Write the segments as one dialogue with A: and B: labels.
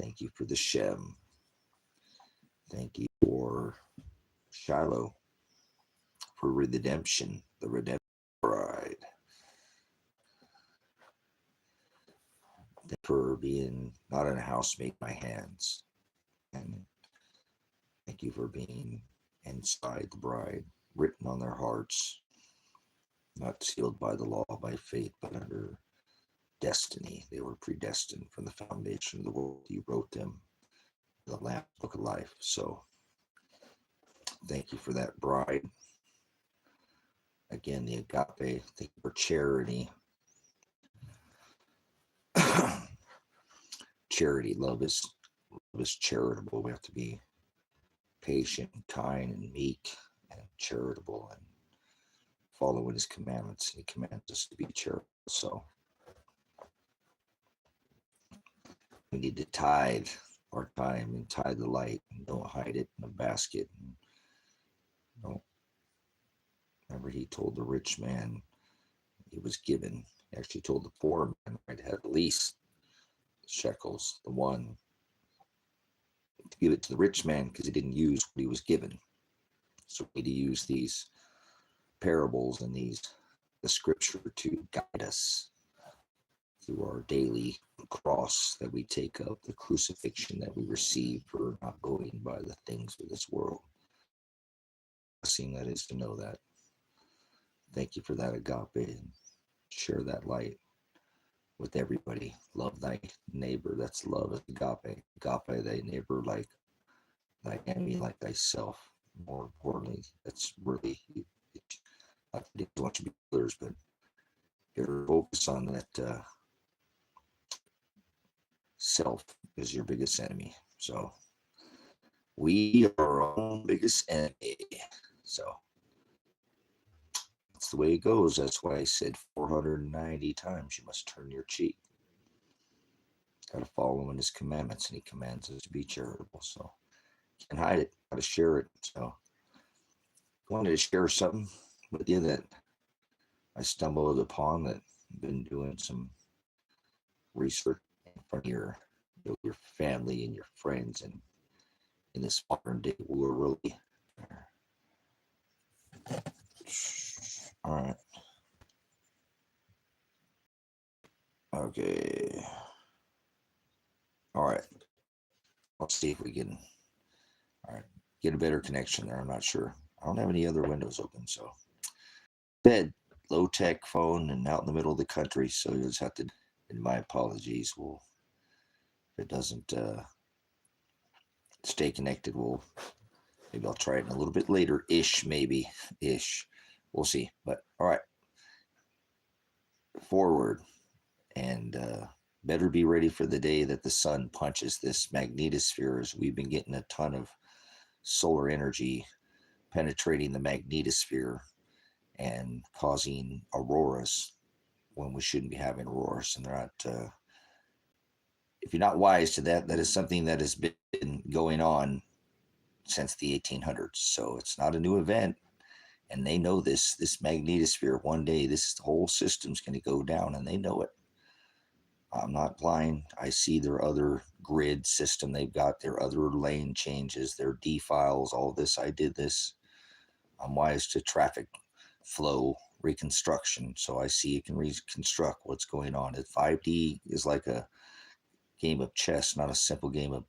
A: Thank you for the Shem. Thank you for Shiloh, for redemption, the redemption bride. Thank you for being not in a house made by hands. And thank you for being inside the bride, written on their hearts, not sealed by the law, by faith, but under destiny. They were predestined from the foundation of the world. You wrote them in the Lamb Book of Life. So thank you for that bride. Again, the Agape. Thank you for charity. Charity, love is charitable. We have to be patient and kind and meek and charitable and following his commandments. He commands us to be charitable. So we need to tithe our time and tithe the light, and don't hide it in a basket. And don't. Remember, he told the rich man he was given. He actually told the poor man, right, had at least shekels, the one, to give it to the rich man because he didn't use what he was given. So we need to use these parables and the scripture to guide us through our daily cross that we take up, the crucifixion that we receive for not going by the things of this world. Blessing that is to know that. Thank you for that, Agape, and share that light with everybody. Love thy neighbor. That's love is Agape. Agape thy neighbor like thy enemy, like thyself. More importantly, that's really, I didn't want you to be others, but you're focus on that self is your biggest enemy. So we are our own biggest enemy. So that's the way it goes. That's why I said 490 times you must turn your cheek. Got to follow in his commandments, and he commands us to be charitable. So can't hide it. Got to share it. So I wanted to share something with you that I stumbled upon, that I've been doing some research in front of your family and your friends, and in this modern day we're really all right. Okay. All right. Let's see if we can get a better connection there. I'm not sure. I don't have any other windows open, so bed, low tech phone, and out in the middle of the country, so you just have to. And my apologies. Well, if it doesn't stay connected, maybe I'll try it in a little bit later, maybe. We'll see. But all right, forward, and better be ready for the day that the sun punches this magnetosphere, as we've been getting a ton of solar energy penetrating the magnetosphere and causing auroras when we shouldn't be having auroras. And they're not, if you're not wise to that, that is something that has been going on since the 1800s. So it's not a new event. And they know this magnetosphere, one day this whole system's going to go down, and they know it. I'm not blind. I see their other grid system they've got, their other lane changes, their defiles, all this. I did this. I'm wise to traffic flow reconstruction, so I see you can reconstruct what's going on. 5D is like a game of chess, not a simple game of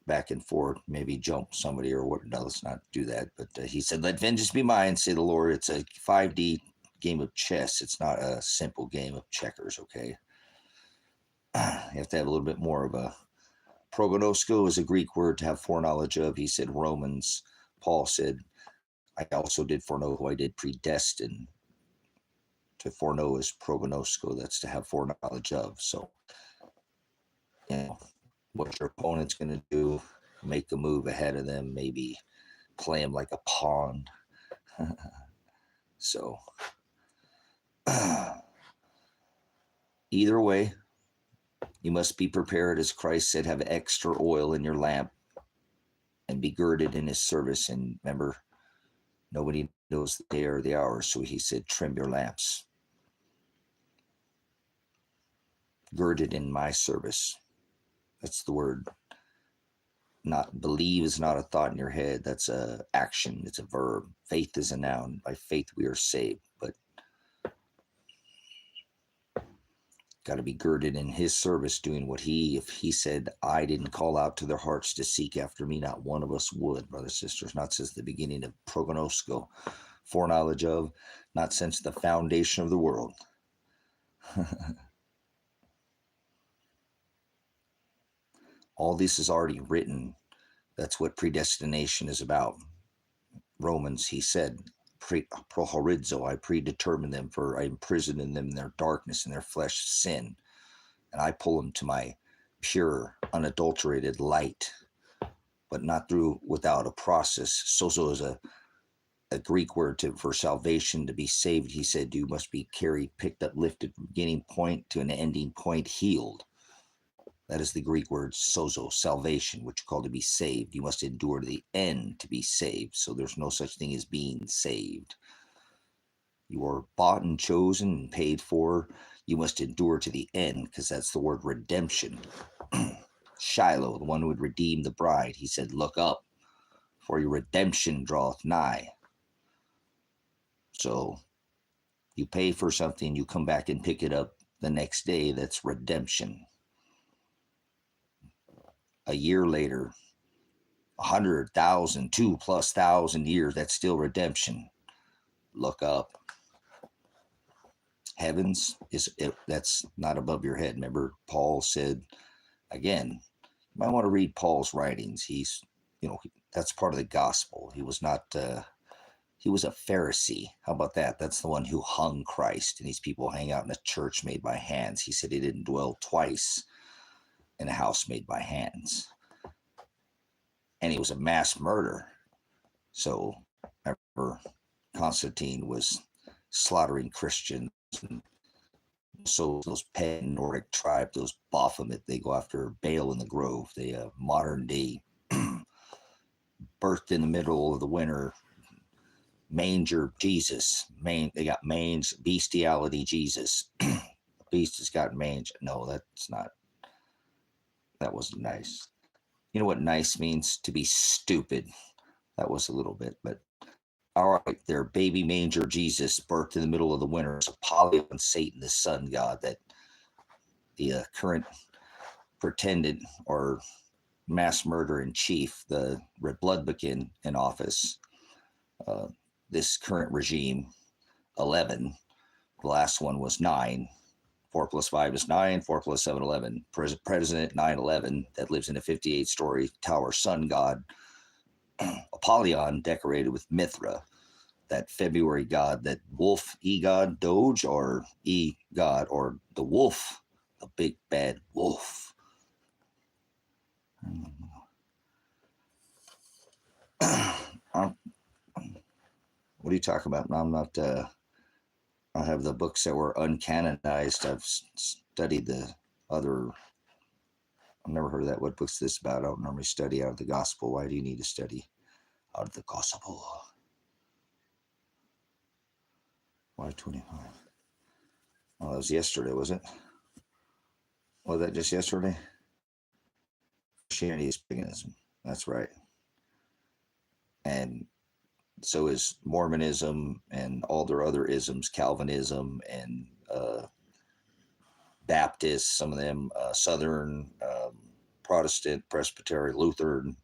A: back and forth, maybe jump somebody or what. No, let's not do that. But he said, let vengeance be mine, say the Lord. It's a 5D game of chess. It's not a simple game of checkers, okay? You have to have a little bit more of a prognosko is a Greek word to have foreknowledge of. He said Paul said, I also did foreknow who I did predestine. To foreknow is prognosko. That's to have foreknowledge of. So, what your opponent's going to do, make a move ahead of them, maybe play them like a pawn. So, either way, you must be prepared, as Christ said, have extra oil in your lamp and be girded in his service. And remember, nobody knows the day or the hour. So he said, trim your lamps. Girded in my service. That's the word. Not believe is not a thought in your head. That's a action. It's a verb. Faith is a noun. By faith we are saved. But got to be girded in his service, doing what if he said, I didn't call out to their hearts to seek after me, not one of us would, brothers and sisters, not since the beginning of prognosko, foreknowledge of, not since the foundation of the world. All this is already written. That's what predestination is about. Romans, he said, prohorizo, I predetermined them, for I imprisoned them in their darkness, in their flesh sin, and I pull them to my pure, unadulterated light, but not without a process. Sozo is a Greek word for salvation. To be saved, he said, you must be carried, picked up, lifted from beginning point to an ending point, healed. That is the Greek word sozo, salvation, which you call to be saved. You must endure to the end to be saved. So there's no such thing as being saved. You are bought and chosen and paid for. You must endure to the end, because that's the word redemption. Shiloh, the one who would redeem the bride, he said, look up, for your redemption draweth nigh. So you pay for something, you come back and pick it up the next day. That's redemption. A year later, 100,000, 2,000+ years, that's still redemption. Look up. Heavens, that's not above your head. Remember, Paul said, again, you might want to read Paul's writings. He's, that's part of the gospel. He was not, he was a Pharisee. How about that? That's the one who hung Christ. And these people hang out in a church made by hands. He said he didn't dwell twice in a house made by hands. And he was a mass murderer. So remember, Constantine was slaughtering Christians. And so those pagan Nordic tribes, those Baphomet, they go after Baal in the Grove. They modern day birthed in the middle of the winter manger Jesus. They got mange, bestiality Jesus. Beast has got mange. No, that wasn't nice. You know what nice means? To be stupid. That was a little bit, but all right, their baby manger Jesus, birthed in the middle of the winter. It's Apollyon, Satan, the sun god, that the current pretended or mass murderer in chief, the Republican in office, this current regime, 11. The last one was 9. 4 + 5 is 9. 4 + 7, 11. President 9/11 that lives in a 58-story tower, sun god. Apollyon, decorated with Mithra, that February god, that wolf, e-god, Doge, or e-god, or the wolf, the big bad wolf. What are you talking about? I'm not, I have the books that were uncanonized. I've studied the other, I've never heard of that. What book's is this about? I don't normally study out of the gospel. Why do you need to study out of the gospel? Why 25? Oh, that was yesterday, was it? Was that just yesterday? Christianity is paganism. That's right. And so is Mormonism and all their other isms, Calvinism and Baptist, some of them Southern, Protestant, Presbyterian, Lutheran,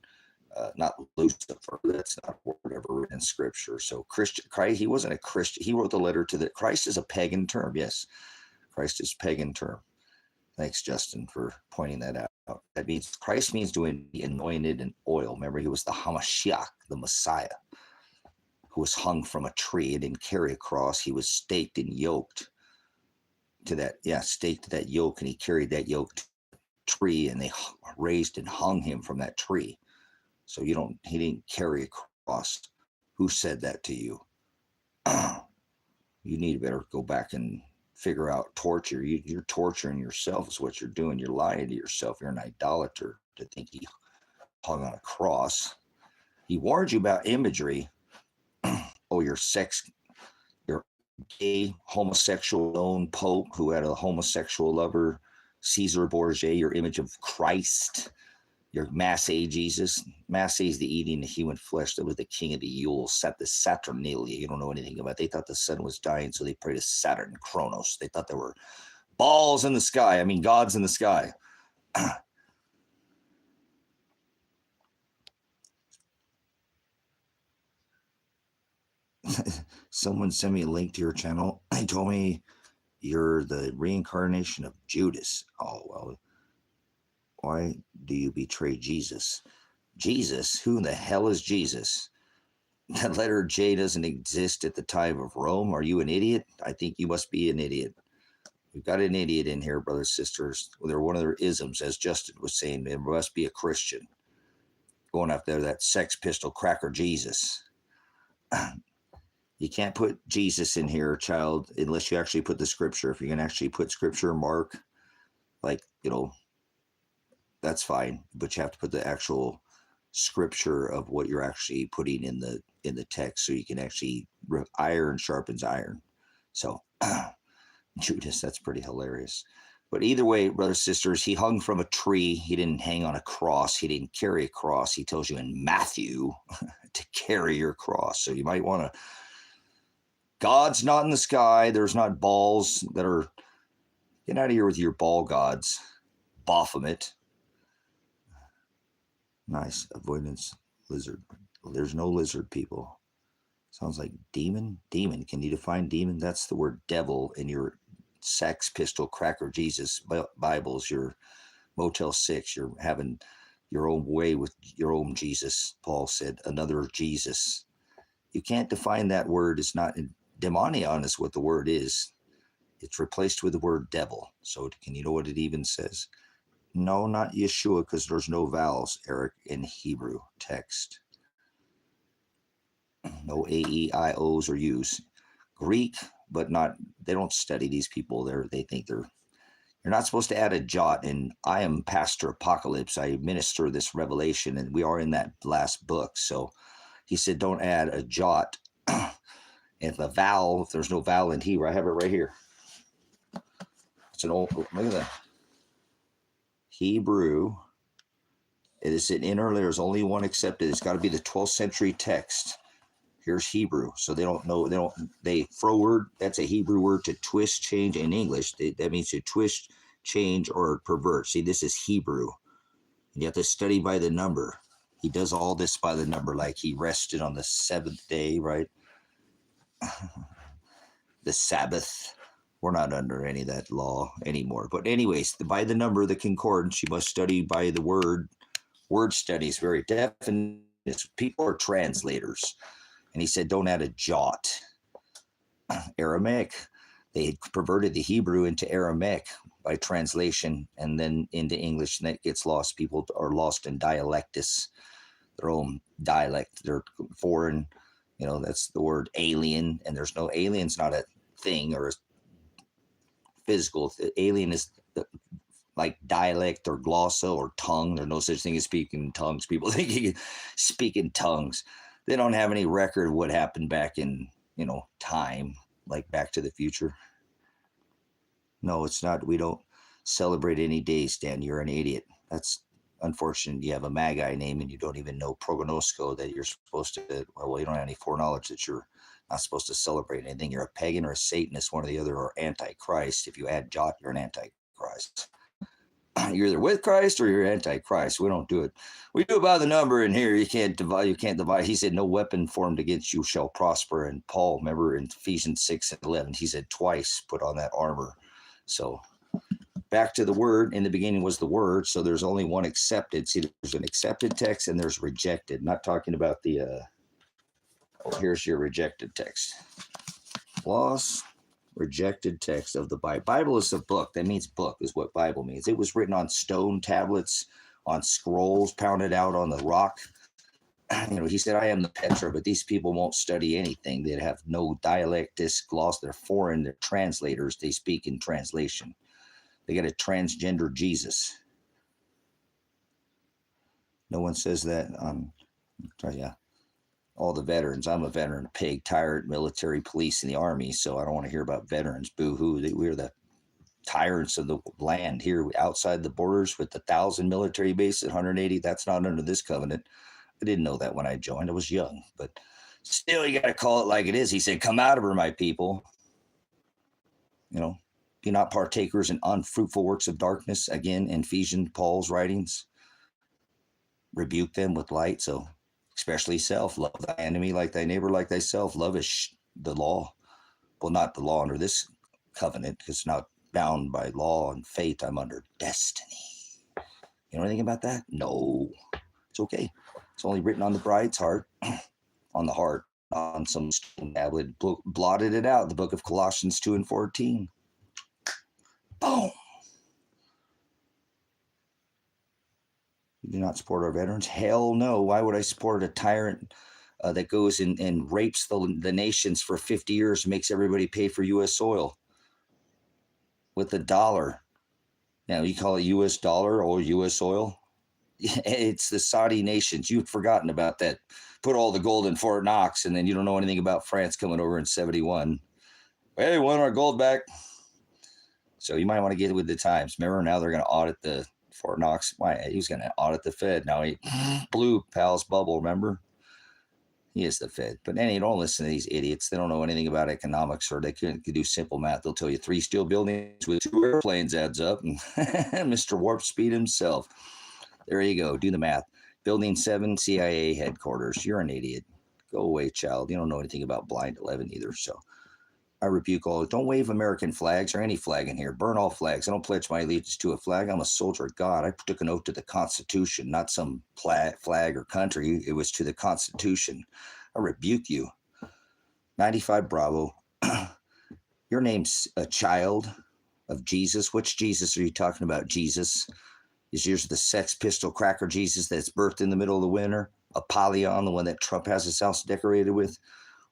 A: not Lucifer. That's not a word ever written in Scripture. So Christian, Christ, he wasn't a Christian. He wrote the letter to Christ is a pagan term. Yes, Christ is a pagan term. Thanks, Justin, for pointing that out. That means Christ means to be anointed in oil. Remember, he was the Hamashiach, the Messiah, who was hung from a tree and didn't carry a cross. He was staked and yoked to that, staked to that yoke, and he carried that yoke to a tree, and they raised and hung him from that tree. So he didn't carry a cross. Who said that to you? You need to better go back and figure out torture. You're torturing yourself is what you're doing. You're lying to yourself. You're an idolater to think he hung on a cross. He warned you about imagery. Oh, your gay homosexual lone pope who had a homosexual lover Caesar Borgia, your image of Christ, your Massey Jesus. Massey is the eating the human flesh that was the king of the Yule, the Saturnalia. You don't know anything about it. They thought the sun was dying, so they prayed to Saturn, Kronos. They thought there were balls in the sky. I mean, gods in the sky. Someone sent me a link to your channel. They told me you're the reincarnation of Judas. Oh, well, why do you betray Jesus? Jesus? Who in the hell is Jesus? The letter J doesn't exist at the time of Rome. Are you an idiot? I think you must be an idiot. We've got an idiot in here, brothers, sisters. They're one of their isms, as Justin was saying. There must be a Christian going up there, that Sex Pistol cracker Jesus. You can't put Jesus in here, child, unless you actually put the scripture. If you're going to actually put scripture, Mark, like, that's fine. But you have to put the actual scripture of what you're actually putting in the text, so you can actually iron sharpens iron. So Judas, that's pretty hilarious. But either way, brothers, sisters, he hung from a tree. He didn't hang on a cross. He didn't carry a cross. He tells you in Matthew to carry your cross. So you might want to. God's not in the sky. There's not balls that are. Get out of here with your ball gods. Baphomet. Nice. Avoidance lizard. There's no lizard, people. Sounds like demon. Demon. Can you define demon? That's the word devil in your Sex Pistol Cracker Jesus Bibles. Your Motel 6. You're having your own way with your own Jesus. Paul said, another Jesus. You can't define that word. It's not. Demonion is what the word is. It's replaced with the word devil. So can you know what it even says? No, not Yeshua, because there's no vowels, Eric, in Hebrew text. No A-E-I-O's or U's. Greek, but not, they don't study these people. They think you're not supposed to add a jot. And I am Pastor Apocalypse. I minister this revelation, and we are in that last book. So he said, don't add a jot. If there's no vowel in Hebrew, I have it right here. It's an old, look at that. Hebrew. It is an inner, there's only one accepted. It's got to be the 12th century text. Here's Hebrew. So they don't know, forward, that's a Hebrew word to twist, change in English. That means to twist, change, or pervert. See, this is Hebrew. And you have to study by the number. He does all this by the number, like he rested on the seventh day, right? The Sabbath. We're not under any of that law anymore. But anyways, by the number, the concordance, you must study by the word. Word study is very definite. People are translators. And he said, don't add a jot. Aramaic. They had perverted the Hebrew into Aramaic by translation and then into English, and that gets lost. People are lost in dialectus, their own dialect. They're foreign. That's the word alien, and there's no alien's not a thing or a physical. Alien is like dialect or glossa or tongue. There's no such thing as speaking in tongues. People think you can speak in tongues. They don't have any record of what happened back in, time, like Back to the Future. No, it's not. We don't celebrate any days, Dan. You're an idiot. That's unfortunate. You have a Magi name and you don't even know prognosco that you're supposed to, well, you don't have any foreknowledge that you're not supposed to celebrate anything. You're a pagan or a Satanist, one or the other, or antichrist. If you add jot, you're an antichrist. You're either with Christ or you're antichrist. We don't do it. We do it by the number in here. You can't divide. He said, no weapon formed against you shall prosper. And Paul, remember in Ephesians 6:11, he said twice, put on that armor. So back to the word. In the beginning was the word. So there's only one accepted. See, there's an accepted text and there's rejected. Not talking about the, here's your rejected text. Lost, rejected text of the Bible. Bible is a book. That means book is what Bible means. It was written on stone tablets, on scrolls, pounded out on the rock. He said, I am the Petra, but these people won't study anything. They have no dialectus, gloss. They're foreign. They're translators. They speak in translation. They got a transgender Jesus. No one says that. Yeah. All the veterans. I'm a veteran, a pig, tyrant, military, police, and the army, so I don't want to hear about veterans. Boo-hoo. We're the tyrants of the land here outside the borders with 1,000 military bases, 180. That's not under this covenant. I didn't know that when I joined. I was young, but still, you got to call it like it is. He said, come out of her, my people. Be not partakers in unfruitful works of darkness. Again, in Ephesians, Paul's writings, rebuke them with light. So especially self, love thy enemy like thy neighbor like thyself. Love is the law. Well, not the law under this covenant, because it's not bound by law and faith. I'm under destiny. You know anything about that? No. It's okay. It's only written on the bride's heart, on the heart, on some stone tablet, blotted it out. The book of Colossians 2:14. Boom. You do not support our veterans? Hell no. Why would I support a tyrant that goes and rapes the nations for 50 years and makes everybody pay for U.S. oil with $1? Now, you call it U.S. dollar or U.S. oil? It's the Saudi nations. You've forgotten about that. Put all the gold in Fort Knox, and then you don't know anything about France coming over in 71. Hey, we want our gold back. So you might want to get with the times. Remember, now they're going to audit the Fort Knox. Why? He was going to audit the Fed. Now he blew Pal's bubble, remember? He is the Fed. But anyway, don't listen to these idiots. They don't know anything about economics, or they can do simple math. They'll tell you 3 steel buildings with 2 airplanes adds up. And Mr. Warp Speed himself. There you go. Do the math. Building 7, CIA headquarters. You're an idiot. Go away, child. You don't know anything about Blind 11 either. So I rebuke all. Don't wave American flags or any flag in here. Burn all flags. I don't pledge my allegiance to a flag. I'm a soldier of God. I took an oath to the Constitution, not some flag or country. It was to the Constitution. I rebuke you. 95 Bravo. Your name's a child of Jesus. Which Jesus are you talking about, Jesus? Is yours the Sex Pistol Cracker Jesus that's birthed in the middle of the winter? Apollyon, the one that Trump has his house decorated with?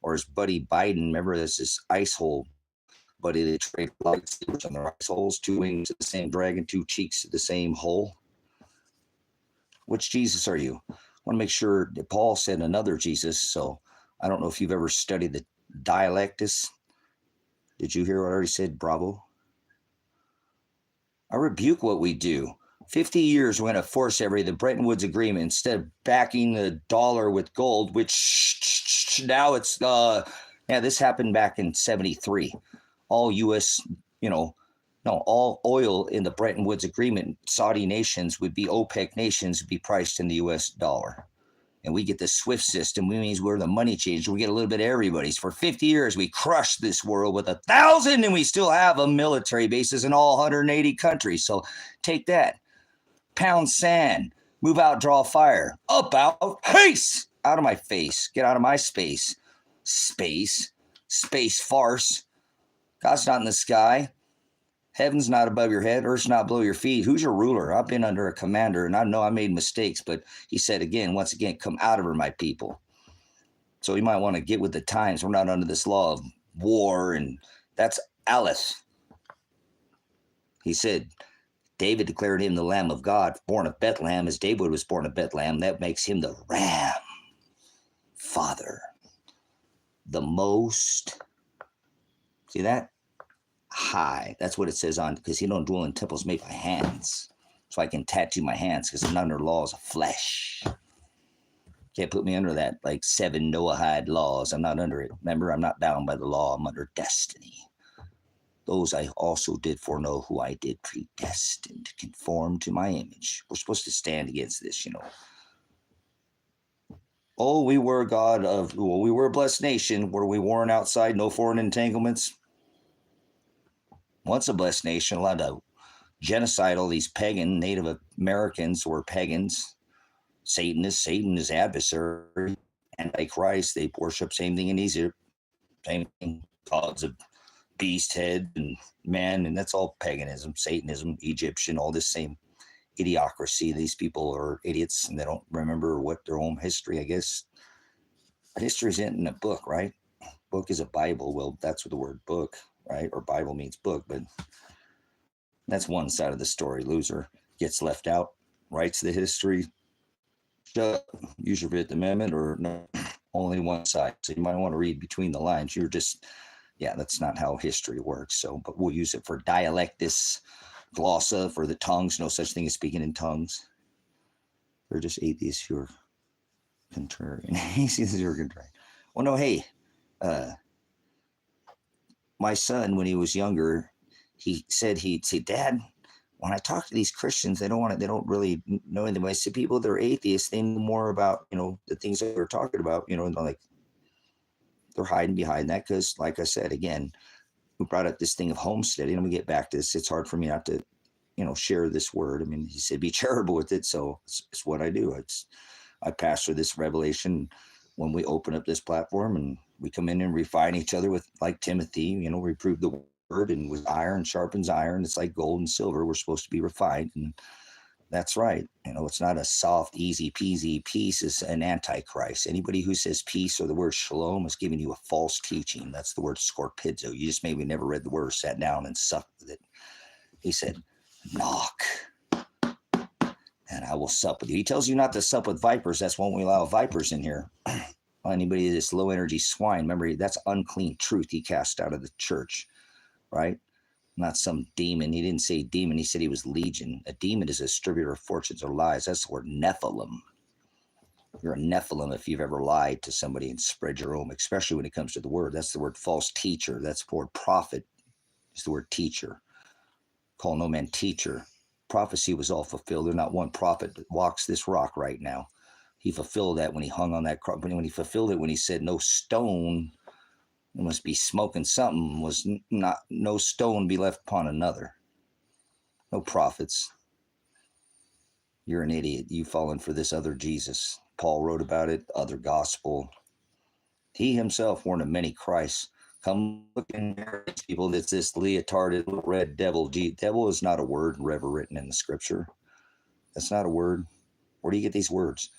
A: Or his buddy Biden, remember there's this ice hole buddy that trade lightsabers on their ice holes, 2 wings of the same dragon, 2 cheeks of the same hole? Which Jesus are you? I want to make sure that Paul said another Jesus, so I don't know if you've ever studied the dialectus. Did you hear what I already said, Bravo? I rebuke what we do. 50 years we're going to force the Bretton Woods Agreement instead of backing the dollar with gold, which now it's, this happened back in 73. All U.S., all oil in the Bretton Woods Agreement, Saudi nations would be OPEC nations would be priced in the U.S. dollar. And we get the SWIFT system, which means we're the money changer. We get a little bit of everybody's. For 50 years, we crushed this world with 1,000, and we still have military bases in all 180 countries. So take that. Pound sand, move out, draw fire, up, out, haste, out of my face, get out of my space, space farce. God's not in the sky. Heaven's not above your head. Earth's not below your feet. Who's your ruler? I've been under a commander, and I know I made mistakes, but he said once again, come out of her, my people. So you might want to get with the times. We're not under this law of war, and that's Aleph. He said, David declared him the Lamb of God, born of Bethlehem, as David was born of Bethlehem. That makes him the Ram, Father, the Most. See that? High. That's what it says on, because he don't dwell in temples made by hands. So I can tattoo my hands because I'm not under laws of flesh. Can't put me under that, like 7 Noahide laws. I'm not under it. Remember, I'm not bound by the law. I'm under destiny. Those I also did foreknow, who I did predestine to conform to my image. We're supposed to stand against this, Oh, we were we were a blessed nation. Were we worn outside? No foreign entanglements? Once a blessed nation, allowed to genocide all these pagan Native Americans who were pagans. Satan is adversary. Antichrist, they worship same thing in Egypt. Same thing, gods of beast head and man, and that's all paganism, Satanism, Egyptian, all this same idiocracy. These people are idiots and they don't remember what their own history, I guess. History isn't in a book, right? Book is a Bible. Well, that's what the word book, right? Or Bible means book, but that's one side of the story. Loser gets left out, writes the history. Use your Fifth Amendment or no, only one side. So you might want to read between the lines. Yeah, that's not how history works. So, but we'll use it for dialectus, glossa, for the tongues. No such thing as speaking in tongues. They're just atheists who are contrarian. Atheists who are contrarian. Well, no, hey, my son, when he was younger, he'd say, Dad, when I talk to these Christians, they don't really know anything. When I see people that are atheists, they know more about, the things that we're talking about, like they're hiding behind that. Cause like I said, again, we brought up this thing of homesteading, and we get back to this. It's hard for me not to, share this word. I mean, he said, be charitable with it. So it's what I do. I pastor this revelation when we open up this platform, and we come in and refine each other with, like Timothy, reprove the word, and with iron sharpens iron. It's like gold and silver. We're supposed to be refined. And that's right. It's not a soft, easy peasy. Peace is an antichrist. Anybody who says peace or the word shalom is giving you a false teaching. That's the word scorpidzo. You just maybe never read the word, sat down and sucked with it. He said, knock, and I will sup with you. He tells you not to sup with vipers. That's why we allow vipers in here. Anybody that's low energy swine, remember, that's unclean truth he cast out of the church, right? Not some demon. He didn't say demon. He said he was legion. A demon is a distributor of fortunes or lies. That's the word Nephilim. You're a Nephilim if you've ever lied to somebody and spread your own, especially when it comes to the word. That's the word false teacher. That's the word prophet. It's the word teacher. Call no man teacher. Prophecy was all fulfilled. There's not one prophet that walks this rock right now. He fulfilled that when he hung on that cross. When he fulfilled it, when he said, no stone, it must be smoking something, was not, no stone be left upon another. No prophets. You're an idiot. You've fallen for this other Jesus. Paul wrote about it, other gospel. He himself warned of many Christs. Come look in there, people. That's this leotarded red devil. Devil is not a word ever written in the scripture. That's not a word. Where do you get these words?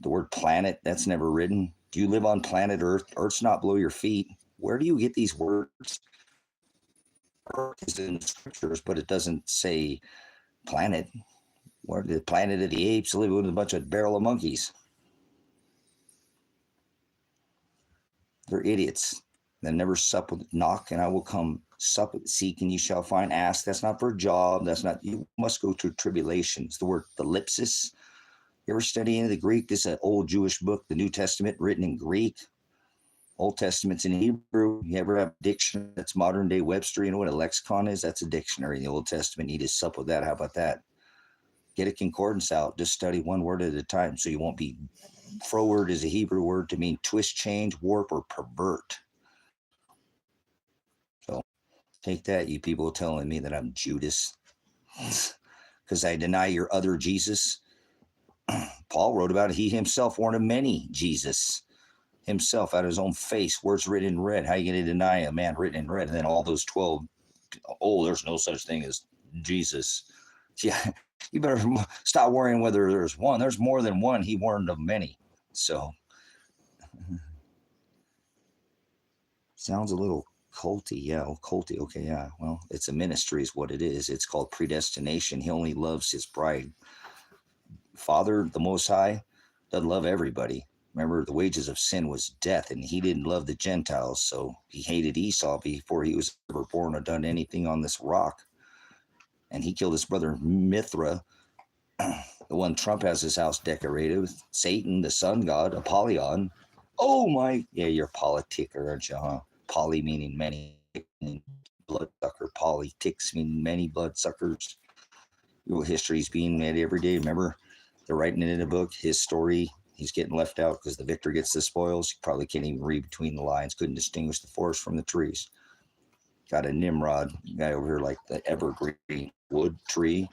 A: The word planet, that's never written. Do you live on planet Earth? Earth's not below your feet. Where do you get these words? Earth is in the scriptures, but it doesn't say planet. Where the planet of the apes live with a bunch of barrel of monkeys? They're idiots. They never sup with, knock and I will come, sup, seek and you shall find, ask. That's not for a job. That's not, you must go through tribulations. The word thalipsis. You ever study any of the Greek? This is an old Jewish book, the New Testament, written in Greek. Old Testament's in Hebrew. You ever have a dictionary that's modern day Webster? You know what a lexicon is? That's a dictionary in the Old Testament. You just sup with that. How about that? Get a concordance out. Just study one word at a time so you won't be. Froward is a Hebrew word to mean twist, change, warp, or pervert. So take that, you people telling me that I'm Judas because I deny your other Jesus. Paul wrote about it. He himself warned of many Jesus himself out of his own face. Words written in red. How are you going to deny a man written in red? And then all those 12, there's no such thing as Jesus. Yeah, you better stop worrying whether there's one. There's more than one. He warned of many. So sounds a little culty. Yeah, culty. Okay, yeah. Well, it's a ministry is what it is. It's called predestination. He only loves his bride. Father, the Most High, doesn't love everybody. Remember, the wages of sin was death, and he didn't love the Gentiles, so he hated Esau before he was ever born or done anything on this rock. And he killed his brother Mithra, the one Trump has his house decorated with. Satan, the sun god, Apollyon. Oh my, yeah, you're a politicker, aren't you, huh? Poly meaning many, bloodsucker. Politics meaning many bloodsuckers. Your history's being made every day. Remember, they're writing it in a book. His story, he's getting left out because the victor gets the spoils. You probably can't even read between the lines. Couldn't distinguish the forest from the trees. Got a Nimrod guy over here like the evergreen wood tree.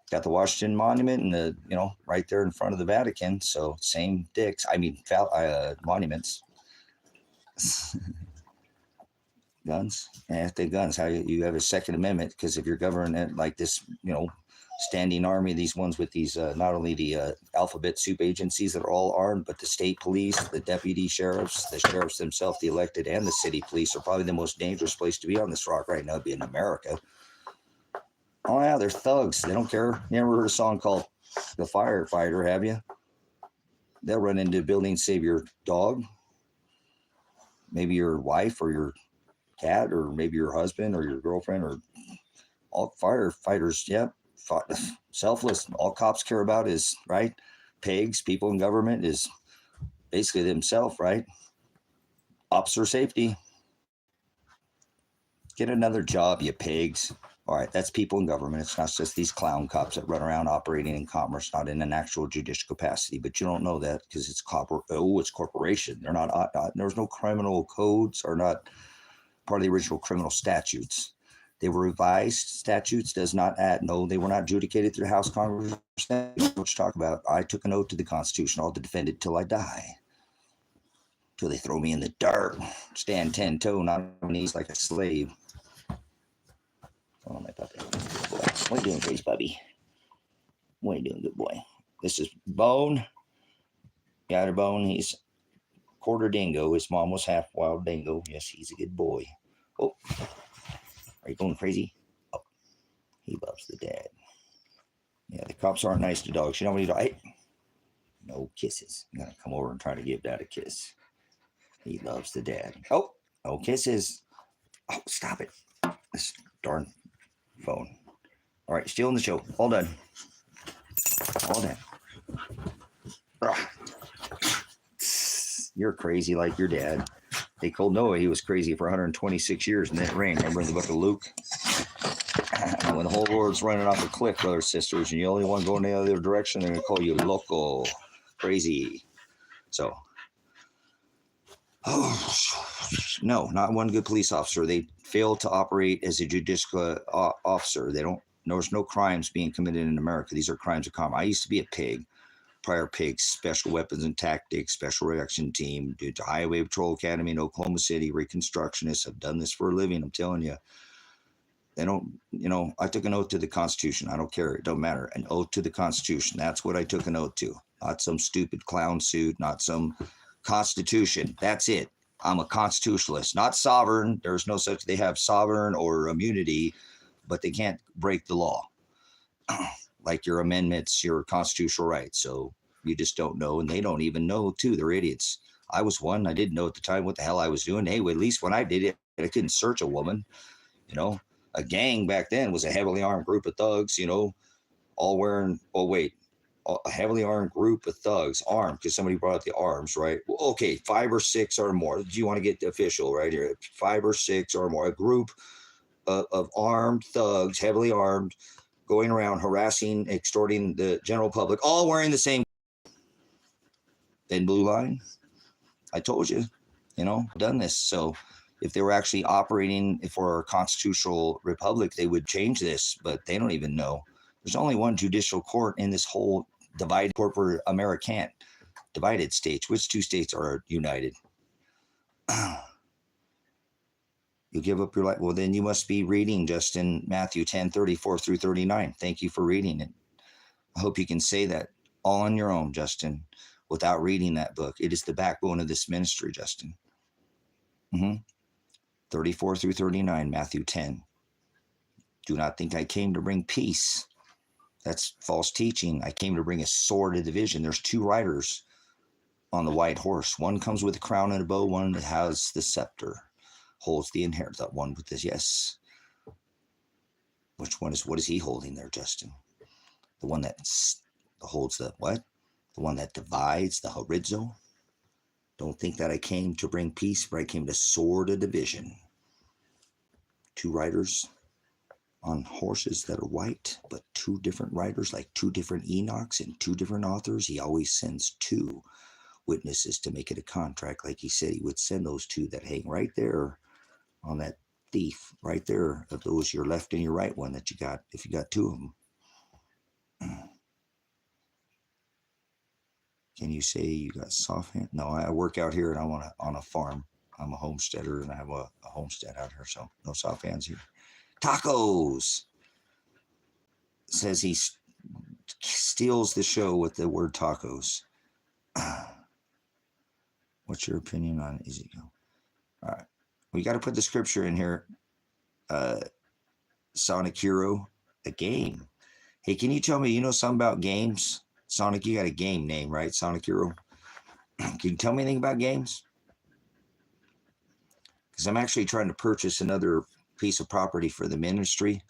A: Got the Washington Monument and the, right there in front of the Vatican. So same dicks. I mean, monuments. Guns. If they guns, how you have a Second Amendment, because if you're governing like this, standing army, these ones with these, not only the alphabet soup agencies that are all armed, but the state police, the deputy sheriffs, the sheriffs themselves, the elected, and the city police are probably the most dangerous place to be on this rock right now, be in America. Oh yeah, they're thugs. They don't care. You ever heard a song called The Firefighter, have you? They'll run into a building, save your dog. maybe your wife or your cat or maybe your husband or your girlfriend or all firefighters. Yep. Selfless. All cops care about is, right? Pigs, people in government is basically themselves, right? Officer safety. Get another job, you pigs. All right, that's people in government. It's not just these clown cops that run around operating in commerce, not in an actual judicial capacity. But you don't know that because it's it's corporation. They're not. There's no criminal codes or not part of the original criminal statutes. They were revised statutes. Does not add. No, they were not adjudicated through the House Congress. What you talk about? I took an oath to the Constitution. I'll defend it till I die. Till they throw me in the dirt. Stand 10-toe, not on my knees like a slave. Oh, my puppy. What are you doing, Grace, puppy? What are you doing, good boy? This is Bone. Got her Bone. He's quarter dingo. His mom was half wild dingo. Yes, he's a good boy. Oh, are you going crazy? Oh, he loves the dad. Yeah, the cops aren't nice to dogs. You know what you do? No kisses. You gotta come over and try to give dad a kiss. He loves the dad. Oh, no kisses. Oh, stop it. This darn phone. All right, still in the show. All done. All done. You're crazy like your dad. They told Noah he was crazy for 126 years and then it rained. Remember in the book of Luke? When the whole world's running off a cliff, brothers and sisters, and you're the only one going the other direction, they're going to call you loco, crazy. So, no, not one good police officer. They fail to operate as a judicial officer. There's no crimes being committed in America. These are crimes of commerce. I used to be a pig, prior pigs, special weapons and tactics, special reaction team, due to Highway Patrol Academy in Oklahoma City, reconstructionists. I've done this for a living. I'm telling you. They don't, I took an oath to the Constitution. I don't care. It don't matter. An oath to the Constitution. That's what I took an oath to. Not some stupid clown suit, not some Constitution. That's it. I'm a constitutionalist, not sovereign. There's no such, they have sovereign or immunity, but they can't break the law. Like your amendments, your constitutional rights. So you just don't know, and they don't even know too. They're idiots. I was one. I didn't know at the time what the hell I was doing. Hey, well, at least when I did it, I couldn't search a woman, A gang back then was a heavily armed group of thugs, all wearing, a heavily armed group of thugs, armed, because somebody brought out the arms, right? Well, okay, 5 or 6 or more. Do you want to get the official right here? 5 or 6 or more. A group of armed thugs, heavily armed, going around harassing, extorting the general public, all wearing the same. Then blue line. I told you, done this. So if they were actually operating for a constitutional republic, they would change this, but they don't even know. There's only one judicial court in this whole divided corporate American divided states. Which 2 states are united? You give up your life. Well, then you must be reading just in Matthew 10:34-39. Thank you for reading it. I hope you can say that all on your own, Justin, without reading that book. It is the backbone of this ministry, Justin. 34-39, Matthew 10. Do not think I came to bring peace. That's false teaching. I came to bring a sword of division. There's 2 riders on the white horse. One comes with a crown and a bow. One has the scepter, holds the inheritance. That one with this, yes. Which one is, what is he holding there, Justin? The one that holds the what? The one that divides, the horizo? Don't think that I came to bring peace, but I came to sword a division. 2 riders on horses that are white, but 2 different riders, like 2 different Enochs and 2 different authors. He always sends 2 witnesses to make it a contract. Like he said, he would send those 2 that hang right there on that thief, right there, of those your left and your right one that you got, if you got 2 of them. Can you say you got soft hands? No, I work out here and I'm on a farm. I'm a homesteader and I have a homestead out here, so no soft hands here. Tacos! Says he steals the show with the word tacos. What's your opinion on Ezekiel? All right. We got to put the scripture in here. Sonic Hero, a game. Hey, can you tell me, something about games? Sonic, you got a game name, right? Sonic Hero. Can you tell me anything about games? because I'm actually trying to purchase another piece of property for the ministry.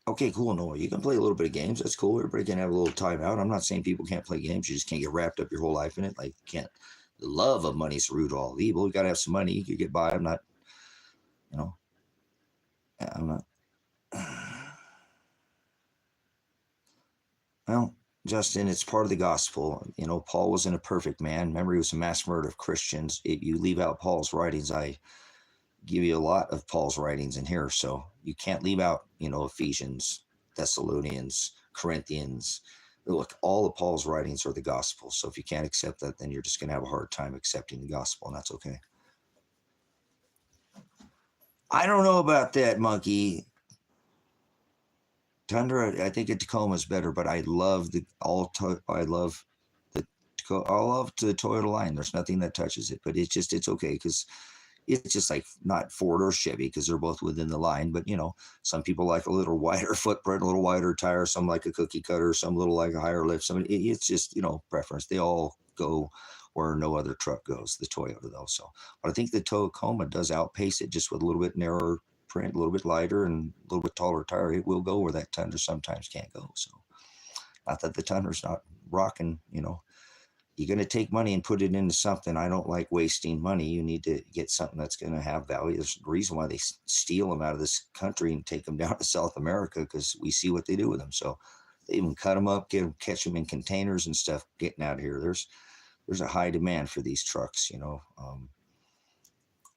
A: Okay, cool. No, you can play a little bit of games. That's cool. Everybody can have a little time out. I'm not saying people can't play games. You just can't get wrapped up your whole life in it. Like, you can't. The love of money is the root of all evil. You got to have some money. You could get by. I'm not, I'm not. Well, Justin, it's part of the gospel. Paul wasn't a perfect man. Remember, he was a mass murderer of Christians. If you leave out Paul's writings, I give you a lot of Paul's writings in here. So you can't leave out, Ephesians, Thessalonians, Corinthians. Look, all of Paul's writings are the gospel. So if you can't accept that, then you're just going to have a hard time accepting the gospel, and that's okay. I don't know about that, Monkey. Tundra, I think the Tacoma is better, but I love the Toyota line. There's nothing that touches it, but it's okay because it's just like not Ford or Chevy because they're both within the line. But some people like a little wider footprint, a little wider tire. Some like a cookie cutter, some little like a higher lift. It's just preference. They all go where no other truck goes. The Toyota though, but I think the Tacoma does outpace it just with a little bit narrower print, a little bit lighter and a little bit taller tire. It will go where that Tundra sometimes can't go. So not that the Tundra's not rocking, you're going to take money and put it into something. I don't like wasting money. You need to get something that's going to have value. There's a reason why they steal them out of this country and take them down to South America, because we see what they do with them. So they even cut them up, catch them in containers and stuff getting out of here. There's a high demand for these trucks,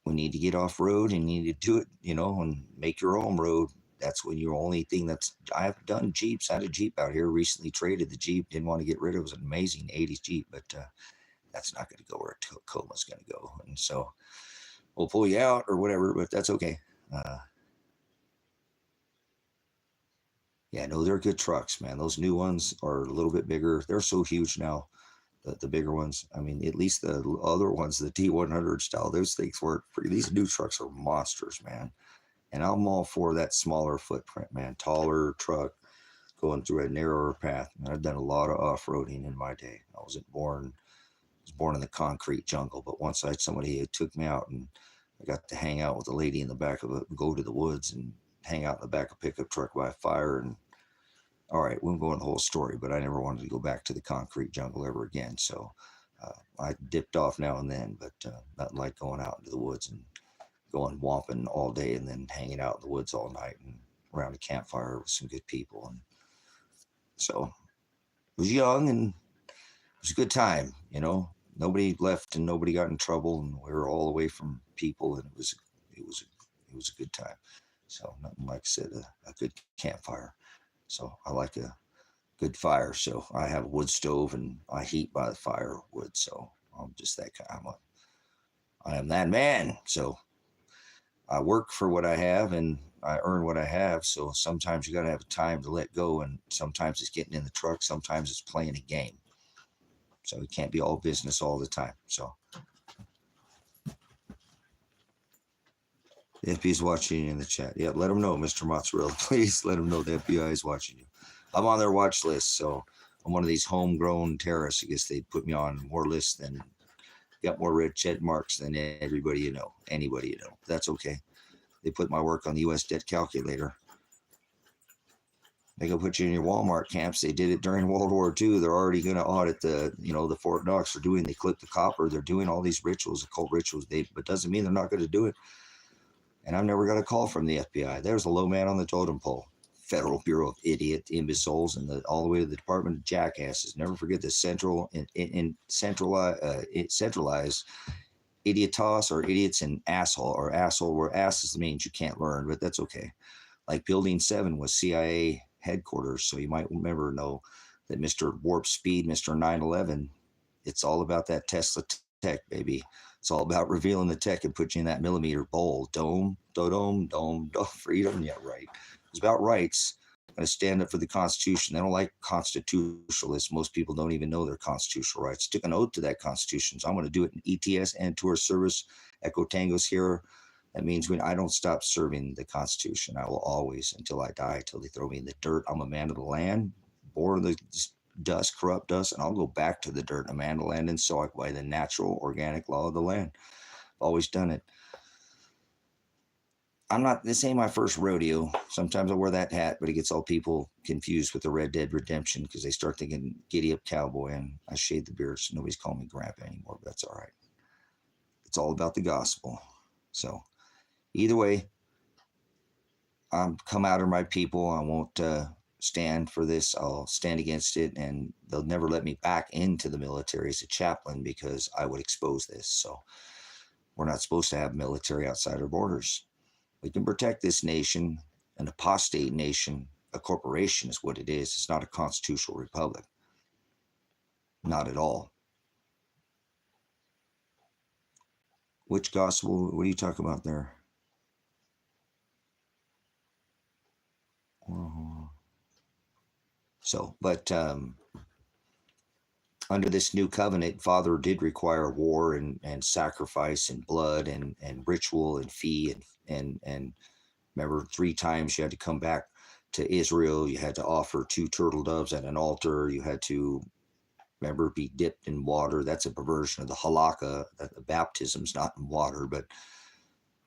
A: we need to get off road and you need to do it, and make your own road. That's when your only thing I've done Jeeps. I had a Jeep out here, recently traded the Jeep, didn't want to get rid of it. It was an amazing 80s Jeep, but that's not going to go where Tacoma's going to go. And so we'll pull you out or whatever, but that's okay. Yeah, no, they're good trucks, man. Those new ones are a little bit bigger. They're so huge now. The bigger ones. I mean, at least the other ones, the T100 style, those things were pretty. These new trucks are monsters, man. And I'm all for that smaller footprint, man. Taller truck going through a narrower path. And I've done a lot of off-roading in my day. I was born in the concrete jungle, but once I had somebody who took me out, and I got to hang out with a lady in the back of it, go to the woods and hang out in the back of a pickup truck by a fire. And all right, we won't go into the whole story, but I never wanted to go back to the concrete jungle ever again. So I dipped off now and then, but nothing like going out into the woods and going whomping all day and then hanging out in the woods all night and around a campfire with some good people. And so it was young and it was a good time, Nobody left and nobody got in trouble, and we were all away from people, and it was a good time. So nothing like I said, a good campfire. So I like a good fire. So I have a wood stove and I heat by the fire wood. So I'm just that kind. I am that man. So I work for what I have and I earn what I have. So sometimes you got to have time to let go. And sometimes it's getting in the truck. Sometimes it's playing a game. So it can't be all business all the time. So the FBI is watching you in the chat. Yeah, let them know, Mr. Mozzarella. Please let them know the FBI is watching you. I'm on their watch list, so I'm one of these homegrown terrorists. I guess they put me on more lists than, got more red check marks than anybody you know. That's okay. They put my work on the U.S. debt calculator. They go put you in your Walmart camps. They did it during World War II. They're already going to audit the Fort Knox. They clip the copper. They're doing all these rituals, occult rituals. But doesn't mean they're not going to do it. And I've never got a call from the FBI. There's a low man on the totem pole. Federal Bureau of Idiot Imbeciles, and all the way to the Department of Jackasses. Never forget the centralized idiotos, or idiots and asshole, or asshole where asses means you can't learn, but that's okay. Like Building 7 was CIA headquarters, so you might know that Mr. Warp Speed, Mr. 9/11, it's all about that Tesla tech, baby. It's all about revealing the tech and putting you in that millimeter bowl. Dome, freedom. Yeah, right. It's about rights. I'm going to stand up for the Constitution. They don't like constitutionalists. Most people don't even know their constitutional rights. Took an oath to that Constitution. So I'm going to do it in ETS and Tour Service, Echo Tango Sierra, That means when I don't stop serving the Constitution, I will always, until I die, till they throw me in the dirt. I'm a man of the land, born of the dust, corrupt dust, and I'll go back to the dirt, a man of the land and soil by the natural, organic law of the land. I've always done it. This ain't my first rodeo. Sometimes I wear that hat, but it gets all people confused with the Red Dead Redemption because they start thinking giddy up cowboy, and I shave the beard, so nobody's calling me grandpa anymore, but that's all right. It's all about the gospel. So either way, I'm come out of my people. I won't stand for this. I'll stand against it, and they'll never let me back into the military as a chaplain because I would expose this. So we're not supposed to have military outside our borders. We can protect this nation, an apostate nation. A corporation is what it is. It's not a constitutional republic. Not at all. Which gospel? What are you talking about there? So, but under this new covenant, Father did require war and sacrifice and blood and ritual and fee and remember 3 times you had to come back to Israel. You had to offer 2 turtle doves at an altar. You had to, remember, be dipped in water. That's a perversion of the halakha. That the baptism's not in water, but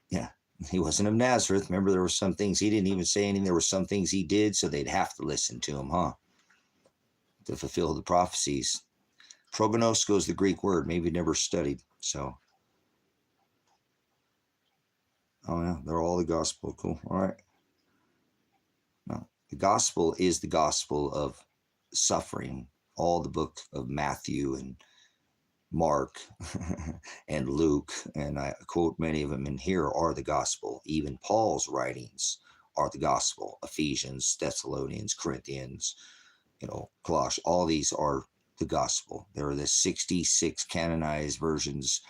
A: yeah, he wasn't of Nazareth. Remember, there were some things he didn't even say anything. There were some things he did, so they'd have to listen to him, to fulfill the prophecies. Prognosko is the Greek word. Maybe never studied. So, oh yeah, they're all the gospel. Cool. All right. No, the gospel is the gospel of suffering. All the book of Matthew and Mark and Luke, and I quote many of them in here, are the gospel. Even Paul's writings are the gospel. Ephesians, Thessalonians, Corinthians, Colossians, all these are the gospel. There are the 66 canonized versions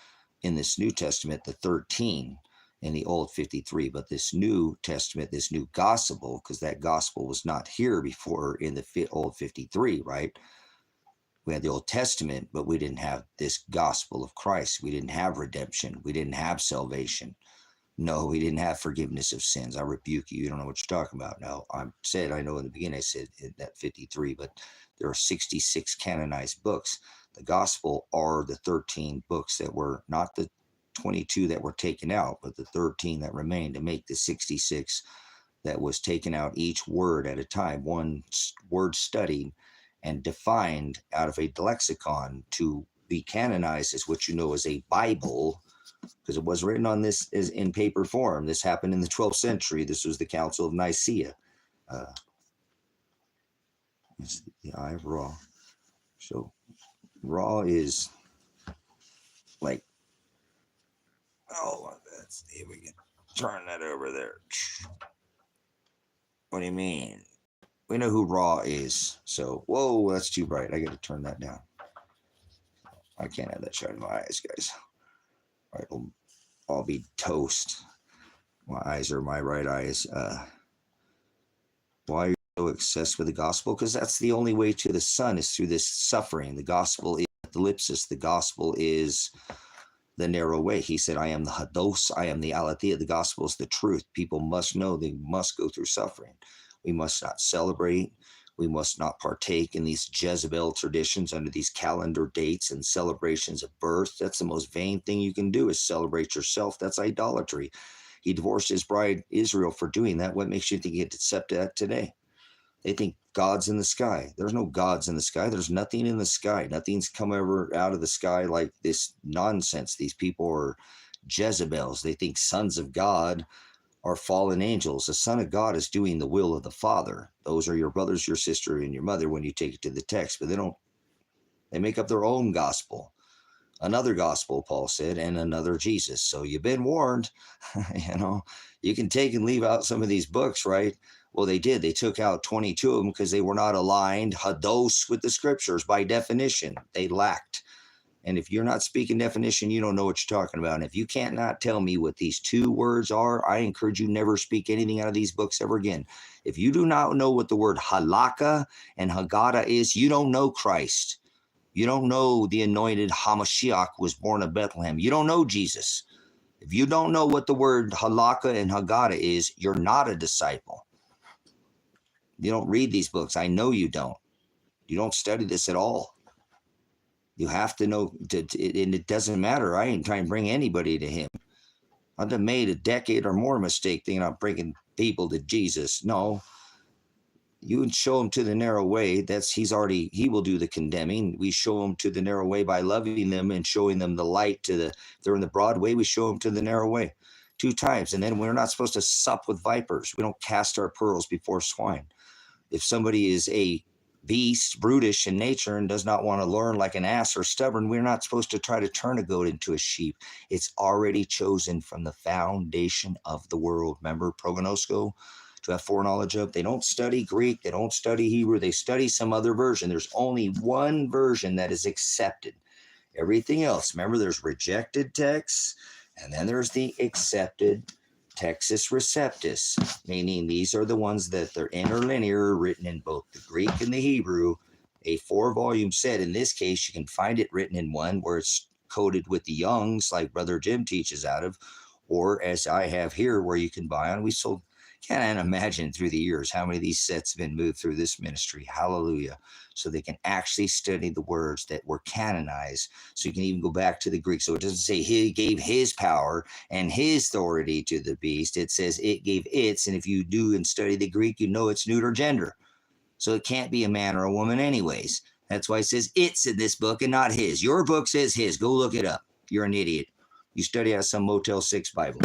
A: in this New Testament, the 13 in the old 53, but this New Testament, this new gospel, because that gospel was not here before in the old 53, right? We had the Old Testament, but we didn't have this gospel of Christ. We didn't have redemption. We didn't have salvation. No, we didn't have forgiveness of sins. I rebuke you. You don't know what you're talking about. Now, I know in the beginning, I said that 53, but there are 66 canonized books. The gospel are the 13 books that were not the 22 that were taken out, but the 13 that remained to make the 66 that was taken out, each word at a time, one word studied and defined out of a lexicon to be canonized as what you know as a Bible, because it was written on this is in paper form. This happened in the 12th century. This was the Council of Nicaea. It's the eye of Ra. So Ra is like, oh, let's see if we can turn that over there. What do you mean? We know who Ra is. So, whoa, that's too bright. I got to turn that down. I can't have that shut in my eyes, guys. All right, I'll be toast. My eyes are my right eyes. Why are you so obsessed with the gospel? Because that's the only way to the Son, is through this suffering. The gospel is the ellipsis. The gospel is the narrow way. He said, I am the hados, I am the aletheia. The gospel is the truth. People must know they must go through suffering. We must not celebrate. We must not partake in these Jezebel traditions under these calendar dates and celebrations of birth. That's the most vain thing you can do, is celebrate yourself. That's idolatry. He divorced his bride Israel for doing that. What makes you think he'd accept that today? They think God's in the sky. There's no gods in the sky. There's nothing in the sky. Nothing's come ever out of the sky like this nonsense. These people are Jezebels. They think sons of God are fallen angels. The Son of God is doing the will of the Father. Those are your brothers, your sister, and your mother when you take it to the text. But they make up their own gospel. Another gospel, Paul said, and another Jesus. So you've been warned. You can take and leave out some of these books, right? Well, they did. They took out 22 of them because they were not aligned hados with the scriptures. By definition, they lacked. And if you're not speaking definition, you don't know what you're talking about. And if you can't not tell me what these 2 words are, I encourage you never speak anything out of these books ever again. If you do not know what the word halakha and haggadah is, you don't know Christ. You don't know the anointed Hamashiach was born of Bethlehem. You don't know Jesus. If you don't know what the word halakha and haggadah is, you're not a disciple. You don't read these books. I know you don't. You don't study this at all. You have to know, and it doesn't matter. I ain't trying to bring anybody to him. I've made a decade or more mistake thinking I'm bringing people to Jesus. No, you would show them to the narrow way. He will do the condemning. We show them to the narrow way by loving them and showing them the light they're in the broad way. We show them to the narrow way 2 times. And then we're not supposed to sup with vipers. We don't cast our pearls before swine. If somebody is a beast, brutish in nature, and does not want to learn like an ass or stubborn, we're not supposed to try to turn a goat into a sheep. It's already chosen from the foundation of the world. Remember, prognosko, to have foreknowledge of. They don't study Greek. They don't study Hebrew. They study some other version. There's only one version that is accepted. Everything else, remember, there's rejected texts, and then there's the accepted Textus Receptus, meaning these are the ones that they're interlinear, written in both the Greek and the Hebrew. A 4-volume set. In this case, you can find it written in one where it's coded with the Youngs, like Brother Jim teaches out of, or as I have here, where you can buy on. We sold, can't imagine through the years how many of these sets have been moved through this ministry. Hallelujah. So they can actually study the words that were canonized. So you can even go back to the Greek. So it doesn't say he gave his power and his authority to the beast. It says it gave its. And if you do and study the Greek, you know it's neuter gender. So it can't be a man or a woman anyways. That's why it says it's in this book and not his. Your book says his. Go look it up. You're an idiot. You study out of some Motel 6 Bible.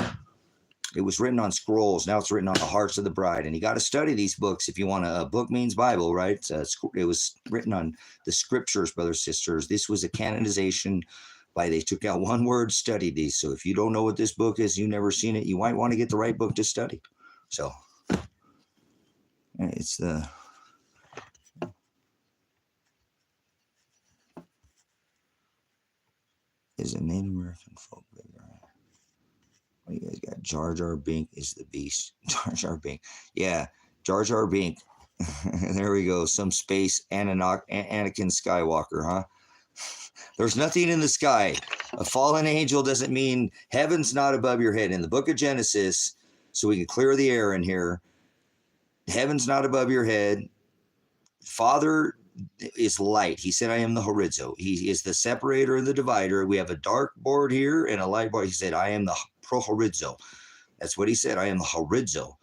A: It was written on scrolls. Now it's written on the hearts of the bride. And you got to study these books if you want a book means Bible, right? It was written on the scriptures, brothers, sisters. This was a canonization they took out one word, studied these. So if you don't know what this book is, you've never seen it, you might want to get the right book to study. So it's the... Is a Native American folk bigger? What do you guys got? Jar Jar Binks is the beast. Jar Jar Binks. Yeah, Jar Jar Binks. There we go. Some space Anakin Skywalker, huh? There's nothing in the sky. A fallen angel doesn't mean heaven's not above your head. In the book of Genesis, so we can clear the air in here, heaven's not above your head. Father is light. He said, I am the horizo. He is the separator and the divider. We have a dark board here and a light board. He said, I am the prohorizo. That's what he said. I am the horizo.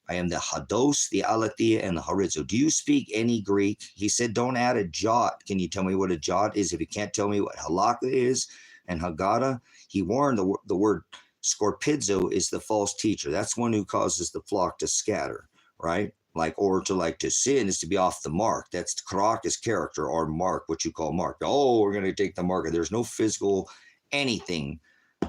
A: I am the hados, the aletheia, and the horizo. Do you speak any Greek? He said, don't add a jot. Can you tell me what a jot is? If you can't tell me what halakha is and haggadah, he warned the word scorpizo is the false teacher. That's one who causes the flock to scatter, right? To sin is to be off the mark. That's karak is character or mark, what you call mark. Oh, we're going to take the mark. There's no physical anything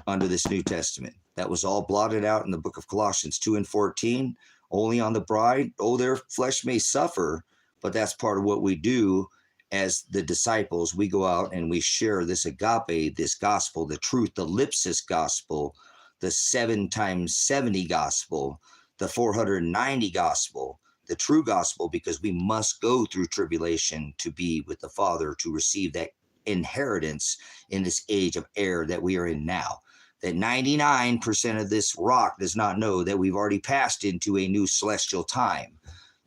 A: under this New Testament. That was all blotted out in the book of Colossians 2 and 14. Only on the bride. Oh, their flesh may suffer, but that's part of what we do as the disciples. We go out and we share this agape, this gospel, the truth, the lipsis gospel, the 7 times 70 gospel, the 490 gospel, the true gospel, because we must go through tribulation to be with the Father, to receive that inheritance in this age of air that we are in now. That 99% of this rock does not know that we've already passed into a new celestial time.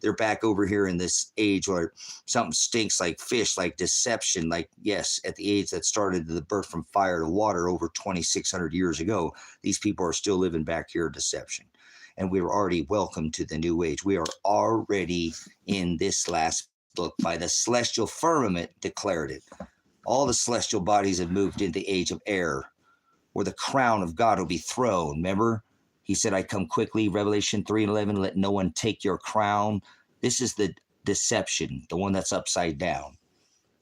A: They're back over here in this age where something stinks like fish, like deception, like, yes, at the age that started the birth from fire to water over 2,600 years ago. These people are still living back here in deception. And we are already welcome to the new age. We are already in this last book. By the celestial firmament declared it. All the celestial bodies have moved into the age of air, where the crown of God will be thrown. Remember? He said, I come quickly, Revelation 3:11, let no one take your crown. This is the deception, the one that's upside down.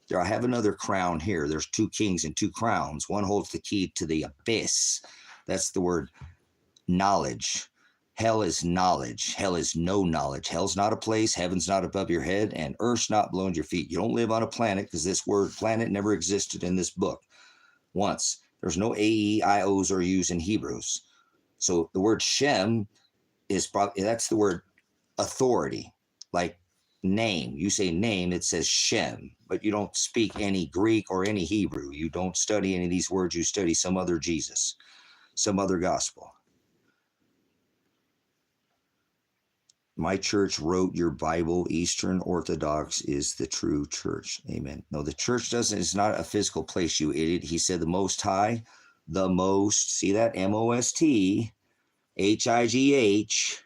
A: There, I have another crown here. There's 2 kings and 2 crowns. One holds the key to the abyss. That's the word knowledge. Hell is knowledge. Hell is no knowledge. Hell's not a place. Heaven's not above your head. And earth's not below your feet. You don't live on a planet, because this word planet never existed in this book once. There's no A, E, I, O's or U's in Hebrews. So the word Shem is probably, that's the word authority, like name. You say name, it says Shem, but you don't speak any Greek or any Hebrew. You don't study any of these words. You study some other Jesus. some other gospel. My church wrote your Bible. Eastern Orthodox is the true church. Amen. No, the church it's not a physical place, you idiot. He said the Most High, the Most, see that? MOST, HIGH,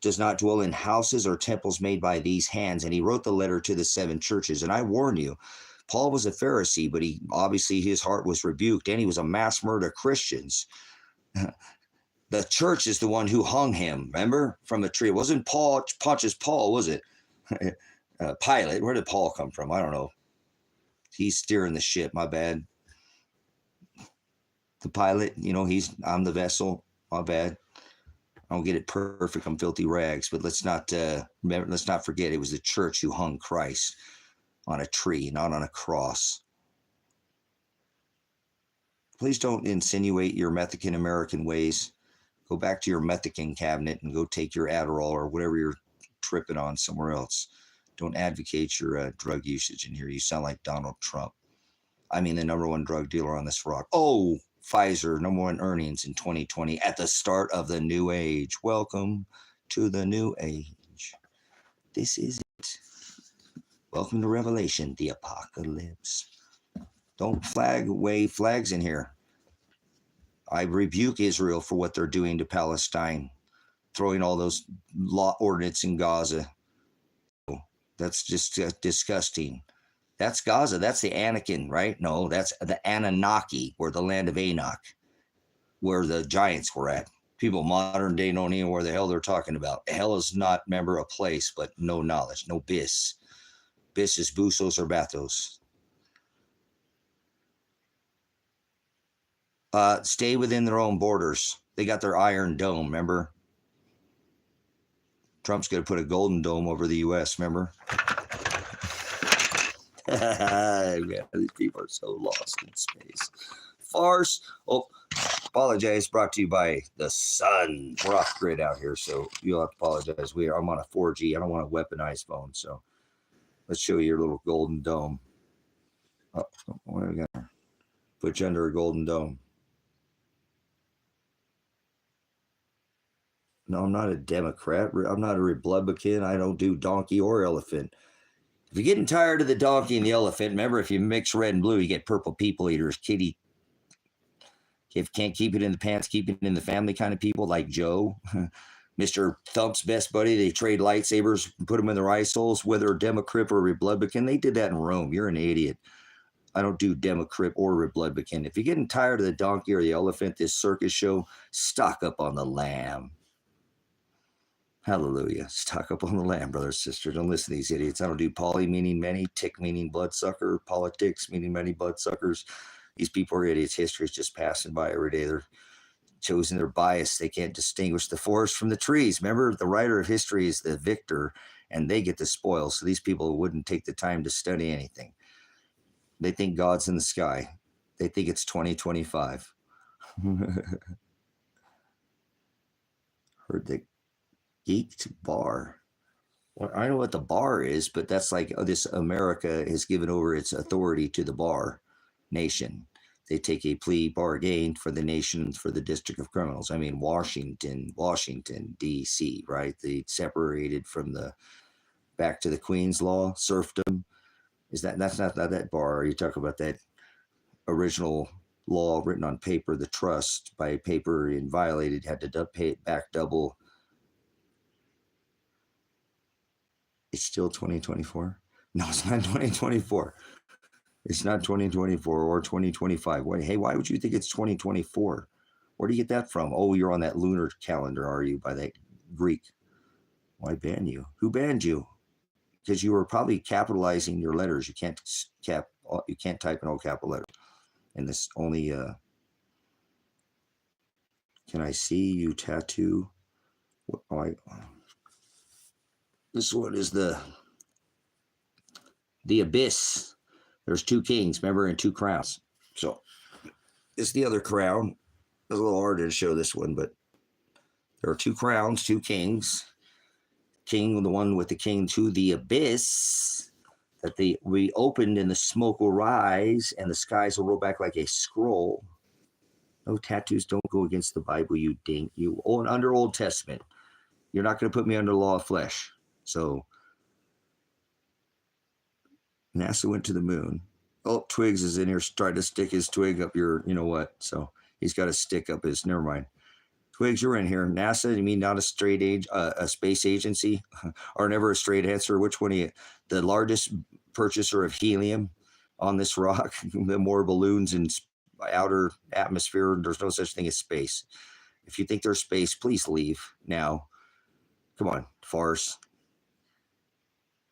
A: does not dwell in houses or temples made by these hands. And he wrote the letter to the 7 churches. And I warn you, Paul was a Pharisee, but obviously his heart was rebuked, and he was a mass murder of Christians. The church is the one who hung him, remember, from a tree. It wasn't Pontius Paul, was it? Pilate. Where did Paul come from? I don't know. He's steering the ship, my bad. The pilot, I'm the vessel, my bad. I don't get it perfect. I'm filthy rags, but let's not forget it was the church who hung Christ on a tree, not on a cross. Please don't insinuate your Mexican American ways. Go back to your Mexican cabinet and go take your Adderall or whatever you're tripping on somewhere else. Don't advocate your drug usage in here. You sound like Donald Trump. I mean, the #1 drug dealer on this rock. Oh, Pfizer, #1 earnings in 2020 at the start of the new age. Welcome to the new age. This is it. Welcome to Revelation, the apocalypse. Don't wave flags in here. I rebuke Israel for what they're doing to Palestine, throwing all those law ordinance in Gaza. That's just disgusting. That's Gaza. That's the Anakin, right? No, that's the Anunnaki, or the land of Enoch, where the giants were at. People modern day don't even know where the hell they're talking about. Hell is not, remember, a place, but no knowledge, no bis. Bis is busos or bathos. Stay within their own borders. They got their Iron Dome, remember? Trump's going to put a golden dome over the U.S., remember? Man, these people are so lost in space. Farce. Oh, apologize. Brought to you by the sun. We're off grid out here, so you'll have to apologize. I'm on a 4G. I don't want a weaponized phone, so let's show you your little golden dome. Oh, what are we going to put you under a golden dome? No, I'm not a Democrat. I'm not a Republican. I don't do donkey or elephant. If you're getting tired of the donkey and the elephant, remember, if you mix red and blue, you get purple people eaters, kitty. If you can't keep it in the pants, keep it in the family kind of people like Joe, Mr. Thump's best buddy. They trade lightsabers and put them in their eye soles, whether Democrat or Republican. They did that in Rome. You're an idiot. I don't do Democrat or Republican. If you're getting tired of the donkey or the elephant, this circus show, stock up on the lamb. Hallelujah. Stock up on the lamb, brothers, sisters. Don't listen to these idiots. I don't do poly meaning many, tick meaning bloodsucker, politics meaning many bloodsuckers. These people are idiots. History is just passing by every day. They're choosing their bias. They can't distinguish the forest from the trees. Remember, the writer of history is the victor, and they get the spoil. So these people wouldn't take the time to study anything. They think God's in the sky. They think it's 2025. Heard the geeked bar. Well, I know what the bar is, but that's like this America has given over its authority to the bar nation. They take a plea bargain for the nation, for the District of Criminals. I mean, Washington, D.C., right? They separated from the back to the Queen's Law, serfdom. That's not that bar. You talk about that original law written on paper, the trust by paper and violated, had to pay it back double. It's still 2024? No, it's not 2024. It's not 2024 or 2025. Hey, why would you think it's 2024? Where do you get that from? Oh, you're on that lunar calendar, are you, by that Greek? Why ban you? Who banned you? Because you were probably capitalizing your letters. You can't type in all capital letters. And this only can I see you tattoo? This one is the abyss. There's 2 kings, remember, and 2 crowns. So it's the other crown. It's a little hard to show this one, but there are 2 crowns, 2 kings. King, the one with the king to the abyss, that we opened and the smoke will rise and the skies will roll back like a scroll. Oh, tattoos don't go against the Bible, you dink. You under Old Testament. You're not going to put me under the law of flesh. So NASA went to the moon. Oh, Twigs is in here trying to stick his twig up your, you know what? So he's got a stick up his, never mind. Twigs, you're in here. NASA, you mean not a straight age, a space agency, or never a straight answer? Which one are you? The largest purchaser of helium on this rock, the more balloons in outer atmosphere. There's no such thing as space. If you think there's space, please leave now. Come on, farce.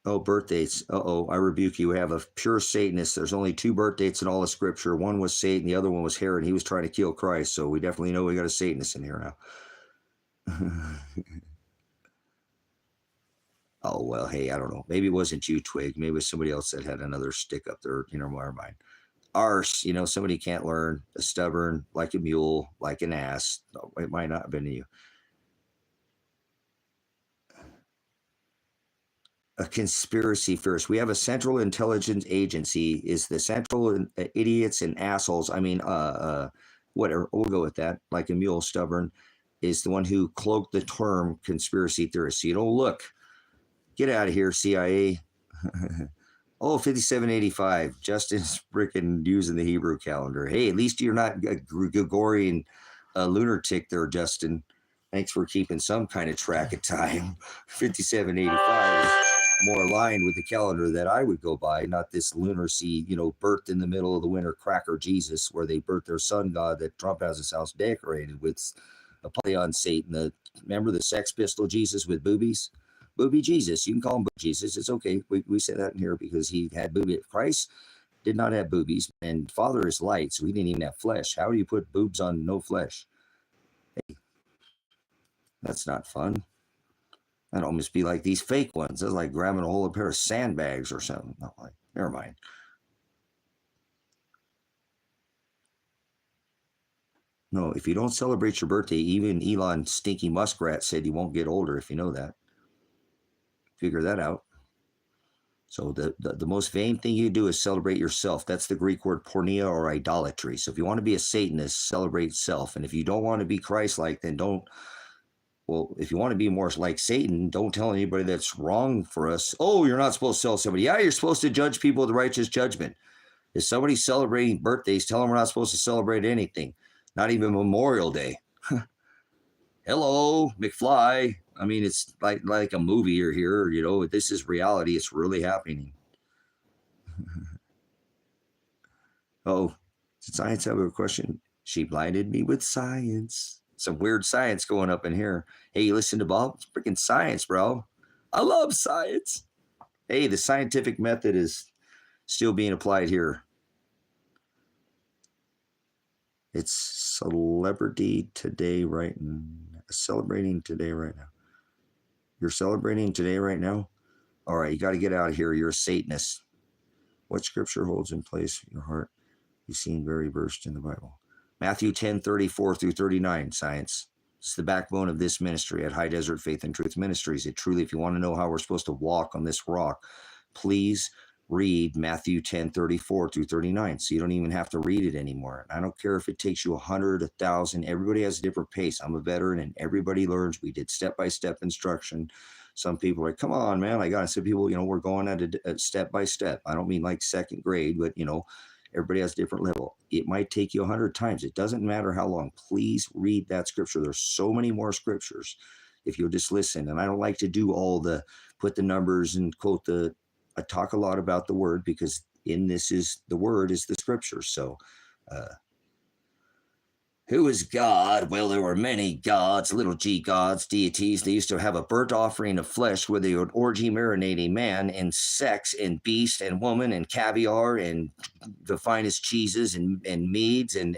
A: Oh, birth dates. Uh-oh, I rebuke you. We have a pure Satanist. There's only 2 birth dates in all of Scripture. One was Satan, the other one was Herod. He was trying to kill Christ, so we definitely know we got a Satanist in here now. Oh, well, hey, I don't know. Maybe it wasn't you, Twig. Maybe it was somebody else that had another stick up there, you know, never mind. Arse, you know, somebody can't learn, stubborn, like a mule, like an ass. No, it might not have been you. A conspiracy theorist. We have a central intelligence agency. Is the central idiots and assholes? I mean, whatever. We'll go with that. Like a mule, stubborn, is the one who cloaked the term conspiracy theorist. So you don't look. Get out of here, CIA. Oh, 5785. Justin's freaking using the Hebrew calendar. Hey, at least you're not a Gregorian lunatic there, Justin. Thanks for keeping some kind of track of time. 5785 is more aligned with the calendar that I would go by, not this lunacy, you know, birthed in the middle of the winter cracker Jesus, where they birthed their sun god that Trump has his house decorated with a play on Satan. Remember the Sex Pistol Jesus with boobies? Booby Jesus. You can call him Booby Jesus. It's okay. We say that in here because he had booby. Christ did not have boobies, and Father is light, so he didn't even have flesh. How do you put boobs on no flesh? Hey, that's not fun. That'd almost be like these fake ones. That's like grabbing a whole pair of sandbags or something. No, like, never mind. No, if you don't celebrate your birthday, even Elon Stinky Muskrat said you won't get older if you know that. Figure that out. So the most vain thing you do is celebrate yourself. That's the Greek word porneia, or idolatry. So if you want to be a Satanist, celebrate self. And if you don't want to be Christ-like, then don't. Well, if you want to be more like Satan, don't tell anybody that's wrong for us. Oh, you're not supposed to tell somebody. Yeah, you're supposed to judge people with righteous judgment. If somebody's celebrating birthdays, tell them we're not supposed to celebrate anything, not even Memorial Day. Hello, McFly. I mean, it's like a movie you're here. You know, this is reality. It's really happening. Oh, did science have a question? She blinded me with science. Some weird science going up in here. Hey, you listen to Bob? It's freaking science, bro. I love science. Hey, the scientific method is still being applied here. It's celebrating today right now. Celebrating today right now. You're celebrating today right now? All right, you got to get out of here. You're a Satanist. What scripture holds in place in your heart? You seem very versed in the Bible. Matthew 10:34-39, science. It's the backbone of this ministry at High Desert Faith and Truth Ministries. It truly, if you want to know how we're supposed to walk on this rock, please read Matthew 10:34-39. So you don't even have to read it anymore. I don't care if it takes you 100, 1,000. Everybody has a different pace. I'm a veteran and everybody learns. We did step-by-step instruction. Some people are like, come on, man. I got to say, people, you know, we're going at it step by step. I don't mean like second grade, but, you know, everybody has a different level. It might take you 100 times. It doesn't matter how long. Please read that scripture. There's so many more scriptures if you'll just listen. And I don't like to do all the, put the numbers and quote the, I talk a lot about the word because in this is, the word is the scripture. So, who is God? Well, there were many gods, little g gods, deities. They used to have a burnt offering of flesh where they would orgy marinate a man in sex and beast and woman and caviar and the finest cheeses and meads and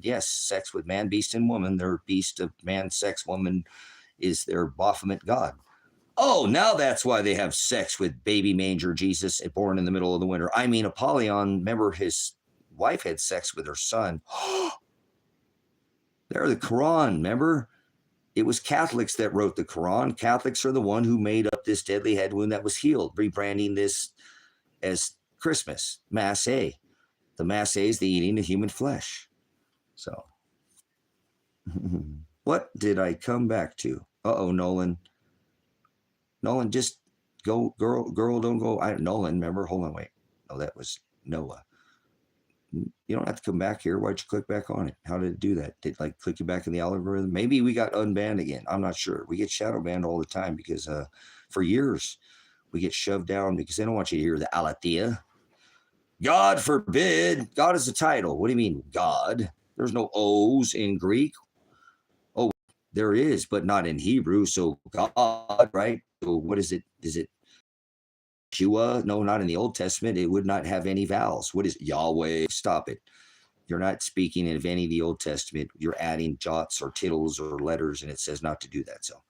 A: yes, sex with man, beast, and woman. Their beast of man, sex, woman is their Baphomet god. Oh, now that's why they have sex with baby manger Jesus born in the middle of the winter. I mean, Apollyon, remember his wife had sex with her son. They're the Quran, remember? It was Catholics that wrote the Quran. Catholics are the one who made up this deadly head wound that was healed, rebranding this as Christmas, Mass A. The Mass A is the eating of human flesh. So, What did I come back to? Uh-oh, Nolan. Nolan, just go, girl, don't go. Nolan, remember? Hold on, wait. No, that was Noah. You don't have to come back here. Why'd you click back on it? How did it do that? Did it like click you back in the algorithm? Maybe we got unbanned again. I'm not sure. We get shadow banned all the time because for years we get shoved down because they don't want you to hear the aletheia. God forbid. God is the title. What do you mean, God? There's no O's in Greek. Oh, there is, but not in Hebrew. So God, right? So what is it? Is it Yeshua? No, not in the Old Testament. It would not have any vowels. What is it? Yahweh? Stop it. You're not speaking of any of the Old Testament. You're adding jots or tittles or letters, and it says not to do that. So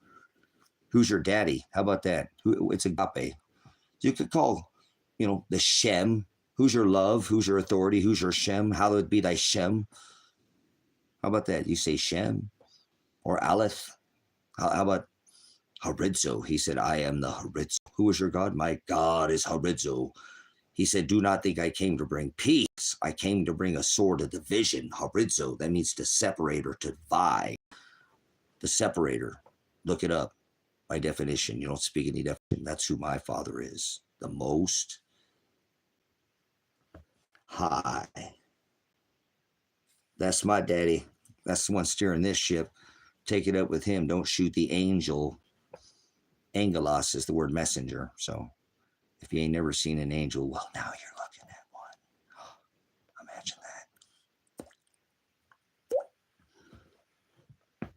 A: who's your daddy? How about that? It's Agape. You could call, the Shem. Who's your love? Who's your authority? Who's your Shem? Hallowed be thy Shem. How about that? You say Shem or Aleph. How about Haridzo? He said, I am the Haridzo. Who is your God? My God is Haridzo. He said, do not think I came to bring peace. I came to bring a sword of division. Haridzo, that means to separate or to divide. The separator. Look it up. By definition, you don't speak any definition. That's who my Father is. The Most High. That's my daddy. That's the one steering this ship. Take it up with him. Don't shoot the angel. Angelos is the word messenger. So if you ain't never seen an angel, well, now you're looking at one. Imagine that.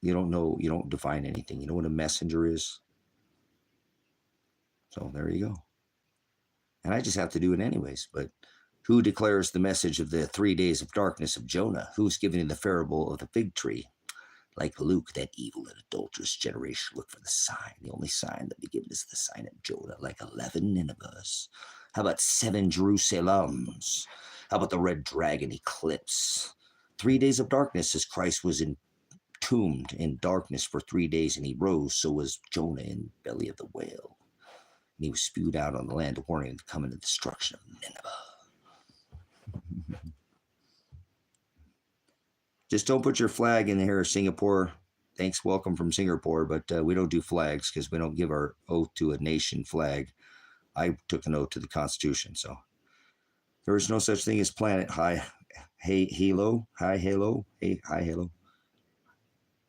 A: You don't know, you don't define anything. You know what a messenger is? So there you go. And I just have to do it anyways. But who declares the message of the 3 days of darkness of Jonah? Who's giving you the parable of the fig tree? Like Luke, that evil and adulterous generation, look for the sign. The only sign that be given is the sign of Jonah, like 11 Ninevehs. How about 7 Jerusalems? How about the red dragon eclipse? 3 days of darkness, as Christ was entombed in darkness for 3 days, and he rose, so was Jonah in the belly of the whale. And he was spewed out on the land, warning of the coming of destruction of Nineveh. Just don't put your flag in here, Singapore. Thanks, welcome from Singapore, but we don't do flags because we don't give our oath to a nation flag. I took an oath to the Constitution, so there is no such thing as planet. Hi, hey, Halo. Hi, Halo. Hey, hi, Halo.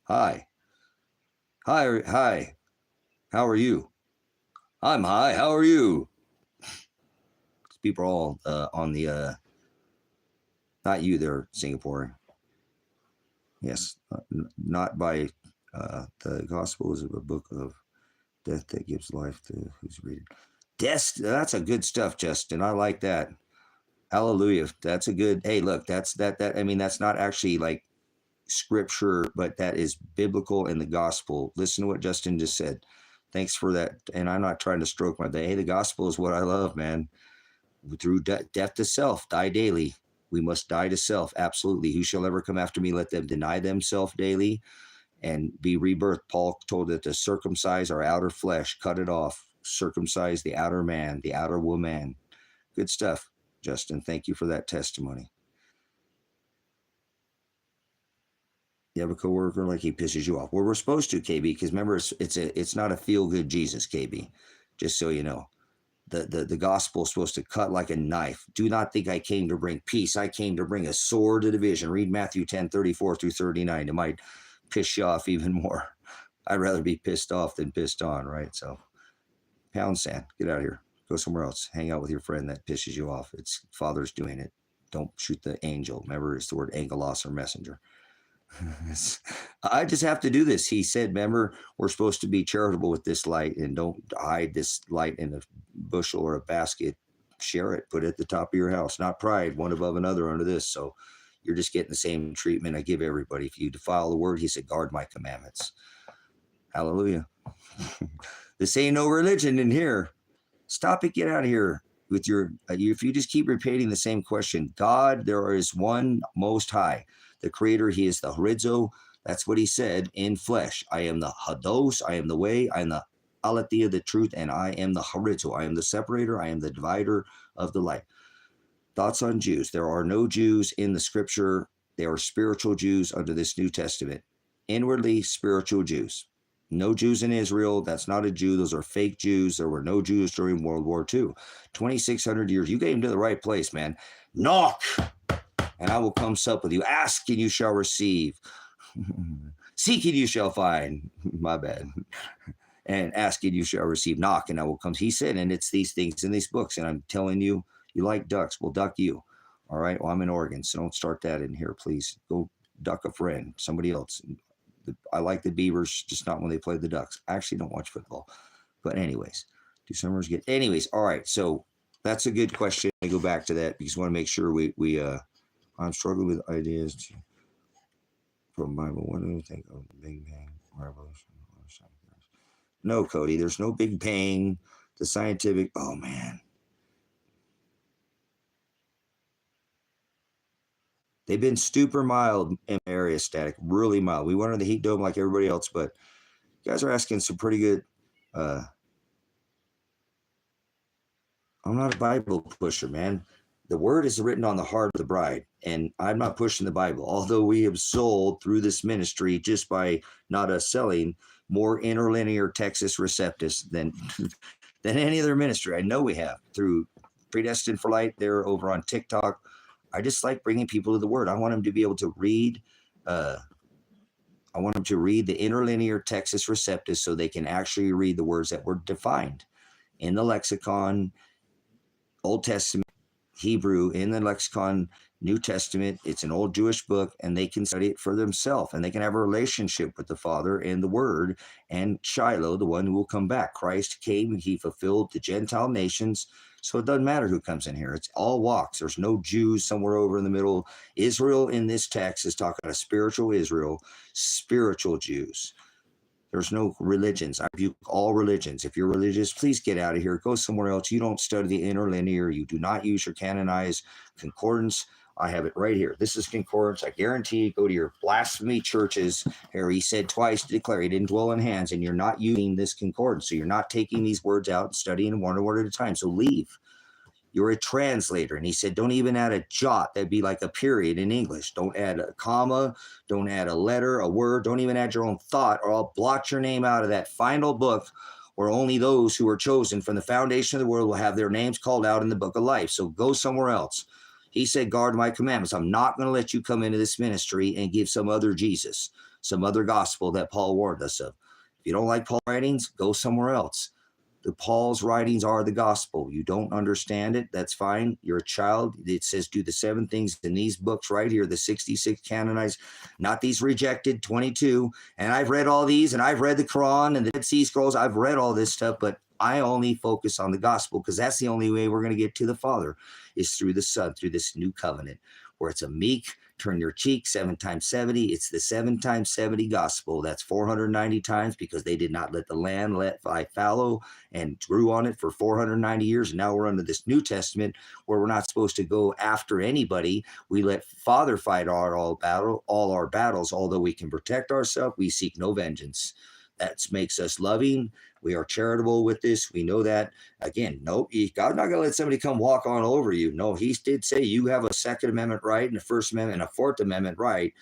A: Hi. Hi, hi. How are you? I'm high. How are you? People are all on the, not you there, Singapore. Yes, not by the gospel is a book of death that gives life to who's reading. That's a good stuff, Justin. I like that. Hallelujah. That's a good, hey, look, that's I mean, that's not actually like scripture, but that is biblical in the gospel. Listen to what Justin just said. Thanks for that. And I'm not trying to stroke my day. Hey, the gospel is what I love, man. Through death to self, die daily. We must die to self. Absolutely. Who shall ever come after me? Let them deny themselves daily and be rebirthed. Paul told it to circumcise our outer flesh, cut it off, circumcise the outer man, the outer woman. Good stuff, Justin. Thank you for that testimony. You have a coworker like he pisses you off. Well, we're supposed to, KB, because remember, it's not a feel-good Jesus, KB, just so you know. The gospel is supposed to cut like a knife. Do not think I came to bring peace. I came to bring a sword of division. Read Matthew 10:34-39. It might piss you off even more. I'd rather be pissed off than pissed on, right? So, pound sand, get out of here. Go somewhere else. Hang out with your friend that pisses you off. It's Father's doing it. Don't shoot the angel. Remember, it's the word angelos or messenger. I just have to do this. He said, remember, we're supposed to be charitable with this light and don't hide this light in a bushel or a basket. Share it. Put it at the top of your house. Not pride, one above another under this. So you're just getting the same treatment I give everybody. If you defile the word, he said, guard my commandments. Hallelujah. This ain't no religion in here. Stop it. Get out of here with your, if you just keep repeating the same question. God, there is one most high. The creator, he is the horizo. That's what he said in flesh. I am the hados, I am the way, I am the aletheia, the truth, and I am the horizo. I am the separator, I am the divider of the light. Thoughts on Jews. There are no Jews in the scripture. They are spiritual Jews under this New Testament. Inwardly spiritual Jews. No Jews in Israel. That's not a Jew. Those are fake Jews. There were no Jews during World War II. 2,600 years. You came to the right place, man. Knock, and I will come sup with you. Ask, and you shall receive. Seek, and you shall find. My bad. And ask, and you shall receive. Knock, and I will come. He said, and it's these things in these books. And I'm telling you, you like ducks. Well, duck you. All right. Well, I'm in Oregon, so don't start that in here, please. Go duck a friend, somebody else. I like the Beavers, just not when they play the Ducks. I actually don't watch football. But anyways, do summers get... Anyways, all right. So that's a good question. I go back to that because I want to make sure I'm struggling with ideas from Bible. What do you think of the Big Bang Revolution? No, Cody, there's no Big Bang. The scientific... Oh, man. They've been super mild in the area, static, really mild. We went under the heat dome like everybody else, but you guys are asking some pretty good. I'm not a Bible pusher, man. The word is written on the heart of the bride, and I'm not pushing the Bible. Although we have sold through this ministry just by not us selling more interlinear Texas Receptus than any other ministry. I know we have through Predestined4light. They're over on TikTok. I just like bringing people to the word. I want them to be able to read. I want them to read the interlinear Texas Receptus so they can actually read the words that were defined in the lexicon, Old Testament, Hebrew, in the lexicon, New Testament. It's an old Jewish book, and they can study it for themselves, and they can have a relationship with the Father and the Word and Shiloh, the one who will come back. Christ came and he fulfilled the Gentile nations. So it doesn't matter who comes in here. It's all walks. There's no Jews somewhere over in the middle. Israel in this text is talking about a spiritual Israel, spiritual Jews. There's no religions. I rebuke all religions. If you're religious, please get out of here. Go somewhere else. You don't study the interlinear. You do not use your canonized concordance. I have it right here. This is concordance. I guarantee you, go to your blasphemy churches. Here he said twice to declare he didn't dwell in hands, and you're not using this concordance. So you're not taking these words out and studying one word at a time. So leave. You're a translator. And he said, don't even add a jot. That'd be like a period in English. Don't add a comma. Don't add a letter, a word. Don't even add your own thought, or I'll blot your name out of that final book where only those who are chosen from the foundation of the world will have their names called out in the book of life. So go somewhere else. He said, guard my commandments. I'm not going to let you come into this ministry and give some other Jesus, some other gospel that Paul warned us of. If you don't like Paul's writings, go somewhere else. The Paul's writings are the gospel. You don't understand it, that's fine. You're a child. It says do the 7 things in these books right here, the 66 canonized, not these rejected 22. And I've read all these, and I've read the Quran and the Dead Sea Scrolls. I've read all this stuff, but I only focus on the gospel because that's the only way we're going to get to the Father is through the Son, through this new covenant where it's a meek, turn your cheek 7 times 70. It's the 7 times 70 gospel. That's 490 times because they did not let the land lie fallow and grew on it for 490 years. And now we're under this New Testament where we're not supposed to go after anybody. We let Father fight all our battles. Although we can protect ourselves, we seek no vengeance. That makes us loving. We are charitable with this. We know that. Again, no, God's not going to let somebody come walk on over you. No, he did say you have a Second Amendment right and a First Amendment and a Fourth Amendment right.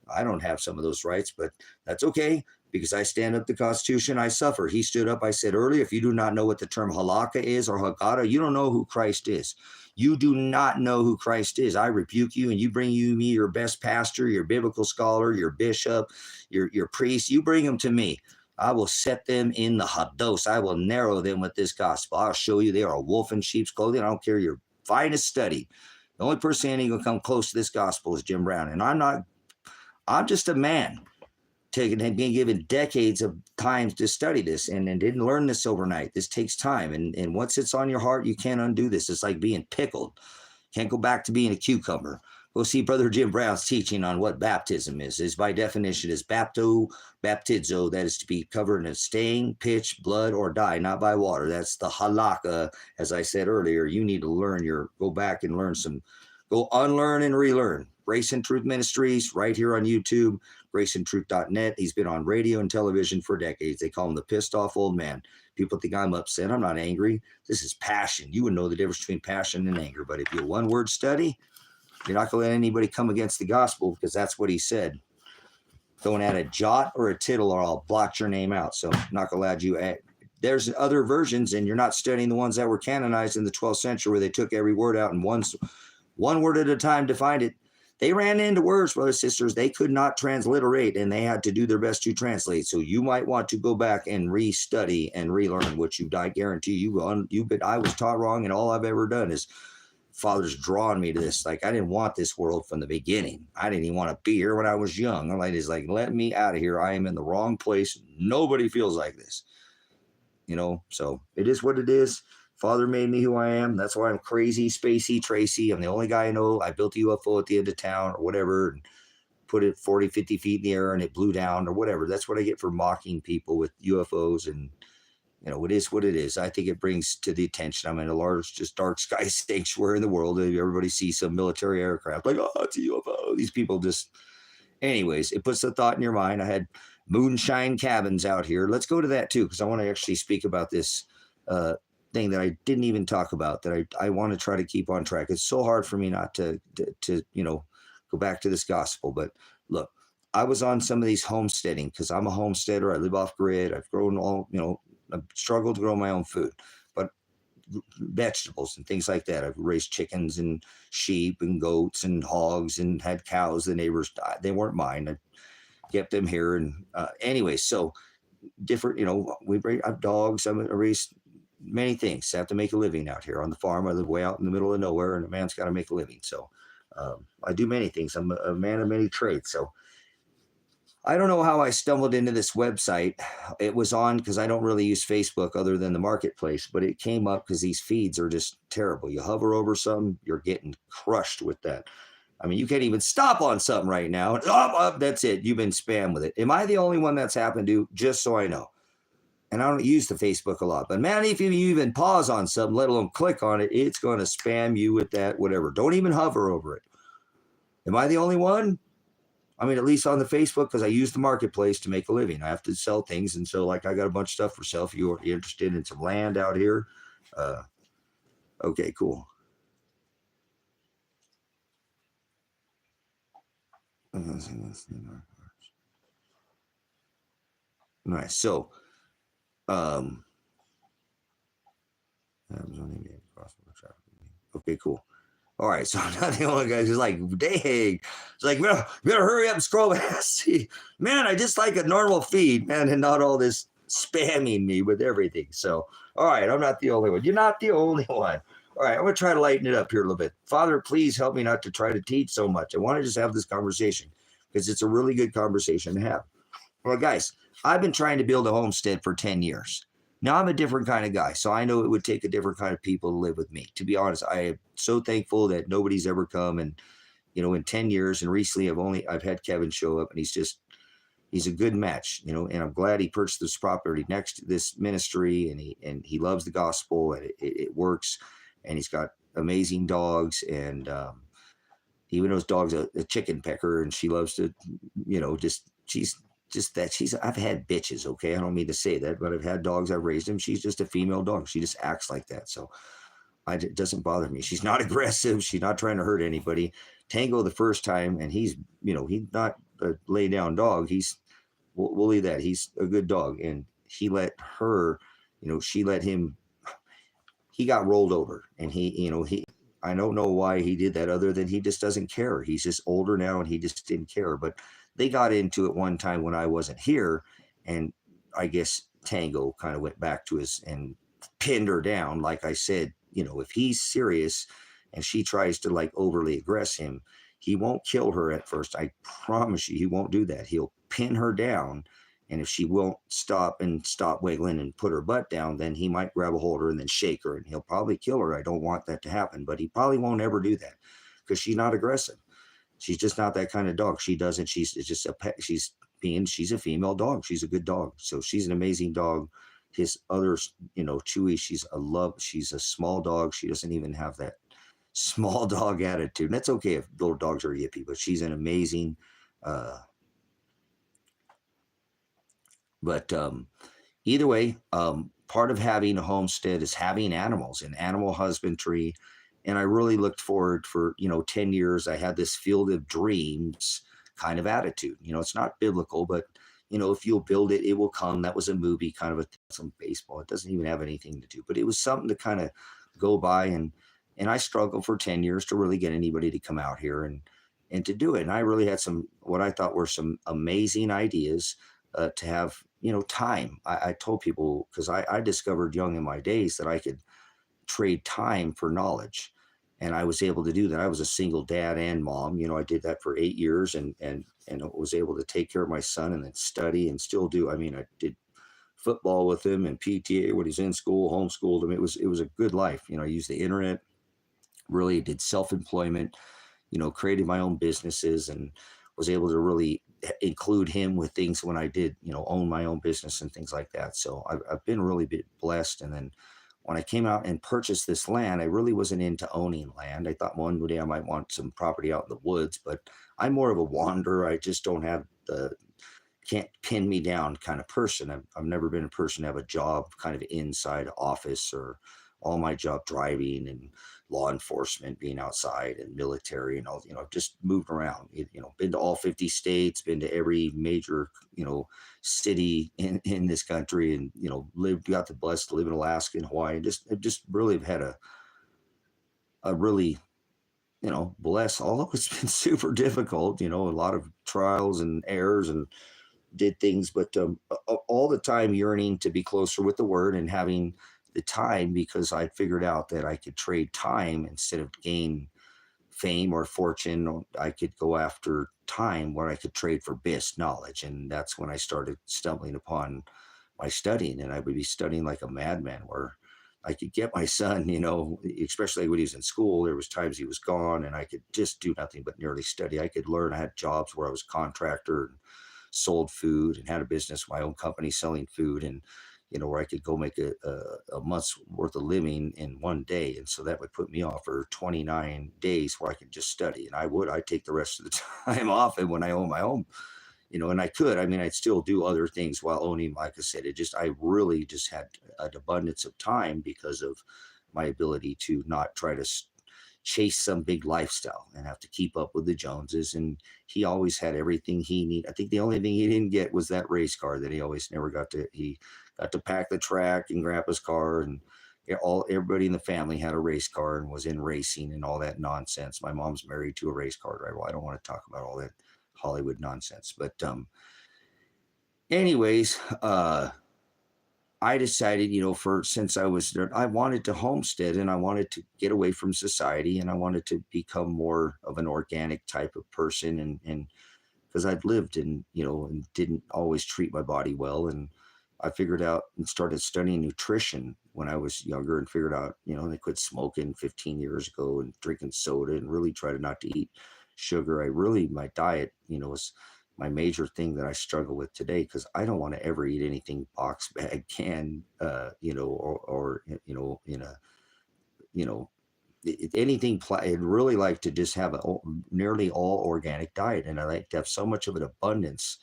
A: I don't have some of those rights, but that's okay because I stand up to the Constitution. I suffer. He stood up. I said earlier, if you do not know what the term halakha is or haggadah, you don't know who Christ is. You do not know who Christ is. I rebuke you, and you bring me your best pastor, your biblical scholar, your bishop, your priest. You bring them to me. I will set them in the hados. I will narrow them with this gospel. I'll show you they are a wolf in sheep's clothing. I don't care your finest study. The only person ain't going to come close to this gospel is Jim Brown. And I'm just a man being given decades of time to study this and didn't learn this overnight. This takes time. And once it's on your heart, you can't undo this. It's like being pickled. Can't go back to being a cucumber. Go see Brother Jim Brown's teaching on what baptism is. Is by definition is baptizo, that is to be covered in a stain, pitch, blood, or dye, not by water. That's the halakha. As I said earlier, you need to go back and learn go unlearn and relearn. Grace and Truth Ministries, right here on YouTube, graceandtruth.net. He's been on radio and television for decades. They call him the pissed off old man. People think I'm upset. I'm not angry. This is passion. You would know the difference between passion and anger. But if you one word study, You're not going to let anybody come against the gospel, because that's what he said. Don't add a jot or a tittle or I'll blot your name out. So I'm not going to let you add. There's other versions, and you're not studying the ones that were canonized in the 12th century where they took every word out and one word at a time to find it. They ran into words, brothers and sisters, they could not transliterate, and they had to do their best to translate. So you might want to go back and restudy and relearn what I guarantee you, but I was taught wrong, and all I've ever done is Father's drawn me to this. Like, I didn't want this world from the beginning. I didn't even want to be here when I was young. I'm like, it's like, let me out of here. I am in the wrong place. Nobody feels like this. So it is what it is. Father made me who I am. That's why I'm crazy, spacey, Tracy. I'm the only guy I know. I built a UFO at the end of town or whatever and put it 40, 50 feet in the air and it blew down or whatever. That's what I get for mocking people with UFOs. And, it is what it is. I think it brings to the attention. I'm in the largest dark sky sanctuary in the world. Everybody sees some military aircraft like, oh, it's a UFO. These people just, anyways, it puts the thought in your mind. I had moonshine cabins out here. Let's go to that too, because I want to actually speak about this thing that I didn't even talk about, that I want to try to keep on track. It's so hard for me not to go back to this gospel. But look, I was on some of these homesteading because I'm a homesteader. I live off grid. I've grown I've struggled to grow my own food, but vegetables and things like that. I've raised chickens and sheep and goats and hogs and had cows. The neighbors died. They weren't mine. I kept them here. And anyway, so different, I have dogs. I raised many things. I have to make a living out here on the farm. I live way out in the middle of nowhere, and a man's got to make a living. So I do many things. I'm a man of many trades. So I don't know how I stumbled into this website. It was on because I don't really use Facebook other than the marketplace, but it came up because these feeds are just terrible. You hover over something, you're getting crushed with that. I mean, you can't even stop on something right now. That's it. You've been spammed with it. Am I the only one that's happened to? Just so I know. And I don't use the Facebook a lot. But man, if you even pause on something, let alone click on it, it's going to spam you with that, whatever. Don't even hover over it. Am I the only one? I mean, at least on the Facebook, because I use the marketplace to make a living. I have to sell things. And so, like, I got a bunch of stuff for sale if you're interested in some land out here. Okay, cool. Nice. So, okay, cool. All right, so I'm not the only guy who's like, dang. It's like, better hurry up and scroll past. Man, I just like a normal feed, man, and not all this spamming me with everything. So, all right, I'm not the only one. You're not the only one. All right, I'm going to try to lighten it up here a little bit. Father, please help me not to try to teach so much. I want to just have this conversation because it's a really good conversation to have. Well, guys, I've been trying to build a homestead for 10 years. Now, I'm a different kind of guy, so I know it would take a different kind of people to live with me. To be honest, I am so thankful that nobody's ever come. And, in 10 years, and recently I've had Kevin show up, and he's a good match, and I'm glad he purchased this property next to this ministry, and he loves the gospel, and it works, and he's got amazing dogs, and even those dogs, a chicken pecker, and she loves to, I've had bitches, okay? I don't mean to say that, but I've had dogs, I've raised them. She's just a female dog. She just acts like that. So it doesn't bother me. She's not aggressive. She's not trying to hurt anybody. Tango the first time, and he's not a lay down dog. We'll leave that. He's a good dog. And he let her, she let him, he got rolled over, and I don't know why he did that other than he just doesn't care. He's just older now, and he just didn't care. But they got into it one time when I wasn't here, and I guess Tango kind of went back to his and pinned her down. Like I said, if he's serious and she tries to like overly aggress him, he won't kill her at first. I promise you, he won't do that. He'll pin her down, and if she won't stop wiggling and put her butt down, then he might grab a hold of her and then shake her, and he'll probably kill her. I don't want that to happen, but he probably won't ever do that because she's not aggressive. She's just not that kind of dog. She doesn't. She's just a pet. She's a female dog. She's a good dog. So she's an amazing dog. His other, Chewy, she's a small dog. She doesn't even have that small dog attitude. And that's okay if little dogs are yippy, but she's an amazing, but either way, part of having a homestead is having animals and animal husbandry. And I really looked forward for, 10 years. I had this field of dreams kind of attitude. It's not biblical, but if you'll build it, it will come. That was a movie, kind of some baseball. It doesn't even have anything to do, but it was something to kind of go by. And I struggled for 10 years to really get anybody to come out here and to do it. And I really had some, what I thought were some amazing ideas to have, time. I told people, because I discovered young in my days that I could trade time for knowledge. And I was able to do that. I was a single dad and mom. I did that for 8 years and was able to take care of my son and then study and still do. I mean, I did football with him and PTA when he's in school, homeschooled him. It was a good life. I used the internet, really did self-employment, created my own businesses and was able to really include him with things when I did, own my own business and things like that. So I've been really blessed. And then when I came out and purchased this land, I really wasn't into owning land. I thought one day I might want some property out in the woods, but I'm more of a wanderer. I just don't have can't pin me down kind of person. I've never been a person to have a job kind of inside office, or all my job driving and law enforcement, being outside and military and all, just moved around, been to all 50 states, been to every major, city in this country, and, got the blessed to live in Alaska and Hawaii, and just really have had a really, bless, although it's been super difficult, a lot of trials and errors and did things, but all the time yearning to be closer with the word and having the time, because I figured out that I could trade time instead of gain fame or fortune. I could go after time where I could trade for best knowledge. And that's when I started stumbling upon my studying, and I would be studying like a madman, where I could get my son, especially when he was in school, there was times he was gone and I could just do nothing but nearly study. I could learn. I had jobs where I was contractor and sold food and had a business, my own company selling food, and where I could go make a month's worth of living in one day. And so that would put me off for 29 days where I could just study. And I'd take the rest of the time off. And when I own my own, and I'd still do other things while owning, like I said, I really just had an abundance of time because of my ability to not try to chase some big lifestyle and have to keep up with the Joneses. And he always had everything he needed. I think the only thing he didn't get was that race car that he always never got to. He got to pack the track in Grandpa's car, and everybody in the family had a race car and was in racing and all that nonsense. My mom's married to a race car driver. Well, I don't want to talk about all that Hollywood nonsense, but anyways, I decided, since I wanted to homestead and I wanted to get away from society and I wanted to become more of an organic type of person. And because I'd lived and didn't always treat my body well. And I figured out and started studying nutrition when I was younger, and figured out, they quit smoking 15 years ago and drinking soda, and really tried not to eat sugar. My diet, was my major thing that I struggle with today, because I don't want to ever eat anything box bag, canned, or in a, you know, anything. I'd really like to just have a nearly all organic diet, and I like to have so much of an abundance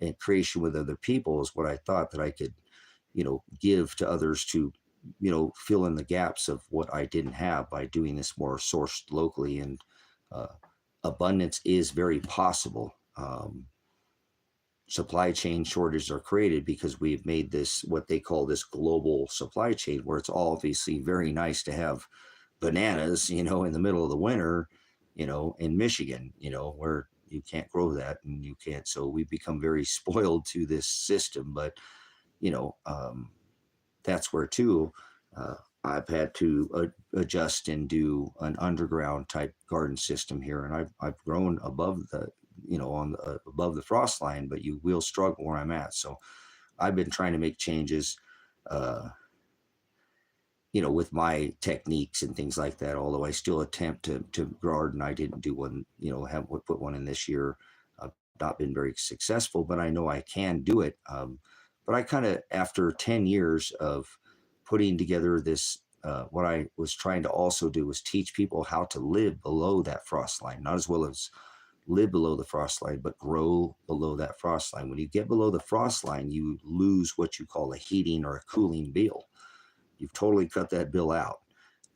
A: and creation with other people is what I thought that I could, give to others to, fill in the gaps of what I didn't have by doing this more sourced locally. And uh, abundance is very possible. Supply chain shortages are created because we've made this, what they call this global supply chain, where it's obviously very nice to have bananas, in the middle of the winter, in Michigan, where you can't grow that and you can't. So we've become very spoiled to this system. But, that's where too, I've had to adjust and do an underground type garden system here. And I've grown above the, above the frost line, but you will struggle where I'm at. So I've been trying to make changes, uh, with my techniques and things like that. Although I still attempt to garden, I didn't do one, have put one in this year. I've not been very successful, but I know I can do it. But I kind of, after 10 years of putting together this, what I was trying to also do was teach people how to live below that frost line, not as well as live below the frost line, but grow below that frost line. When you get below the frost line, you lose what you call a heating or a cooling bill. You've totally cut that bill out.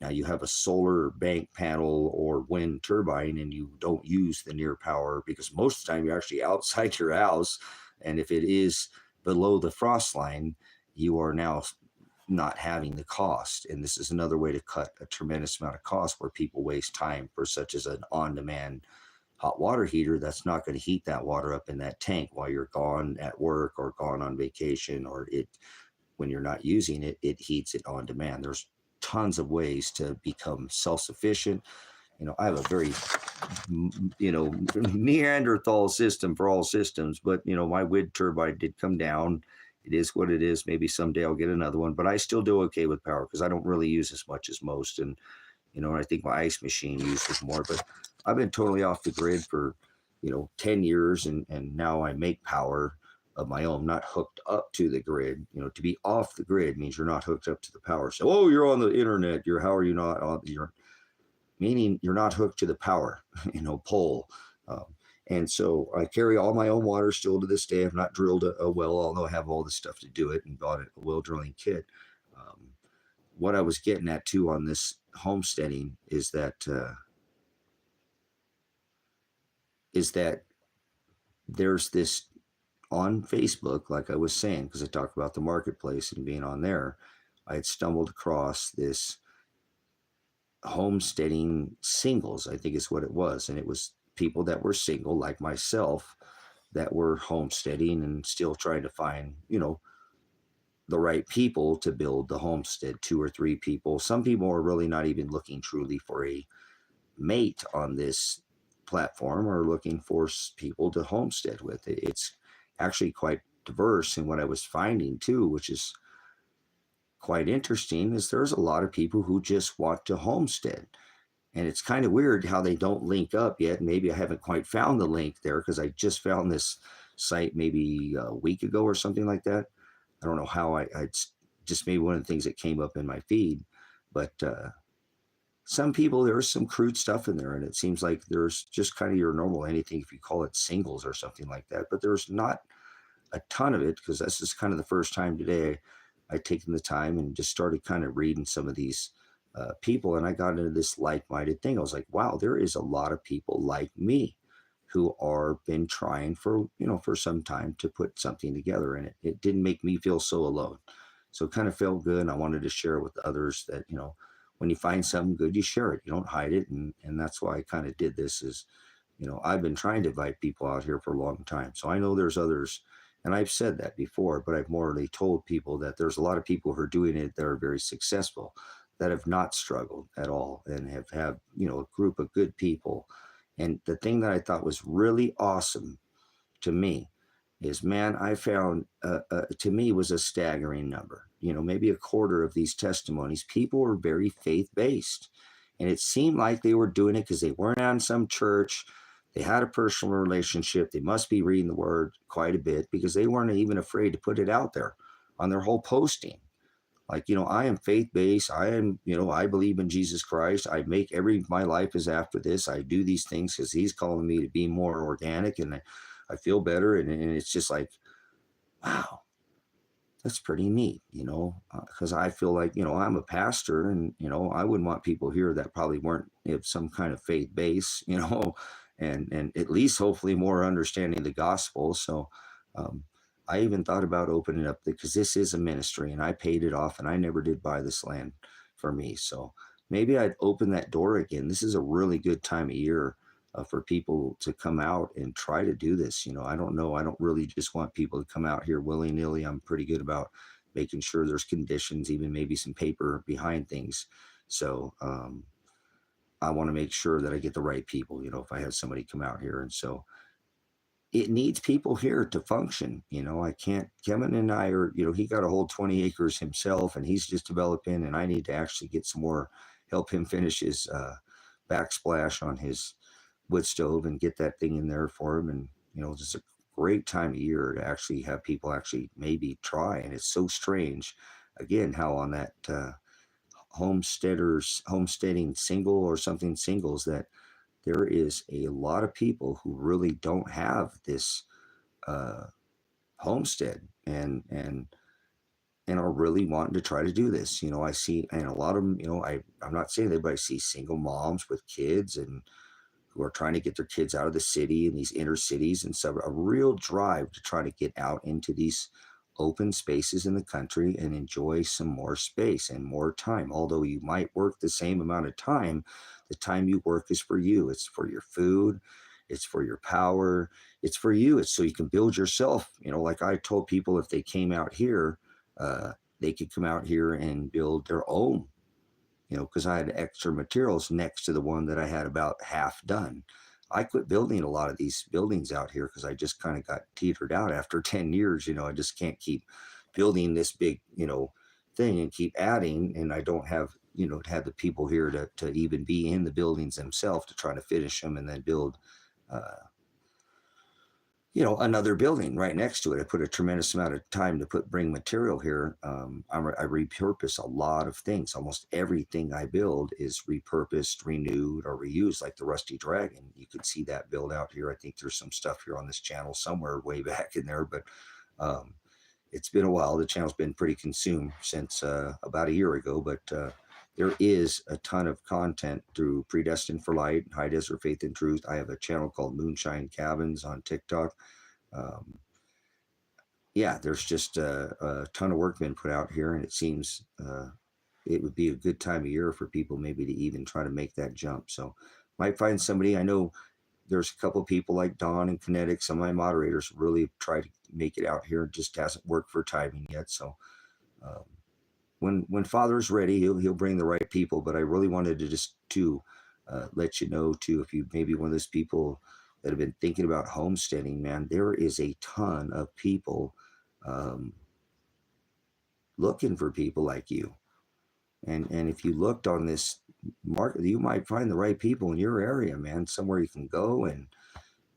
A: Now you have a solar bank panel or wind turbine and you don't use the near power because most of the time you're actually outside your house. And if it is below the frost line, you are now not having the cost. And this is another way to cut a tremendous amount of cost where people waste time for such as an on-demand hot water heater that's not going to heat that water up in that tank while you're gone at work or gone on vacation, or it when you're not using it, it heats it on demand. There's tons of ways to become self-sufficient. I have a very Neanderthal system for all systems, but my wind turbine did come down. It is what it is. Maybe someday I'll get another one, but I still do okay with power because I don't really use as much as most. And I think my ice machine uses more, but I've been totally off the grid for 10 years, and now I make power of my own, not hooked up to the grid. To be off the grid means you're not hooked up to the power. So, oh, you're on the internet. How are you not on? Meaning you're not hooked to the power, pole. And so I carry all my own water still to this day. I've not drilled a well, although I have all the stuff to do it and bought a well drilling kit. What I was getting at too on this homesteading is that there's this on Facebook, like I was saying, because I talked about the marketplace and being on there, I had stumbled across this homesteading singles, I think is what it was. And it was people that were single like myself that were homesteading and still trying to find, the right people to build the homestead, 2 or 3 people. Some people are really not even looking truly for a mate on this platform or looking for people to homestead with. It's actually quite diverse. And what I was finding too, which is quite interesting, is there's a lot of people who just want to homestead. And it's kind of weird how they don't link up yet. Maybe I haven't quite found the link there because I just found this site maybe a week ago or something like that. I don't know how I just maybe one of the things that came up in my feed, but some people, there's some crude stuff in there, and it seems like there's just kind of your normal anything if you call it singles or something like that, but there's not a ton of it because this is kind of the first time today I've taken the time and just started kind of reading some of these people, and I got into this like-minded thing. I was like, wow, there is a lot of people like me who are been trying for some time to put something together, and it didn't make me feel so alone. So it kind of felt good, and I wanted to share with others that when you find something good, you share it, you don't hide it. And that's why I kind of did this is I've been trying to invite people out here for a long time, so I know there's others, and I've said that before, but I've morally told people that there's a lot of people who are doing it that are very successful, that have not struggled at all, and have a group of good people. And the thing that I thought was really awesome to me is, man, I found to me was a staggering number. Maybe a quarter of these testimonies, people were very faith-based. And it seemed like they were doing it because they weren't on some church. They had a personal relationship. They must be reading the word quite a bit because they weren't even afraid to put it out there on their whole posting. Like, I am faith-based. I am, I believe in Jesus Christ. My life is after this. I do these things because he's calling me to be more organic, and I feel better. And it's just like, wow, that's pretty neat, because I feel like, I'm a pastor, and, I wouldn't want people here that probably weren't of some kind of faith base, and at least hopefully more understanding the gospel. So, I even thought about opening up because this is a ministry, and I paid it off, and I never did buy this land for me. So maybe I'd open that door again. This is a really good time of year for people to come out and try to do this. I don't know. I don't really just want people to come out here willy-nilly. I'm pretty good about making sure there's conditions, even maybe some paper behind things. So I want to make sure that I get the right people, if I have somebody come out here. And so it needs people here to function. I can't, Kevin and I are, he got a whole 20 acres himself, and he's just developing, and I need to actually get some more, help him finish his backsplash on his wood stove and get that thing in there for him. And, just a great time of year to actually have people actually maybe try. And it's so strange, again, how on that homesteading single or something singles, that there is a lot of people who really don't have this homestead, and
B: and are really wanting to try to do this. I see, and a lot of them, I'm not saying that, but I see single moms with kids and who are trying to get their kids out of the city and these inner cities and stuff. A real drive to try to get out into these open spaces in the country and enjoy some more space and more time. Although you might work the same amount of time, the time you work is for you. It's for your food. It's for your power. It's for you. It's so you can build yourself. Like I told people, if they came out here, they could come out here and build their own, because I had extra materials next to the one that I had about half done. I quit building a lot of these buildings out here because I just kind of got teetered out after 10 years. I just can't keep building this big, thing and keep adding. And I don't have, to have the people here to even be in the buildings themselves to try to finish them and then build, uh, another building right next to it. I put a tremendous amount of time to bring material here. I repurpose a lot of things. Almost everything I build is repurposed, renewed, or reused, like the Rusty Dragon. You can see that build out here. I think there's some stuff here on this channel somewhere way back in there, but um, it's been a while. The channel's been pretty consumed since about a year ago, but there is a ton of content through Predestined for Light, High Desert Faith and Truth. I have a channel called Moonshine Cabins on TikTok. Um, yeah, there's just a ton of work been put out here, and it seems it would be a good time of year for people maybe to even try to make that jump. So might find somebody. I know there's a couple of people like Dawn and Kinetic, some of my moderators really try to make it out here. It just hasn't worked for timing yet. So um, when Father's ready, he'll bring the right people. But I really wanted to just to let you know too, if you maybe one of those people that have been thinking about homesteading, man, there is a ton of people um, looking for people like you. And if you looked on this market, you might find the right people in your area, man. Somewhere you can go and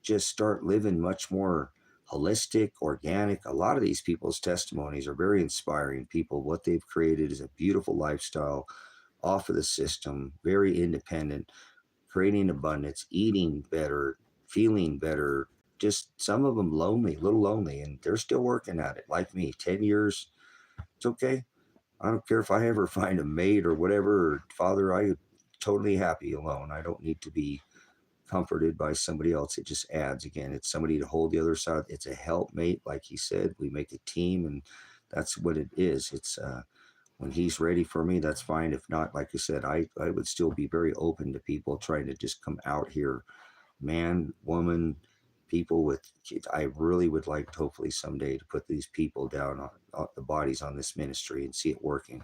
B: just start living much more holistic, organic. A lot of these people's testimonies are very inspiring. People, what they've created is a beautiful lifestyle off of the system, very independent, creating abundance, eating better, feeling better. Just some of them lonely, a little lonely, and they're still working at it. Like me, 10 years, it's okay. I don't care if I ever find a mate or whatever, or father, I'm totally happy alone. I don't need to be comforted by somebody else. It just adds, again, it's somebody to hold the other side. It's a helpmate, like he said. We make a team, and that's what it is. It's when he's ready for me, that's fine. If not, like I said, I would still be very open to people trying to just come out here, man, woman, people with kids. I really would like, hopefully someday, to put these people down on the bodies on this ministry and see it working.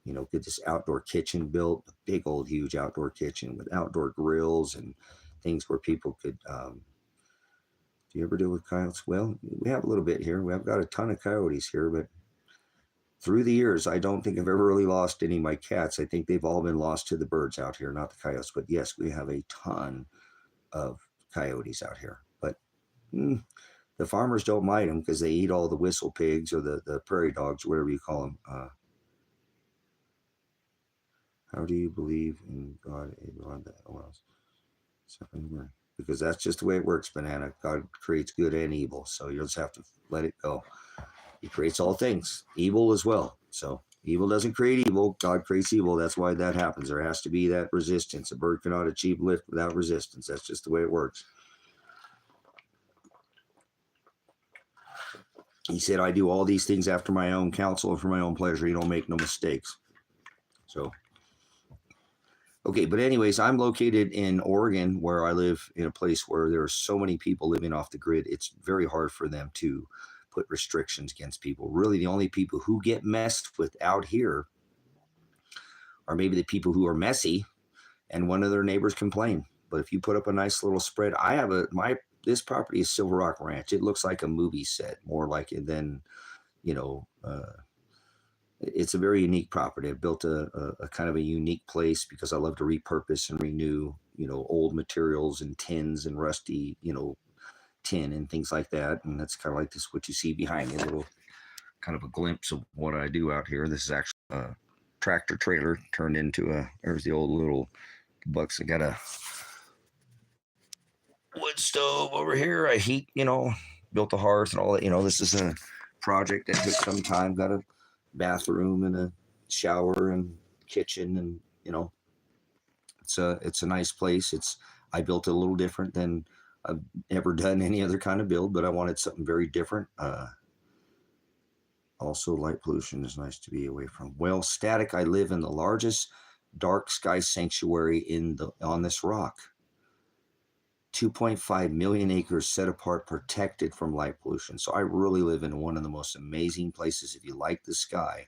B: Get this outdoor kitchen built, a big old huge outdoor kitchen with outdoor grills and things where people could. Do you ever deal with coyotes? Well, we have a little bit here. We have got a ton of coyotes here, but through the years, I don't think I've ever really lost any of my cats. I think they've all been lost to the birds out here, not the coyotes. But yes, we have a ton of coyotes out here. But the farmers don't mind them because they eat all the whistle pigs or the prairie dogs, whatever you call them. How do you believe in God? Because that's just the way it works, Banana. God creates good and evil, so you just have to let it go. He creates all things, evil as well. So evil doesn't create evil. God creates evil. That's why that happens. There has to be that resistance. A bird cannot achieve lift without resistance. That's just the way it works. He said, I do all these things after my own counsel and for my own pleasure. You don't make no mistakes. So, okay, but anyways, I'm located in Oregon, where I live in a place where there are so many people living off the grid. It's very hard for them to put restrictions against people. Really, the only people who get messed with out here are maybe the people who are messy and one of their neighbors complain. But if you put up a nice little spread, I have this property is Silver Rock Ranch. It looks like a movie set, more like it than, it's a very unique property. I've built a kind of a unique place because I love to repurpose and renew, old materials and tins and rusty, tin and things like that. And that's kind of like this, what you see behind me, a little kind of a glimpse of what I do out here. This is actually a tractor trailer turned into there's the old little bucks. I got a wood stove over here. I heat, built a hearth and all that. This is a project that took some time. Got a bathroom and a shower and kitchen, and it's a nice place. I built it a little different than I've ever done any other kind of build, but I wanted something very different. Also, light pollution is nice to be away from. Well, static. I live in the largest dark sky sanctuary on this rock. 2.5 million acres set apart, protected from light pollution. So I really live in one of the most amazing places if you like the sky.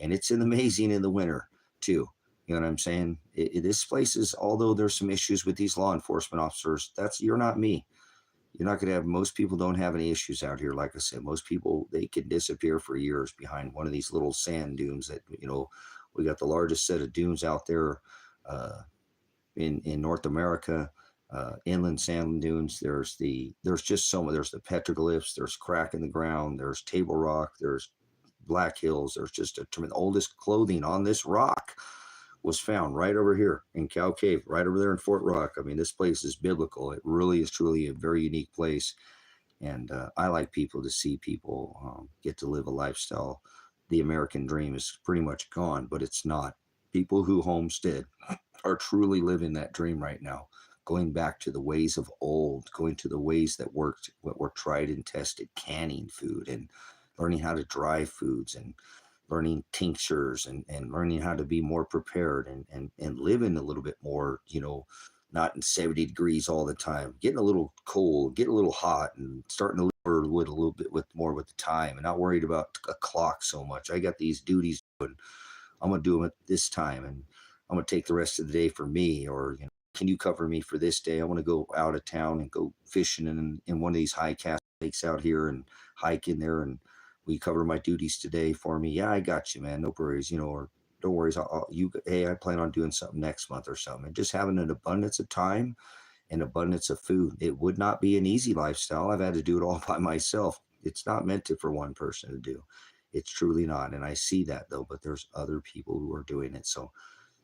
B: And it's amazing in the winter too. You know what I'm saying? This place is, although there's some issues with these law enforcement officers, you're not me. You're not going to have, most people don't have any issues out here. Like I said, most people, they can disappear for years behind one of these little sand dunes that, we got the largest set of dunes out there in North America. Inland sand dunes. There's just so much. There's the petroglyphs. There's crack in the ground. There's Table Rock. There's Black Hills. There's just the oldest clothing on this rock was found right over here in Cow Cave, right over there in Fort Rock. I mean, this place is biblical. It really is truly a very unique place. And I like people to see people get to live a lifestyle. The American dream is pretty much gone, but it's not. People who homestead are truly living that dream right now, going back to the ways of old, going to the ways that worked, what were tried and tested, canning food and learning how to dry foods and learning tinctures and learning how to be more prepared and living a little bit more, not in 70 degrees all the time, getting a little cold, getting a little hot, and starting to live with a little bit more with the time and not worried about a clock so much. I got these duties and I'm going to do them at this time, and I'm going to take the rest of the day for me, or, can you cover me for this day? I want to go out of town and go fishing in one of these high cast lakes out here and hike in there, and we cover my duties today for me. Yeah, I got you, man. No worries, or don't worry. Hey, I plan on doing something next month or something. And just having an abundance of time and abundance of food. It would not be an easy lifestyle. I've had to do it all by myself. It's not meant for one person to do. It's truly not. And I see that though, but there's other people who are doing it. So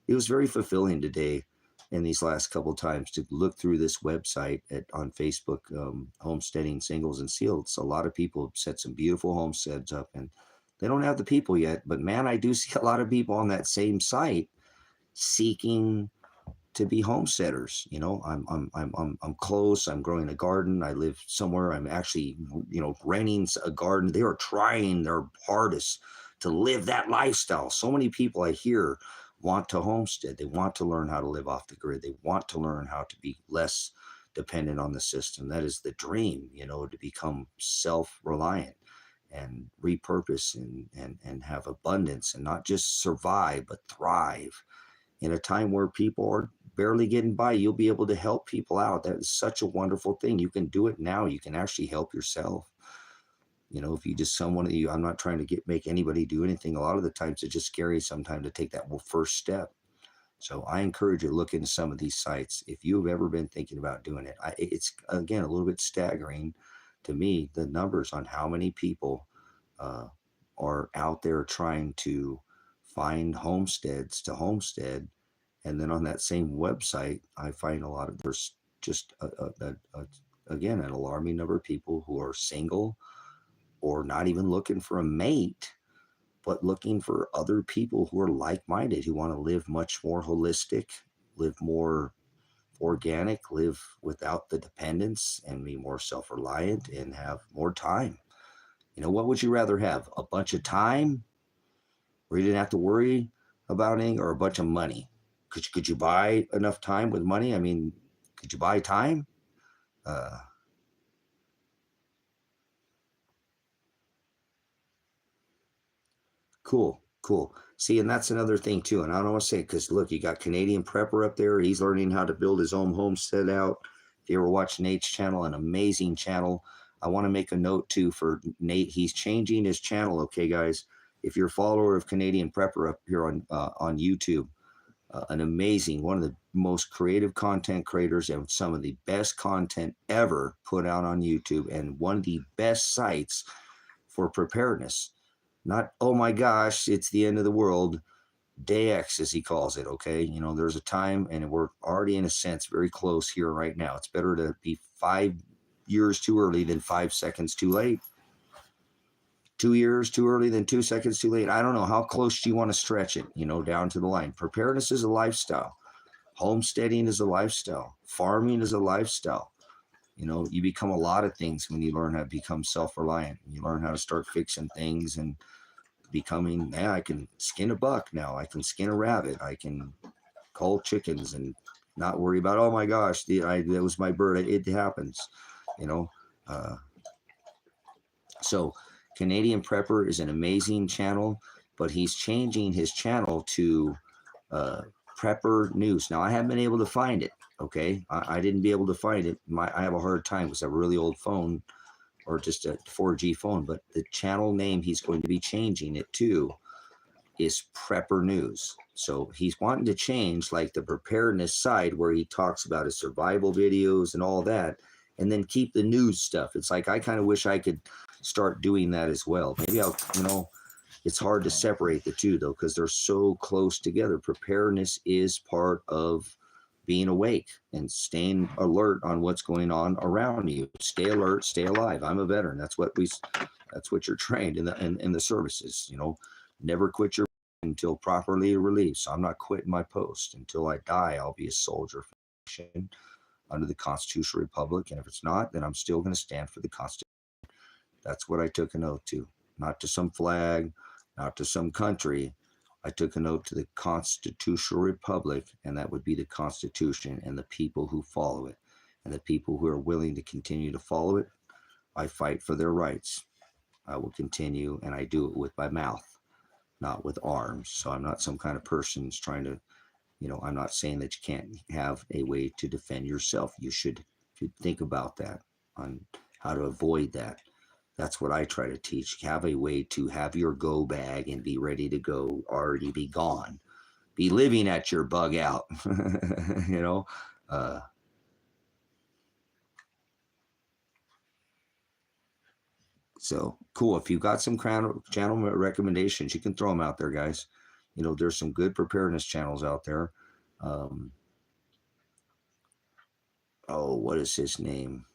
B: it was very fulfilling today and these last couple of times to look through this website on Facebook, Homesteading Singles and Seals. A lot of people have set some beautiful homesteads up, and they don't have the people yet. But man, I do see a lot of people on that same site seeking to be homesteaders. I'm close. I'm growing a garden. I live somewhere. I'm actually, renting a garden. They are trying their hardest to live that lifestyle. So many people I hear want to homestead. They want to learn how to live off the grid. They want to learn how to be less dependent on the system. That is the dream, to become self-reliant and repurpose and have abundance and not just survive, but thrive. In a time where people are barely getting by, you'll be able to help people out. That is such a wonderful thing. You can do it now. You can actually help yourself. If you just I'm not trying to make anybody do anything. A lot of the times it's just scary sometimes to take that first step. So I encourage you to look into some of these sites. If you've ever been thinking about doing it, it's again, a little bit staggering to me, the numbers on how many people are out there trying to find homesteads to homestead. And then on that same website, I find there's just again, an alarming number of people who are single or not even looking for a mate, but looking for other people who are like-minded, who want to live much more holistic, live more organic, live without the dependence, and be more self-reliant and have more time. What would you rather have? A bunch of time where you didn't have to worry about anything, or a bunch of money? Could you buy enough time with money? I mean, could you buy time? Cool. See, and that's another thing too. And I don't want to say, because look, you got Canadian Prepper up there. He's learning how to build his own homestead out. If you ever watch Nate's channel, an amazing channel. I want to make a note too for Nate. He's changing his channel. Okay, guys, if you're a follower of Canadian Prepper up here on YouTube, an amazing, one of the most creative content creators and some of the best content ever put out on YouTube, and one of the best sites for preparedness. Not, oh my gosh, it's the end of the world. Day X, as he calls it, okay? There's a time, and we're already, in a sense, very close here right now. It's better to be 5 years too early than 5 seconds too late. 2 years too early, then 2 seconds too late. I don't know. How close do you want to stretch it, down to the line? Preparedness is a lifestyle. Homesteading is a lifestyle. Farming is a lifestyle. You become a lot of things when you learn how to become self-reliant. You learn how to start fixing things and becoming, I can skin a buck now. I can skin a rabbit. I can cull chickens and not worry about, oh my gosh, that was my bird. It happens, So Canadian Prepper is an amazing channel, but he's changing his channel to Prepper News. Now, I haven't been able to find it, okay? I didn't be able to find it. I have a hard time because I have a really old phone or just a 4G phone, but the channel name he's going to be changing it to is Prepper News. So he's wanting to change like the preparedness side where he talks about his survival videos and all that, and then keep the news stuff. It's like I kind of wish I could start doing that as well. Maybe I'll, it's hard to separate the two though, because they're so close together. Preparedness is part of being awake and staying alert on what's going on around you. Stay alert, stay alive. I'm a veteran. That's what you're trained in the services, never quit your until properly relieved. So I'm not quitting my post until I die. I'll be a soldier under the constitutional republic. And if it's not, then I'm still going to stand for the Constitution. That's what I took an oath to, not to some flag, not to some country. I took an oath to the constitutional republic, and that would be the Constitution and the people who follow it. And the people who are willing to continue to follow it, I fight for their rights. I will continue, and I do it with my mouth, not with arms. So I'm not some kind of person who's trying to, I'm not saying that you can't have a way to defend yourself. You should think about that, on how to avoid that. That's what I try to teach. Have a way to have your go bag and be ready to go, already be gone. Be living at your bug out, So cool. If you've got some channel recommendations, you can throw them out there, guys. There's some good preparedness channels out there. What is his name?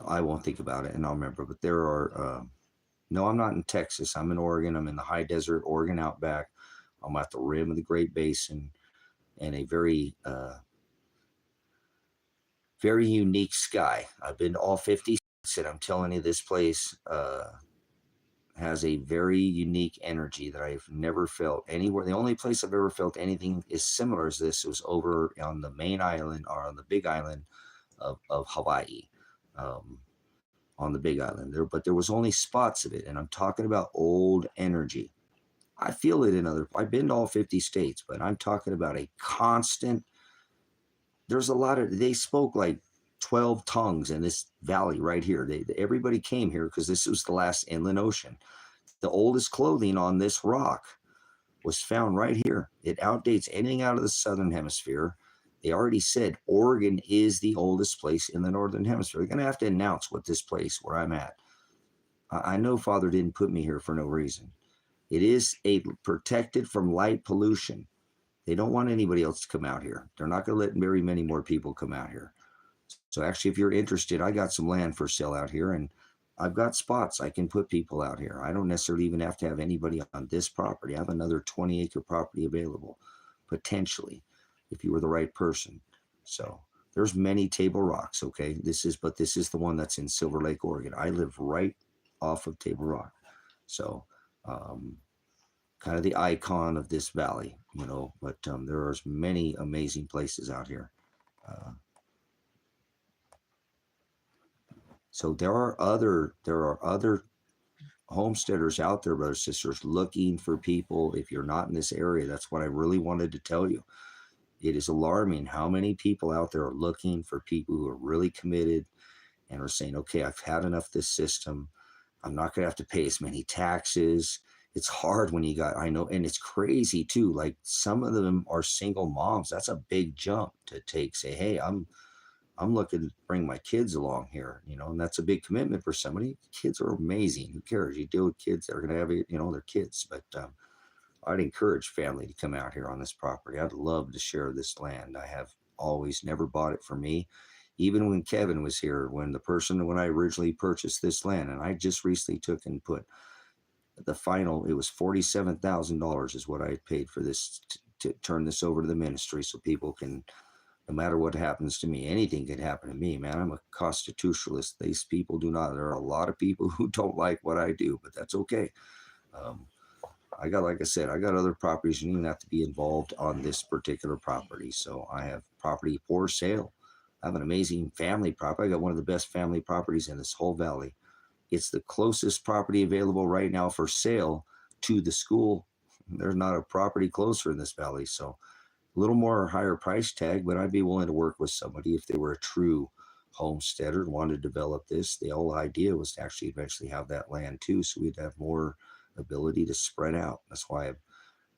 B: I won't think about it and I'll remember, but there are, no, I'm not in Texas. I'm in Oregon. I'm in the high desert, Oregon outback. I'm at the rim of the Great Basin, and a very, very unique sky. I've been to all 50 states, and I'm telling you, this place has a very unique energy that I've never felt anywhere. The only place I've ever felt anything as similar as this was over on the main island, or on the big island of Hawaii. On the big island there, but there was only spots of it. And I'm talking about old energy. I feel it I've been to all 50 states, but I'm talking about a constant, there's a lot of, they spoke like 12 tongues in this valley right here. Everybody came here because this was the last inland ocean. The oldest clothing on this rock was found right here. It outdates anything out of the southern hemisphere. They already said Oregon is the oldest place in the northern hemisphere. They're going to have to announce what this place where I'm at. I know Father didn't put me here for no reason. It is protected from light pollution. They don't want anybody else to come out here. They're not going to let very many more people come out here. So actually, if you're interested, I got some land for sale out here, and I've got spots I can put people out here. I don't necessarily even have to have anybody on this property. I have another 20-acre property available, potentially, if you were the right person. So there's many Table Rocks, okay? This is the one that's in Silver Lake, Oregon. I live right off of Table Rock. So kind of the icon of this valley, but there are many amazing places out here. So there are other homesteaders out there, brothers and sisters, looking for people. If you're not in this area, that's what I really wanted to tell you. It is alarming how many people out there are looking for people who are really committed and are saying, okay, I've had enough of this system. I'm not going to have to pay as many taxes. It's hard when I know, and it's crazy too. Like some of them are single moms. That's a big jump to take. Say, hey, I'm looking to bring my kids along here, and that's a big commitment for somebody. Kids are amazing. Who cares? You deal with kids that are going to have, their kids, but I'd encourage family to come out here on this property. I'd love to share this land. I have always never bought it for me. even when Kevin was here, when I originally purchased this land, and I just recently took and put the final, it was $47,000 is what I paid for this to turn this over to the ministry so people can, no matter what happens to me, anything could happen to me, man. I'm a constitutionalist. These people do not. There are a lot of people who don't like what I do, but that's okay. Like I said, I got other properties. You don't even have to be involved on this particular property. So I have property for sale. I have an amazing family property. I got one of the best family properties in this whole valley. It's the closest property available right now for sale to the school. There's not a property closer in this valley. So a little more higher price tag, but I'd be willing to work with somebody if they were a true homesteader and wanted to develop this. The whole idea was to actually eventually have that land too, so we'd have more ability to spread out. That's why I'm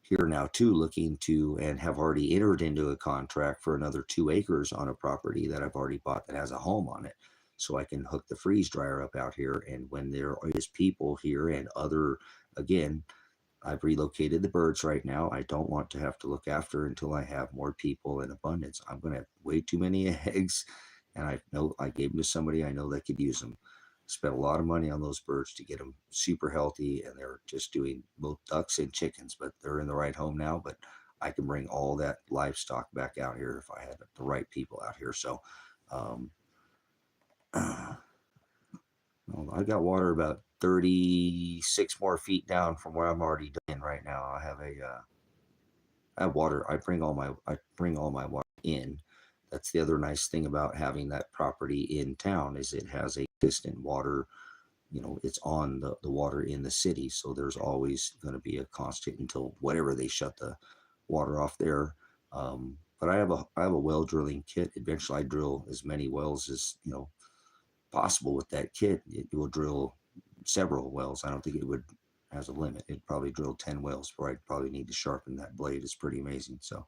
B: here now too, looking to and have already entered into a contract for another 2 acres on a property that I've already bought that has a home on it. So I can hook the freeze dryer up out here. And when there is people here and other, again, I've relocated the birds right now. I don't want to have to look after until I have more people in abundance. I'm going to have way too many eggs. And I gave them to somebody I know that could use them. Spent a lot of money on those birds to get them super healthy, and they're just doing both ducks and chickens, but they're in the right home now. But I can bring all that livestock back out here if I had the right people out here. So I got water about 36 more feet down from where I'm already in right now. I have water. I bring all my water in. That's the other nice thing about having that property in town is it has a distant water. It's on the water in the city, so there's always going to be a constant until whatever they shut the water off there. But I have a well drilling kit. Eventually, I drill as many wells as possible with that kit. It will drill several wells. I don't think it would has a limit. It'd probably drill 10 wells before I'd probably need to sharpen that blade. It's pretty amazing. So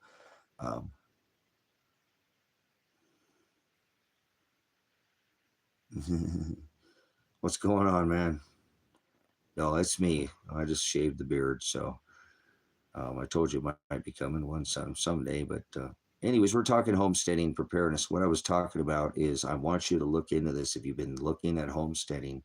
B: what's going on, man? No, that's me. I just shaved the beard. So I told you it might be coming someday. But anyways, we're talking homesteading preparedness. What I was talking about is I want you to look into this. If you've been looking at homesteading,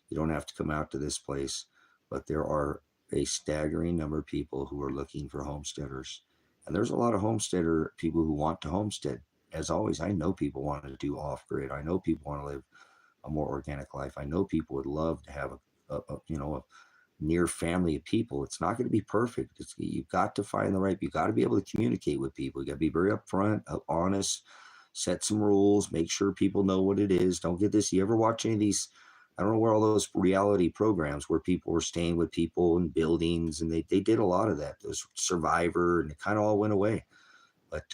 B: you don't have to come out to this place, but there are a staggering number of people who are looking for homesteaders. And there's a lot of homesteader people who want to homestead. As always, I know people want to do off-grid. I know people want to live a more organic life. I know people would love to have a near family of people. It's not going to be perfect. You've got to find the right. You got to be able to communicate with people. You got to be very upfront, honest, set some rules, make sure people know what it is. Don't get this. You ever watch any of these? I don't know where all those reality programs where people were staying with people in buildings, and they did a lot of that. Those Survivor, and it kind of all went away. But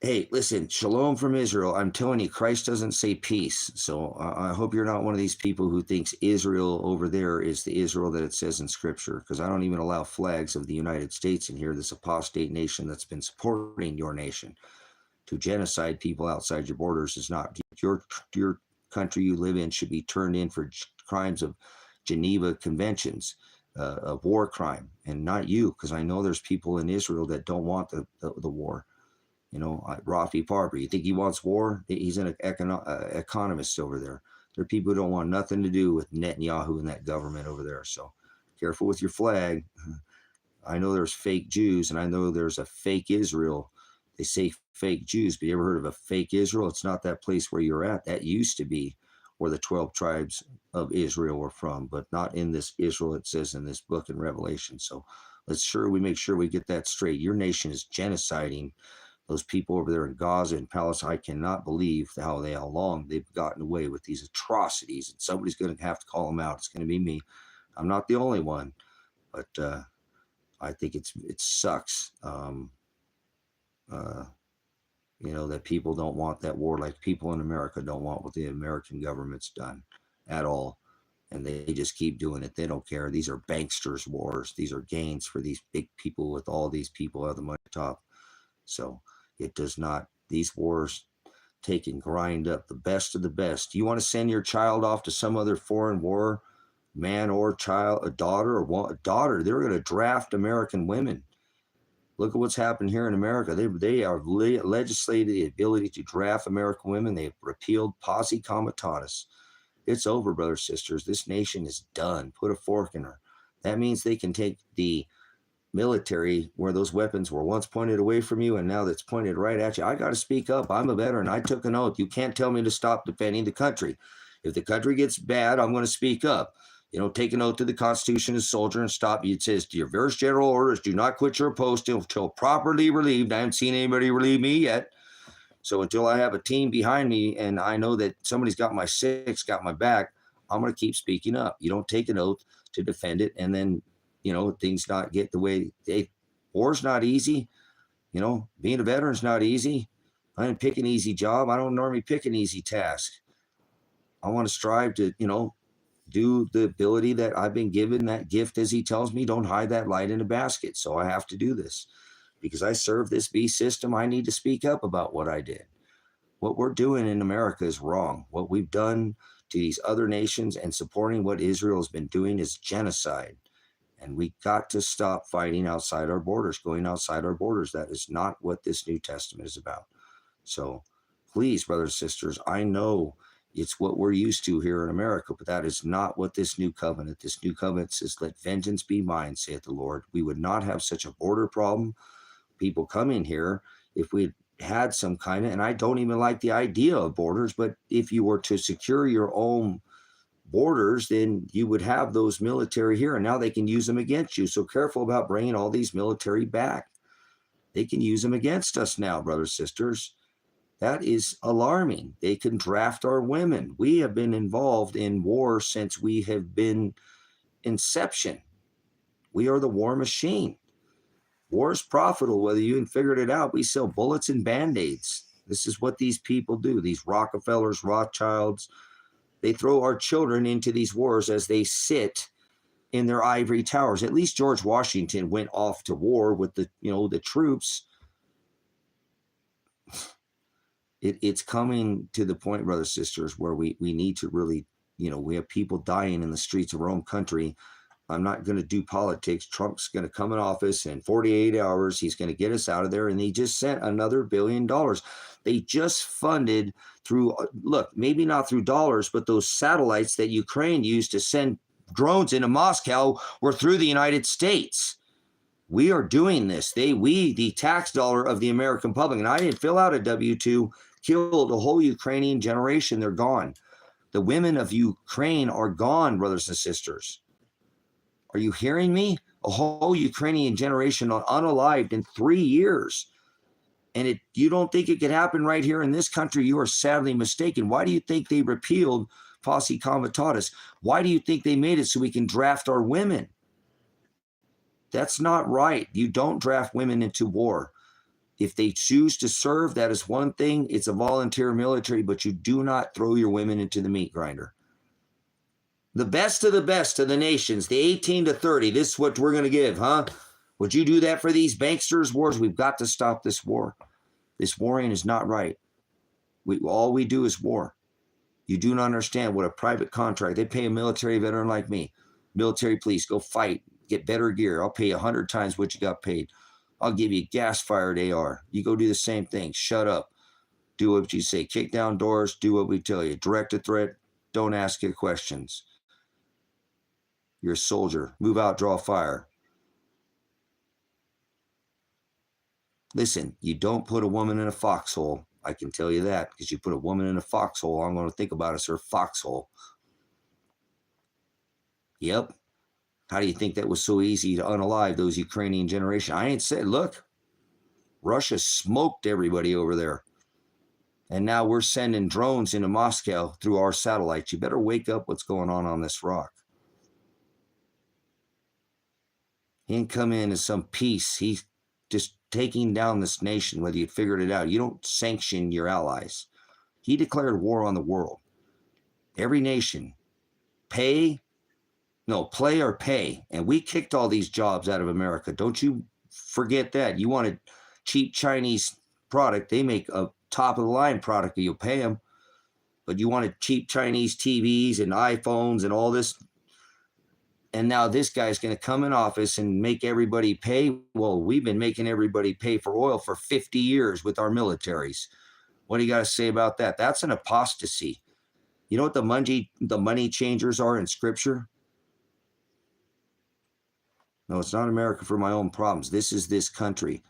B: hey, listen, shalom from Israel. I'm telling you, Christ doesn't say peace. So I hope you're not one of these people who thinks Israel over there is the Israel that it says in Scripture, because I don't even allow flags of the United States in here, this apostate nation that's been supporting your nation. To genocide people outside your borders is not your country you live in should be turned in for crimes of Geneva Conventions, of war crime, and not you, because I know there's people in Israel that don't want the war. Rafi Parber, you think he wants war? He's an economist over there. There are people who don't want nothing to do with Netanyahu and that government over there. So careful with your flag. I know there's fake Jews, and I know there's a fake Israel. They say fake Jews, but you ever heard of a fake Israel? It's not that place where you're at. That used to be where the 12 tribes of Israel were from, but not in this Israel it says in this book in Revelation. So we make sure we get that straight. Your nation is genociding those people over there in Gaza and Palestine. I cannot believe how long they've gotten away with these atrocities, and somebody's going to have to call them out. It's going to be me. I'm not the only one, but I think it sucks. That people don't want that war, like people in America don't want what the American government's done at all. And they just keep doing it. They don't care. These are banksters' wars. These are gains for these big people with all these people at the money top. So it does not, these wars take and grind up the best of the best. You want to send your child off to some other foreign war, man or child, a daughter, they're going to draft American women. Look at what's happened here in America. They are legislated the ability to draft American women. They've repealed posse comitatus. It's over, brothers, sisters. This nation is done. Put a fork in her. That means they can take the military where those weapons were once pointed away from you and now that's pointed right at you. I got to speak up. I'm a veteran. I took an oath. You can't tell me to stop defending the country. If the country gets bad, I'm going to speak up. Take an oath to the Constitution as a soldier and stop. It says your various general orders, do not quit your post until properly relieved. I haven't seen anybody relieve me yet. So until I have a team behind me and I know that somebody's got my six, got my back, I'm going to keep speaking up. You don't take an oath to defend it and then, things not get the way war's not easy. Being a veteran's not easy. I didn't pick an easy job. I don't normally pick an easy task. I want to strive to, do the ability that I've been given, that gift, as he tells me, don't hide that light in a basket. So I have to do this because I serve this beast system. I need to speak up about what I did. What we're doing in America is wrong. What we've done to these other nations and supporting what Israel has been doing is genocide. And we got to stop fighting outside our borders, going outside our borders. That is not what this New Testament is about. So please, brothers and sisters, I know it's what we're used to here in America, but that is not what this new covenant says, let vengeance be mine, saith the Lord. We would not have such a border problem, people coming here, if we had some kind of, and I don't even like the idea of borders, but if you were to secure your own borders, then you would have those military here, and now they can use them against you. So careful about bringing all these military back. They can use them against us now, brothers, sisters. That is alarming. They can draft our women. We have been involved in war since we have been inception. We are the war machine. War is profitable, whether you haven't figured it out. We sell bullets and Band-Aids. This is what these people do. These Rockefellers, Rothschilds, they throw our children into these wars as they sit in their ivory towers. At least George Washington went off to war with the troops. It's coming to the point, brothers, sisters, where we need to really, we have people dying in the streets of our own country. I'm not going to do politics. Trump's going to come in office in 48 hours. He's going to get us out of there. And he just sent another $1 billion. They just funded through, look, maybe not through dollars, but those satellites that Ukraine used to send drones into Moscow were through the United States. We are doing this. We, the tax dollar of the American public, and I didn't fill out a W-2, killed a whole Ukrainian generation. They're gone. The women of Ukraine are gone, brothers and sisters. Are you hearing me? A whole Ukrainian generation unalived in 3 years. And you don't think it could happen right here in this country? You are sadly mistaken. Why do you think they repealed posse comitatus? Why do you think they made it so we can draft our women? That's not right. You don't draft women into war. If they choose to serve, that is one thing. It's a volunteer military, but you do not throw your women into the meat grinder. The best of the nations, the 18 to 30, this is what we're going to give, huh? Would you do that for these banksters' wars? We've got to stop this war. This warring is not right. All we do is war. You do not understand what a private contract. They pay a military veteran like me, military police, go fight, get better gear. I'll pay you 100 times what you got paid. I'll give you a gas-fired AR. You go do the same thing. Shut up. Do what you say. Kick down doors. Do what we tell you. Direct a threat. Don't ask your questions. You're a soldier. Move out, draw fire. Listen, you don't put a woman in a foxhole. I can tell you that, because you put a woman in a foxhole, all I'm going to think about is her foxhole. Yep. How do you think that was so easy to unalive those Ukrainian generation? I ain't said, look, Russia smoked everybody over there. And now we're sending drones into Moscow through our satellites. You better wake up what's going on this rock. He didn't come in as some peace. He's just taking down this nation, whether you figured it out. You don't sanction your allies. He declared war on the world. Every nation, play or pay. And we kicked all these jobs out of America. Don't you forget that. You want a cheap Chinese product. They make a top-of-the-line product. You'll pay them. But you want a cheap Chinese TVs and iPhones and all this. And now this guy's going to come in office and make everybody pay. Well, we've been making everybody pay for oil for 50 years with our militaries. What do you got to say about that? That's an apostasy. You know what the money changers are in Scripture? No, it's not America for my own problems. This is this country.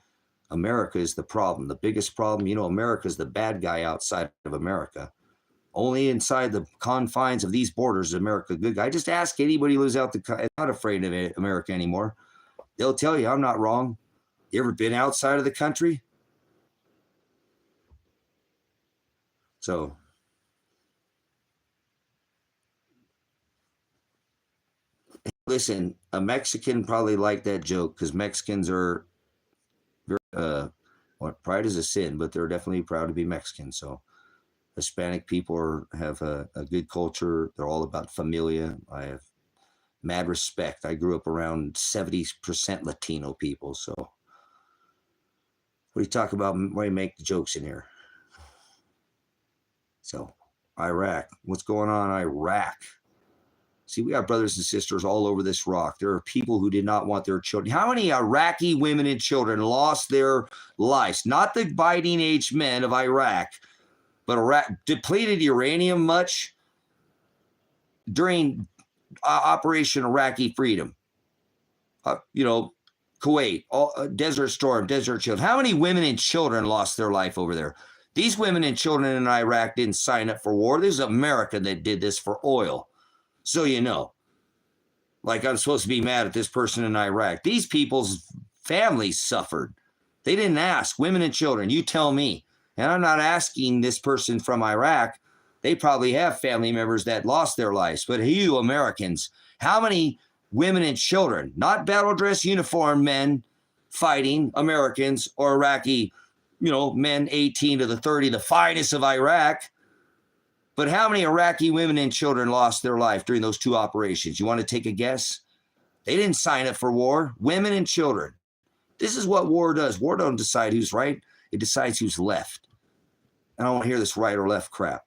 B: America is the problem. The biggest problem, you know, America is the bad guy outside of America. Only inside the confines of these borders is America good guy. Just ask anybody who lives out not afraid of America anymore. They'll tell you I'm not wrong. You ever been outside of the country? So listen, a Mexican probably liked that joke because Mexicans are very, pride is a sin, but they're definitely proud to be Mexican. So Hispanic people have a good culture. They're all about familia. I have mad respect. I grew up around 70% Latino people. So what do you talk about? Why do you make the jokes in here? So Iraq, what's going on in Iraq? See, we got brothers and sisters all over this rock. There are people who did not want their children. How many Iraqi women and children lost their lives? Not the biting age men of Iraq, but Iraq depleted uranium much during Operation Iraqi Freedom. Kuwait, Desert Storm, Desert Shield. How many women and children lost their life over there? These women and children in Iraq didn't sign up for war. This is America that did this for oil. So you know, like I'm supposed to be mad at this person in Iraq. These people's families suffered. They didn't ask. Women and children, you tell me. And I'm not asking this person from Iraq. They probably have family members that lost their lives. But you Americans, how many women and children, not battle dress uniform men fighting Americans or Iraqi, men 18 to the 30, the finest of Iraq. But how many Iraqi women and children lost their life during those two operations? You want to take a guess? They didn't sign up for war. Women and children. This is what war does. War don't decide who's right. It decides who's left. I don't want to hear this right or left crap.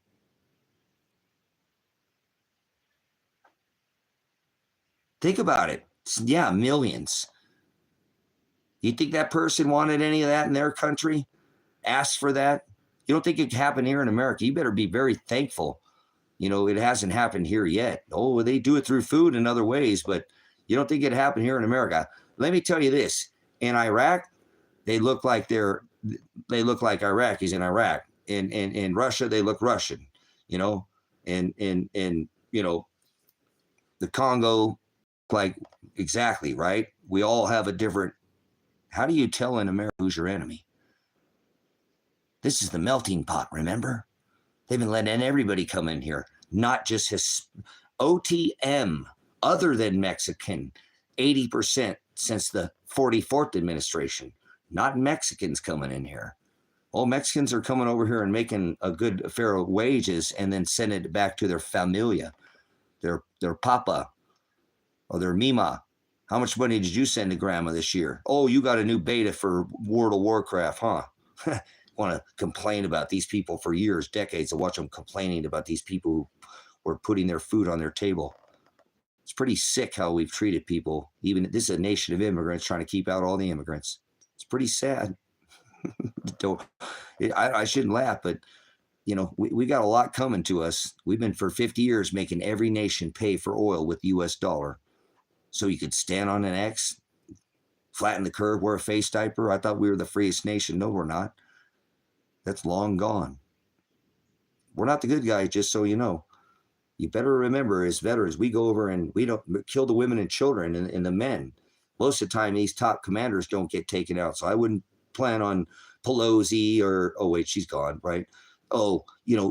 B: Think about it. Yeah, millions. You think that person wanted any of that in their country? Asked for that? You don't think it could happen here in America? You better be very thankful. It hasn't happened here yet. Oh, they do it through food and other ways, but you don't think it happened here in America. Let me tell you this. In Iraq, they look like Iraqis in Iraq. In Russia, they look Russian, and the Congo, like exactly, right? We all have a different. How do you tell in America who's your enemy? This is the melting pot, remember? They've been letting everybody come in here, not just his OTM, other than Mexican, 80% since the 44th administration, not Mexicans coming in here. Oh, Mexicans are coming over here and making a good fair wages and then sending it back to their familia, their papa or their mima. How much money did you send to grandma this year? Oh, you got a new beta for World of Warcraft, huh? Want to complain about these people for years, decades, to watch them complaining about these people who were putting their food on their table. It's pretty sick how we've treated people. Even this is a nation of immigrants trying to keep out all the immigrants. It's pretty sad. I shouldn't laugh, but we got a lot coming to us. We've been for 50 years making every nation pay for oil with the US dollar. So you could stand on an X, flatten the curve, wear a face diaper. I thought we were the freest nation. No, we're not. That's long gone. We're not the good guys, just so you know. You better remember, as veterans, we go over and we don't kill the women and children and the men. Most of the time, these top commanders don't get taken out. So I wouldn't plan on Pelosi or, oh, wait, she's gone, right? Oh,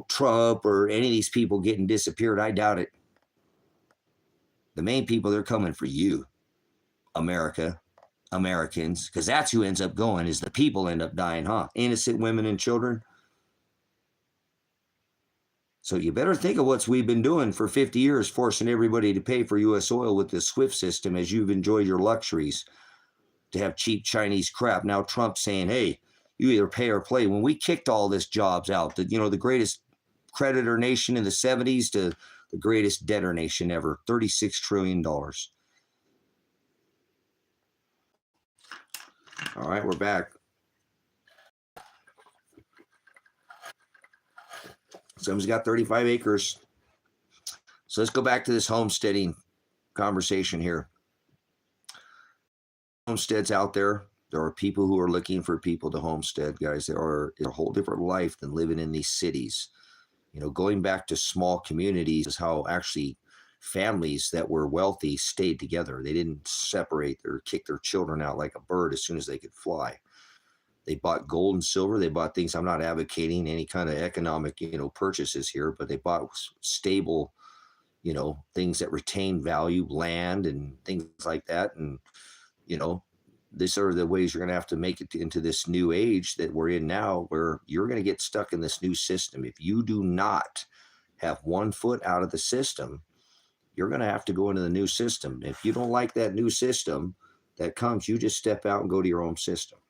B: Trump or any of these people getting disappeared. I doubt it. The main people, they're coming for you, America. Americans, because that's who ends up going, is the people end up dying, huh? Innocent women and children. So you better think of what we've been doing for 50 years, forcing everybody to pay for U.S. oil with the SWIFT system as you've enjoyed your luxuries to have cheap Chinese crap. Now Trump's saying, hey, you either pay or play. When we kicked all this jobs out, the greatest creditor nation in the 70s to the greatest debtor nation ever, $36 trillion. All right, we're back. Someone's got 35 acres. So let's go back to this homesteading conversation here. Homesteads out there. There are people who are looking for people to homestead, guys. There are a whole different life than living in these cities. Going back to small communities is how actually families that were wealthy stayed together. They didn't separate or kick their children out like a bird as soon as they could fly. They bought gold and silver. They bought things. I'm not advocating any kind of economic, purchases here, but they bought stable, things that retain value, land and things like that. And, these are the ways you're going to have to make it into this new age that we're in now, where you're going to get stuck in this new system. If you do not have 1 foot out of the system, you're going to have to go into the new system. If you don't like that new system that comes, you just step out and go to your own system.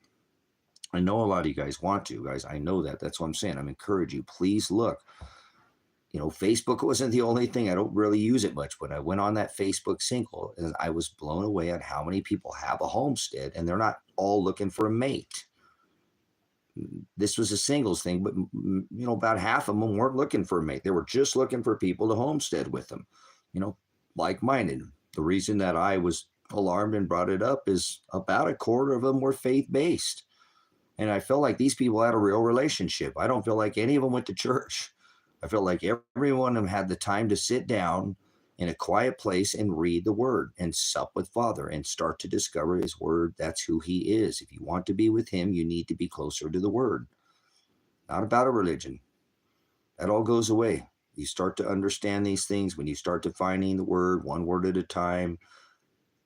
B: I know a lot of you guys want to, guys. I know that. That's what I'm saying. I'm encouraging you. Please look. Facebook wasn't the only thing. I don't really use it much, but I went on that Facebook single and I was blown away at how many people have a homestead and they're not all looking for a mate. This was a singles thing, but about half of them weren't looking for a mate. They were just looking for people to homestead with them, like-minded. The reason that I was alarmed and brought it up is about a quarter of them were faith-based. And I felt like these people had a real relationship. I don't feel like any of them went to church. I felt like every one of them had the time to sit down in a quiet place and read the word and sup with Father and start to discover his word. That's who he is. If you want to be with him, you need to be closer to the word. Not about a religion. That all goes away. You start to understand these things when you start defining the word, one word at a time,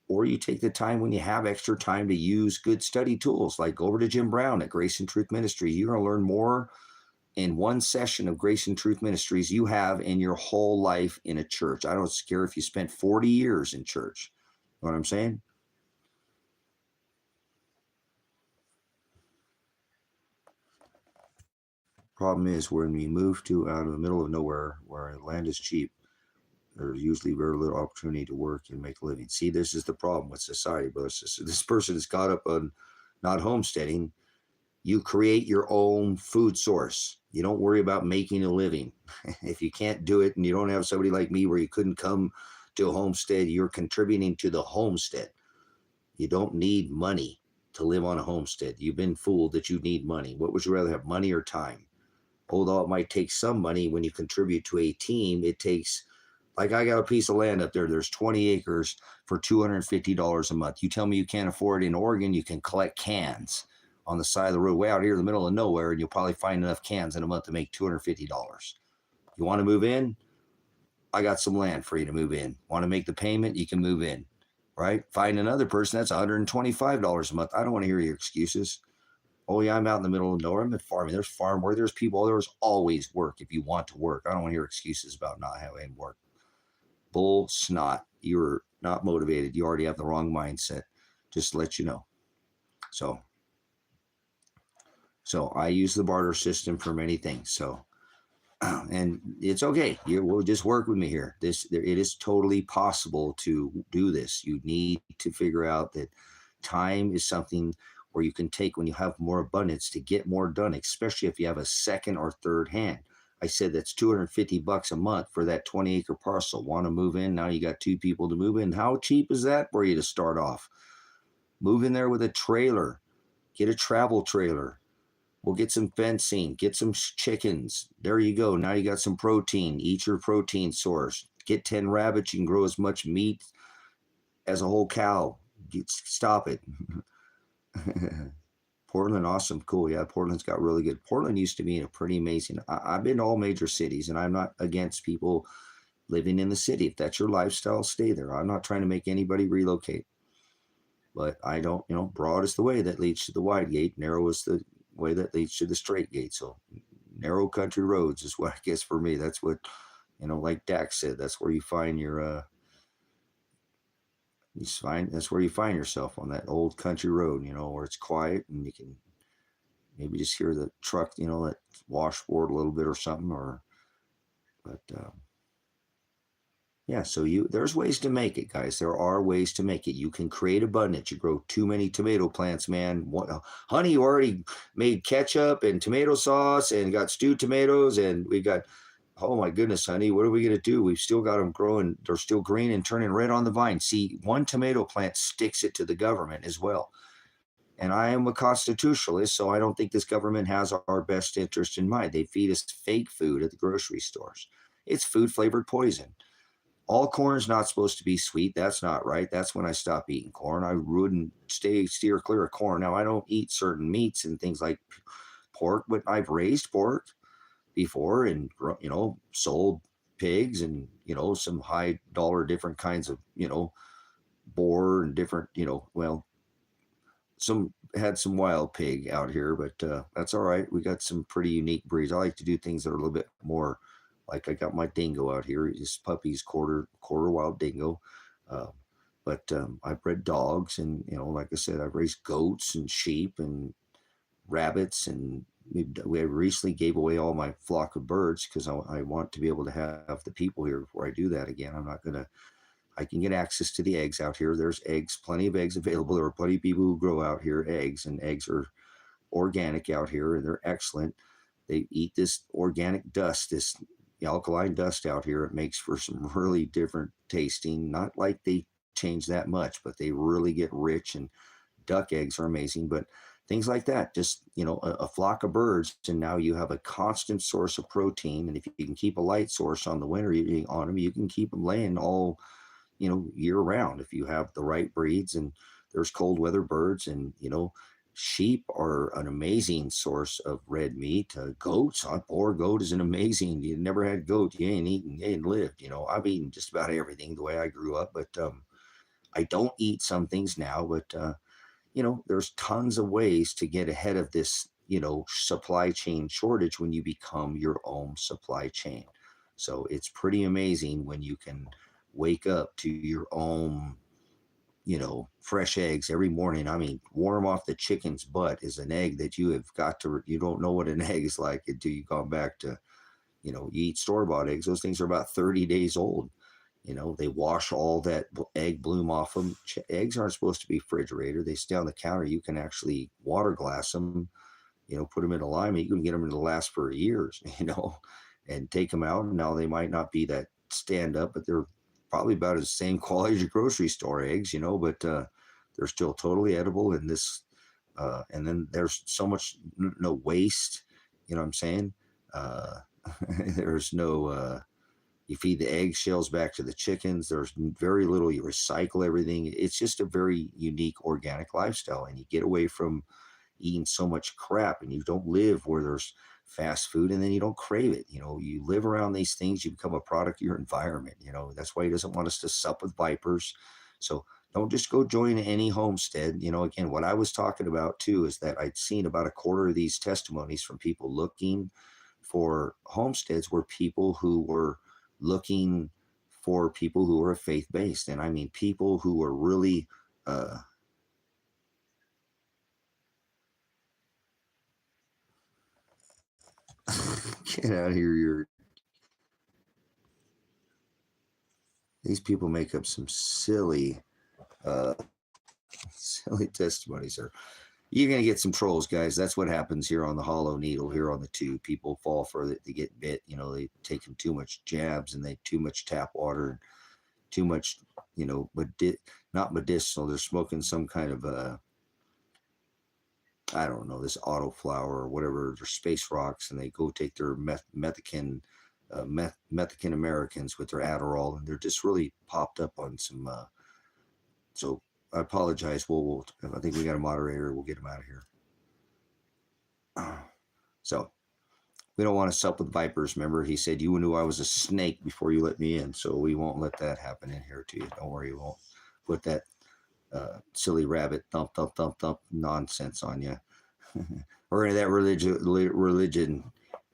B: or you take the time when you have extra time to use good study tools, like go over to Jim Brown at Grace and Truth Ministry. You're going to learn more in one session of Grace and Truth Ministries you have in your whole life in a church. I don't care if you spent 40 years in church. You know what I'm saying? Problem is, when we move to out of the middle of nowhere where land is cheap, there's usually very little opportunity to work and make a living. See, this is the problem with society, brothers. This person is caught up on not homesteading. You create your own food source. You don't worry about making a living. If you can't do it and you don't have somebody like me where you couldn't come to a homestead, you're contributing to the homestead. You don't need money to live on a homestead. You've been fooled that you need money. What would you rather have, money or time? Although it might take some money when you contribute to a team, it takes, like I got a piece of land up there. There's 20 acres for $250 a month. You tell me you can't afford it in Oregon, you can collect cans on the side of the road way out here in the middle of nowhere, and you'll probably find enough cans in a month to make $250. You want to move in? I got some land for you to move in. Want to make the payment? You can move in, right? Find another person, that's $125 a month. I don't want to hear your excuses. Oh yeah, I'm out in the middle of nowhere. I'm at farming. There's farm work. There's people. There's always work if you want to work. I don't want to hear excuses about not having work. Bull snot. You're not motivated. You already have the wrong mindset. Just to let you know. So I use the barter system for many things. So, and it's okay. You will just work with me here. It is totally possible to do this. You need to figure out that time is something where you can take when you have more abundance to get more done, especially if you have a second or third hand. I said that's $250 a month for that 20-acre parcel. Want to move in? Now you got 2 people to move in. How cheap is that for you to start off? Move in there with a trailer. Get a travel trailer. We'll get some fencing, get some chickens. There you go. Now you got some protein. Eat your protein source. Get 10 rabbits. You can grow as much meat as a whole cow. Stop it. Portland, awesome, cool. Yeah, Portland's got really good. Portland used to be a pretty amazing. I've been to all major cities, and I'm not against people living in the city. If that's your lifestyle, stay there. I'm not trying to make anybody relocate. But I don't, broad is the way that leads to the wide gate. Narrow is the way that leads to the straight gate. So narrow country roads is what I guess for me. That's what, like Dax said, that's where you find your, that's where you find yourself, on that old country road, where it's quiet and you can maybe just hear the truck, that washboard a little bit or something, but Yeah, so there's ways to make it, guys. There are ways to make it. You can create abundance. You grow too many tomato plants, man. Honey, you already made ketchup and tomato sauce and got stewed tomatoes, and we got, oh my goodness, honey, what are we gonna do? We've still got them growing. They're still green and turning red on the vine. See, one tomato plant sticks it to the government as well. And I am a constitutionalist, so I don't think this government has our best interest in mind. They feed us fake food at the grocery stores. It's food flavored poison. All corn is not supposed to be sweet. That's not right. That's when I stopped eating corn. I wouldn't steer clear of corn. Now I don't eat certain meats and things like pork, but I've raised pork before and sold pigs and some high dollar different kinds of boar and different some had some wild pig out here, but that's all right. We got some pretty unique breeds. I like to do things that are a little bit more like I got my dingo out here. This puppy's quarter wild dingo. Uh, but I bred dogs, and like I said, I've raised goats and sheep and rabbits, and we recently gave away all my flock of birds because I want to be able to have the people here before I do that again. I can get access to the eggs out here. There's eggs, plenty of eggs available. There are plenty of people who grow out here eggs, and eggs are organic out here, and they're excellent. They eat this organic dust, this alkaline dust out here. It makes for some really different tasting. Not like they change that much, but they really get rich. And duck eggs are amazing. But things like that, just a flock of birds, and now you have a constant source of protein. And if you can keep a light source on the winter on them, you can keep them laying all year round if you have the right breeds. And there's cold weather birds, and sheep are an amazing source of red meat. Goats, poor goat is an amazing. You never had goat, you ain't eaten, you ain't lived. I've eaten just about everything the way I grew up, but I don't eat some things now. But there's tons of ways to get ahead of this supply chain shortage when you become your own supply chain. So it's pretty amazing when you can wake up to your own, fresh eggs every morning. I mean, warm off the chicken's butt is an egg that you don't know what an egg is like until you go back to, you eat store-bought eggs. Those things are about 30 days old. They wash all that egg bloom off them. Eggs aren't supposed to be refrigerated. They stay on the counter. You can actually water glass them, put them in a lime. You can get them to last for years, and take them out. And now they might not be that stand up, but they're probably about the same quality as your grocery store eggs, but they're still totally edible. And and then there's so much no waste, what I'm saying? There's no, you feed the eggshells back to the chickens. There's very little, you recycle everything. It's just a very unique organic lifestyle, and you get away from eating so much crap, and you don't live where there's fast food, and then you don't crave it. You live around these things, you become a product of your environment. That's why he doesn't want us to sup with vipers. So don't just go join any homestead. Again, what I was talking about too is that I'd seen about a quarter of these testimonies from people looking for homesteads were people who were looking for people who are faith-based. And I mean people who are really get out of here. These people make up some silly testimonies. Or you're going to get some trolls, guys. That's what happens here on the Hollow Needle, here on the tube. People fall for it. They get bit. They take them too much jabs, and they too much tap water, and too much, but not medicinal. They're smoking some kind of I don't know, this auto flower or whatever, their space rocks, and they go take their Methican Americans with their Adderall, and they're just really popped up on some. So I apologize. I think we got a moderator. We'll get him out of here. So we don't want to sup with vipers. Remember, he said you knew I was a snake before you let me in, so we won't let that happen in here to you. Don't worry, we won't put that silly rabbit thump nonsense on you. Or any of that religion,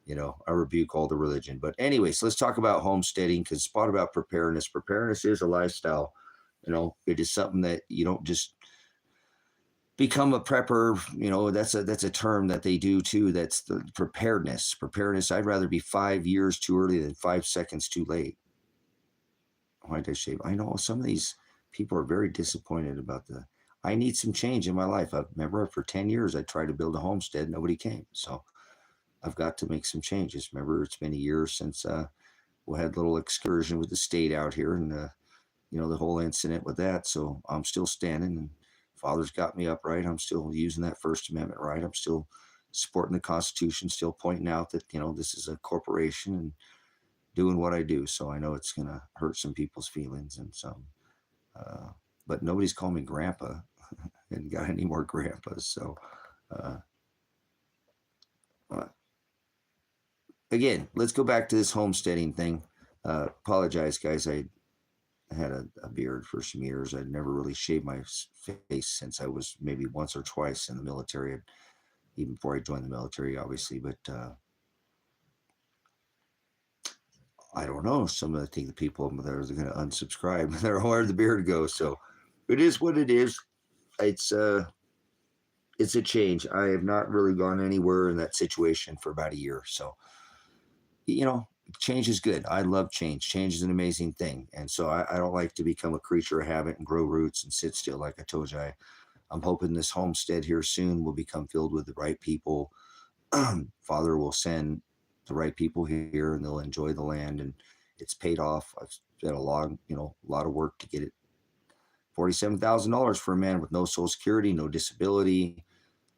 B: I rebuke all the religion. But anyways, let's talk about homesteading, because it's about preparedness. Preparedness is a lifestyle. It is something that you don't just become a prepper. That's a term that they do too. That's the preparedness. I'd rather be 5 years too early than 5 seconds too late. why did I shave? I know some of these people are very disappointed about I need some change in my life. I remember for 10 years, I tried to build a homestead. Nobody came. So I've got to make some changes. Remember, it's been a year since we had a little excursion with the state out here and, the whole incident with that. So I'm still standing and Father's got me upright. I'm still using that First Amendment right. I'm still supporting the Constitution, still pointing out that, this is a corporation and doing what I do. So I know it's going to hurt some people's feelings and some, uh, but nobody's called me grandpa and got any more grandpas. So, uh, uh, again, let's go back to this homesteading thing. Apologize, guys. I had a beard for some years. I'd never really shaved my face since I was maybe once or twice in the military, even before I joined the military, obviously. But I don't know. Some of the people that are going to unsubscribe. They're where the beard goes. So it is what it is. It's a change. I have not really gone anywhere in that situation for about a year. So, change is good. I love change. Change is an amazing thing. And so I don't like to become a creature of habit and grow roots and sit still. Like I told you, I'm hoping this homestead here soon will become filled with the right people. Father will send the right people here and they'll enjoy the land and it's paid off. I've spent a lot of work to get it. $47,000 for a man with no social security, no disability,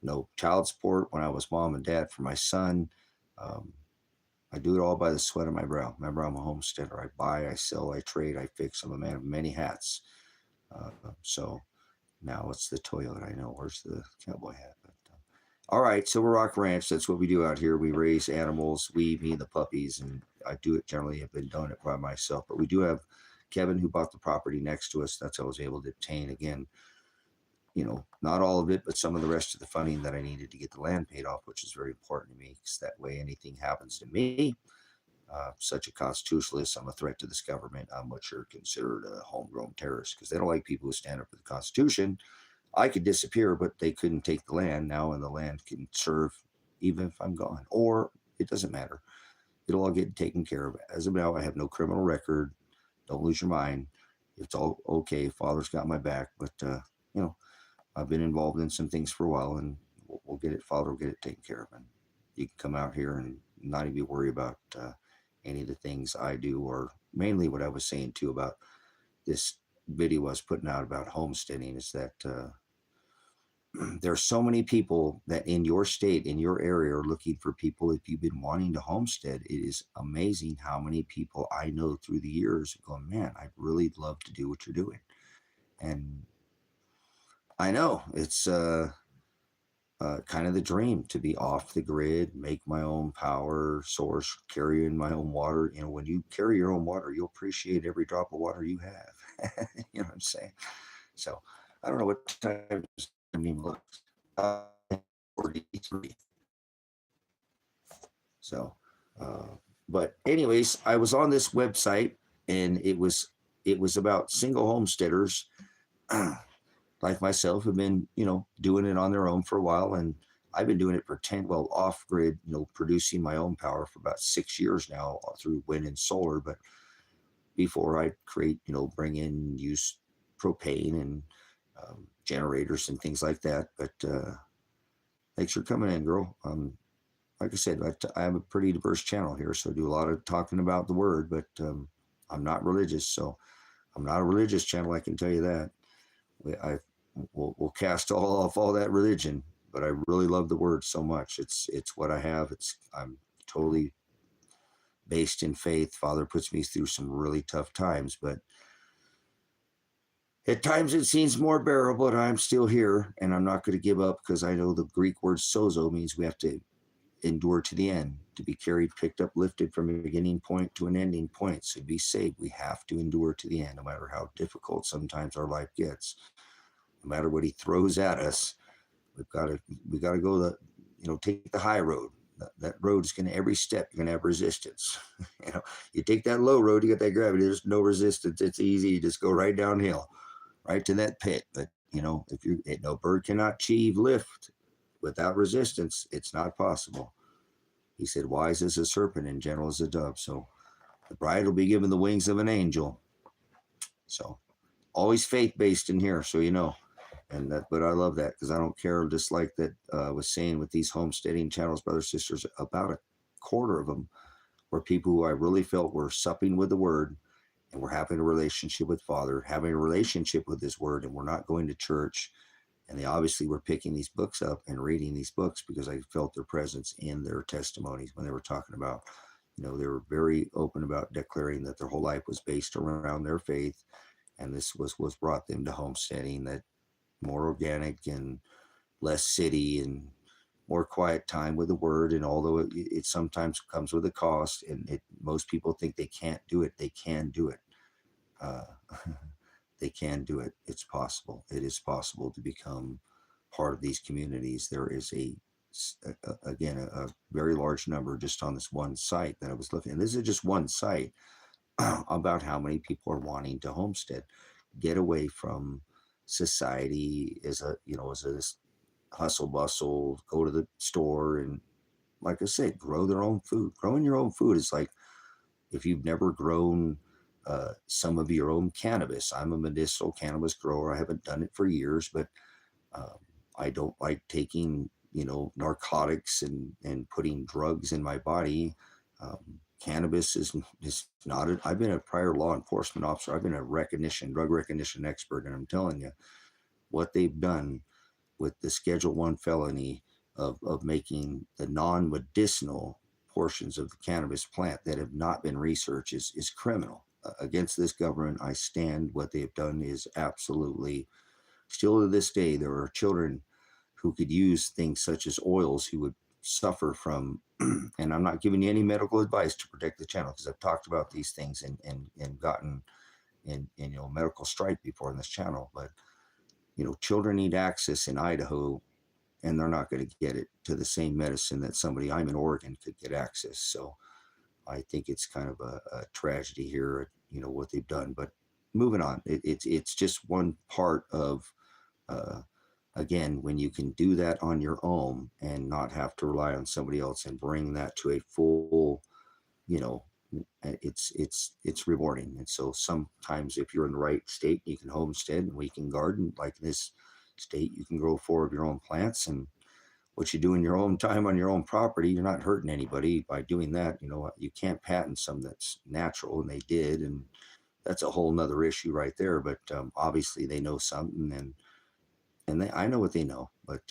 B: no child support when I was mom and dad for my son. I do it all by the sweat of my brow. Remember, I'm a homesteader. I buy, I sell, I trade, I fix. I'm a man of many hats. So now it's the Toyota. I know. Where's the cowboy hat? But, all right. Silver Rock Ranch. That's what we do out here. We raise animals. Me, and the puppies. And I do it generally. I've been doing it by myself. But we do have Kevin who bought the property next to us. That's how I was able to obtain, again, not all of it, but some of the rest of the funding that I needed to get the land paid off, which is very important to me because that way anything happens to me, such a constitutionalist, I'm a threat to this government. I'm what you're considered a homegrown terrorist because they don't like people who stand up for the Constitution. I could disappear, but they couldn't take the land now, and the land can serve even if I'm gone, or it doesn't matter. It'll all get taken care of. As of now, I have no criminal record. Don't lose your mind. It's all okay. Father's got my back, but I've been involved in some things for a while, and we'll get it. Father will get it taken care of, and you can come out here and not even worry about any of the things I do, or mainly what I was saying too about this video I was putting out about homesteading is that there's so many people that in your state, in your area, are looking for people. If you've been wanting to homestead, it is amazing how many people I know through the years going, man, I'd really love to do what you're doing. And I know it's kind of the dream to be off the grid, make my own power source, carry in my own water. When you carry your own water, you'll appreciate every drop of water you have. You know what I'm saying? So I don't know what time I mean, look, 43. So, but anyways, I was on this website and it was about single homesteaders like myself have been, doing it on their own for a while. And I've been doing it for off grid, producing my own power for about 6 years now through wind and solar. But before I create, bring in, use propane and generators and things like that. But thanks for coming in, girl. Like I said, I have a pretty diverse channel here, so I do a lot of talking about the word, but I'm not religious, so I'm not a religious channel, I can tell you that. We'll cast off all that religion, but I really love the word so much. It's what I have. I'm totally based in faith. Father puts me through some really tough times, but at times it seems more bearable, and I'm still here, and I'm not going to give up because I know the Greek word sozo means we have to endure to the end, to be carried, picked up, lifted from a beginning point to an ending point. So to be saved, we have to endure to the end, no matter how difficult sometimes our life gets. No matter what he throws at us, we got to go take the high road. That road is going to, every step you're going to have resistance. You take that low road, you get that gravity, there's no resistance. It's easy. You just go right downhill, right to that pit. But if no bird cannot achieve lift without resistance, it's not possible. He said, wise as a serpent and gentle as a dove. So the bride will be given the wings of an angel. So always faith-based in here, so you know. And that, but I love that because I don't care. Just like that was saying with these homesteading channels, brothers, sisters, about a quarter of them were people who I really felt were supping with the word and we're having a relationship with Father, having a relationship with His Word, and we're not going to church. And they obviously were picking these books up and reading these books because I felt their presence in their testimonies when they were talking about, they were very open about declaring that their whole life was based around their faith. And this was brought them to homesteading, that more organic and less city and more quiet time with the word. And although it sometimes comes with a cost, and most people think they can't do it, they can do it. Uh, they can do it. It's possible. It is possible to become part of these communities. There is a very large number just on this one site that I was looking at. This is just one site about how many people are wanting to homestead, get away from society as this hustle bustle, go to the store and, like I said, grow their own food. Growing your own food is like, if you've never grown some of your own cannabis. I'm a medicinal cannabis grower. I haven't done it for years, but um, I don't like taking, narcotics and putting drugs in my body. Cannabis is not. I've been a prior law enforcement officer. I've been a drug recognition expert, and I'm telling you what they've done with the Schedule 1 felony of making the non-medicinal portions of the cannabis plant that have not been researched is criminal. Against this government, I stand. What they have done is absolutely, still to this day, there are children who could use things such as oils who would suffer from, and I'm not giving you any medical advice to protect the channel because I've talked about these things and gotten in medical strife before in this channel, but children need access in Idaho, and they're not going to get it to the same medicine that somebody, I'm in Oregon, could get access. So I think it's kind of a tragedy here, what they've done. But moving on, it's just one part of, again, when you can do that on your own and not have to rely on somebody else and bring that to a full, you know, it's rewarding. And so sometimes if you're in the right state, you can homestead and we can garden. Like in this state, you can grow 4 of your own plants, and what you do in your own time on your own property, you're not hurting anybody by doing that. You can't patent some that's natural, and they did, and that's a whole nother issue right there. But obviously they know something, and I know what they know. But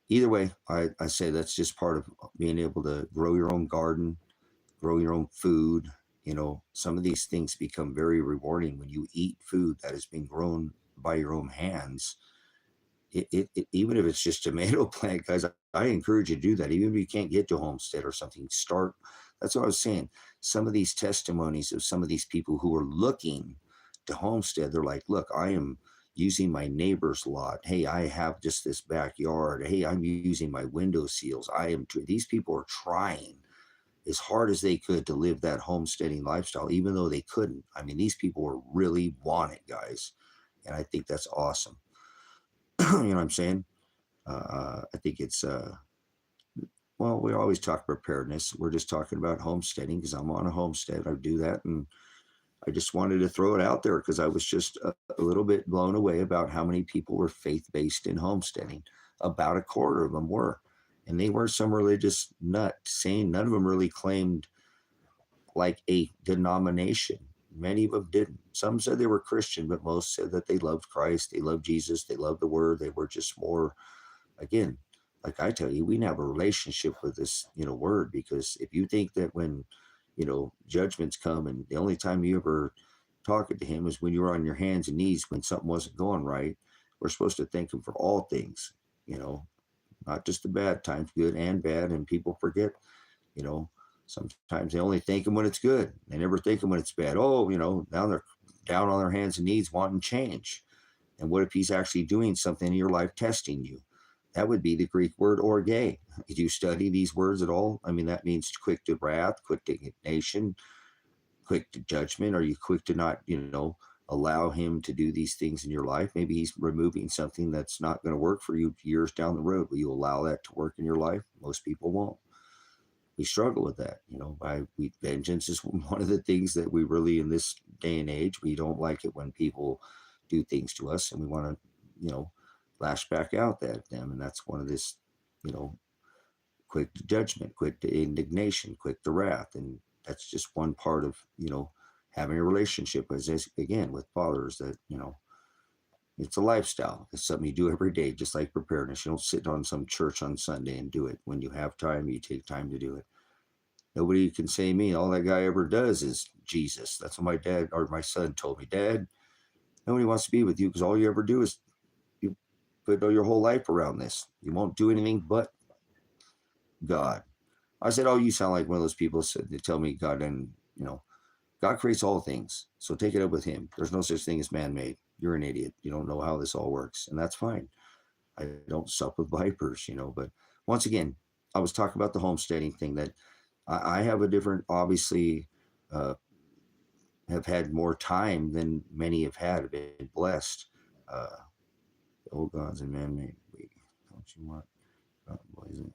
B: either way, I say that's just part of being able to grow your own garden, grow your own food. Some of these things become very rewarding when you eat food that has been grown by your own hands. Even if it's just tomato plant, guys, I encourage you to do that. Even if you can't get to homestead or something, start. That's what I was saying. Some of these testimonies of some of these people who are looking to homestead, they're like, look, I am using my neighbor's lot. Hey, I have just this backyard. Hey, I'm using my window seals. These people are trying as hard as they could to live that homesteading lifestyle, even though they couldn't. I mean, these people were really want it, guys. And I think that's awesome. You know what I'm saying? I think it's, well, we always talk preparedness. We're just talking about homesteading because I'm on a homestead. I do that. And I just wanted to throw it out there because I was just a little bit blown away about how many people were faith-based in homesteading. About a quarter of them were. And they weren't some religious nut saying, none of them really claimed like a denomination. Many of them didn't. Some said they were Christian, but most said that they loved Christ, they loved Jesus, they loved the word. They were just more, again, like I tell you, we can have a relationship with this, word, because if you think that when, judgments come and the only time you ever talking to him is when you were on your hands and knees when something wasn't going right, we're supposed to thank him for all things, not just the bad times, good and bad. And people forget, you know, sometimes they only thank him when it's good. They never thank him when it's bad. Oh, now they're down on their hands and knees wanting change. And what if he's actually doing something in your life, testing you? That would be the Greek word orge. Did you study these words at all? I mean, that means quick to wrath, quick to indignation, quick to judgment. Are you quick to not, allow him to do these things in your life? Maybe he's removing something that's not going to work for you years down the road. Will you allow that to work in your life? Most people won't. We struggle with that. Vengeance is one of the things that we really in this day and age. We don't like it when people do things to us, and we want to, lash back out at them. And that's one of this, quick to judgment, quick to indignation, quick to wrath. And that's just one part of, having a relationship again with fathers that, it's a lifestyle. It's something you do every day, just like preparedness. You don't sit on some church on Sunday and do it. When you have time, you take time to do it. Nobody can say to me, all that guy ever does is Jesus. That's what my dad or my son told me. Dad, nobody wants to be with you because all you ever do is you put your whole life around this. You won't do anything but God. I said, oh, you sound like one of those people said they tell me God and, God creates all things. So take it up with him. There's no such thing as man-made. You're an idiot. You don't know how this all works. And that's fine. I don't sup with vipers, but once again, I was talking about the homesteading thing that I have a different, obviously, have had more time than many have had, been blessed. Old gods and man-made. Don't you want blazing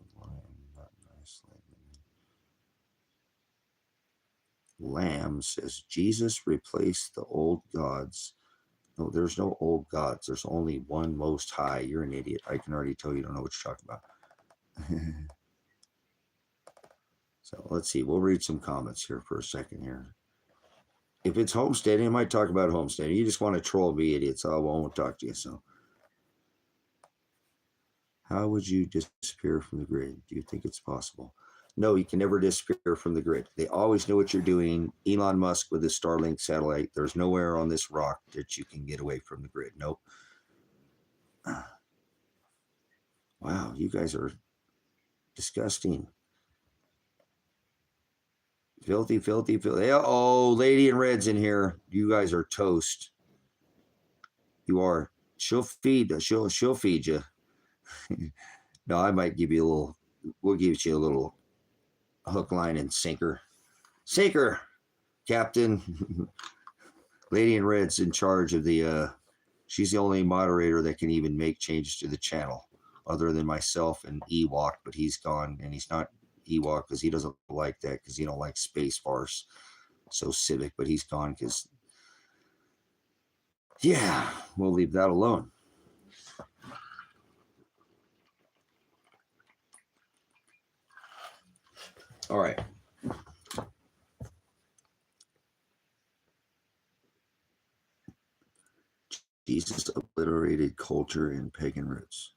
B: not nice Lamb says Jesus replaced the old gods. No, there's no old gods. There's only one most high. You're an idiot. I can already tell you don't know what you're talking about. So let's see. We'll read some comments here for a second here. If it's homesteading, I might talk about homesteading. You just want to troll me, idiots. I won't talk to you. So how would you disappear from the grid? Do you think it's possible? No, you can never disappear from the grid. They always know what you're doing. Elon Musk with his Starlink satellite. There's nowhere on this rock that you can get away from the grid. Nope. Wow, you guys are disgusting. Filthy, filthy, filthy. Oh, lady in red's in here. You guys are toast. You are. She'll feed you. No, I might give you a little, we'll give you a little hook, line, and sinker. Sinker, Captain. Lady in red's in charge of the, she's the only moderator that can even make changes to the channel other than myself and Ewok, but he's gone, and he's not Ewok because he doesn't like that, because he don't like space farce. So civic, but he's gone because, yeah, we'll leave that alone. All right. Jesus obliterated culture and pagan roots.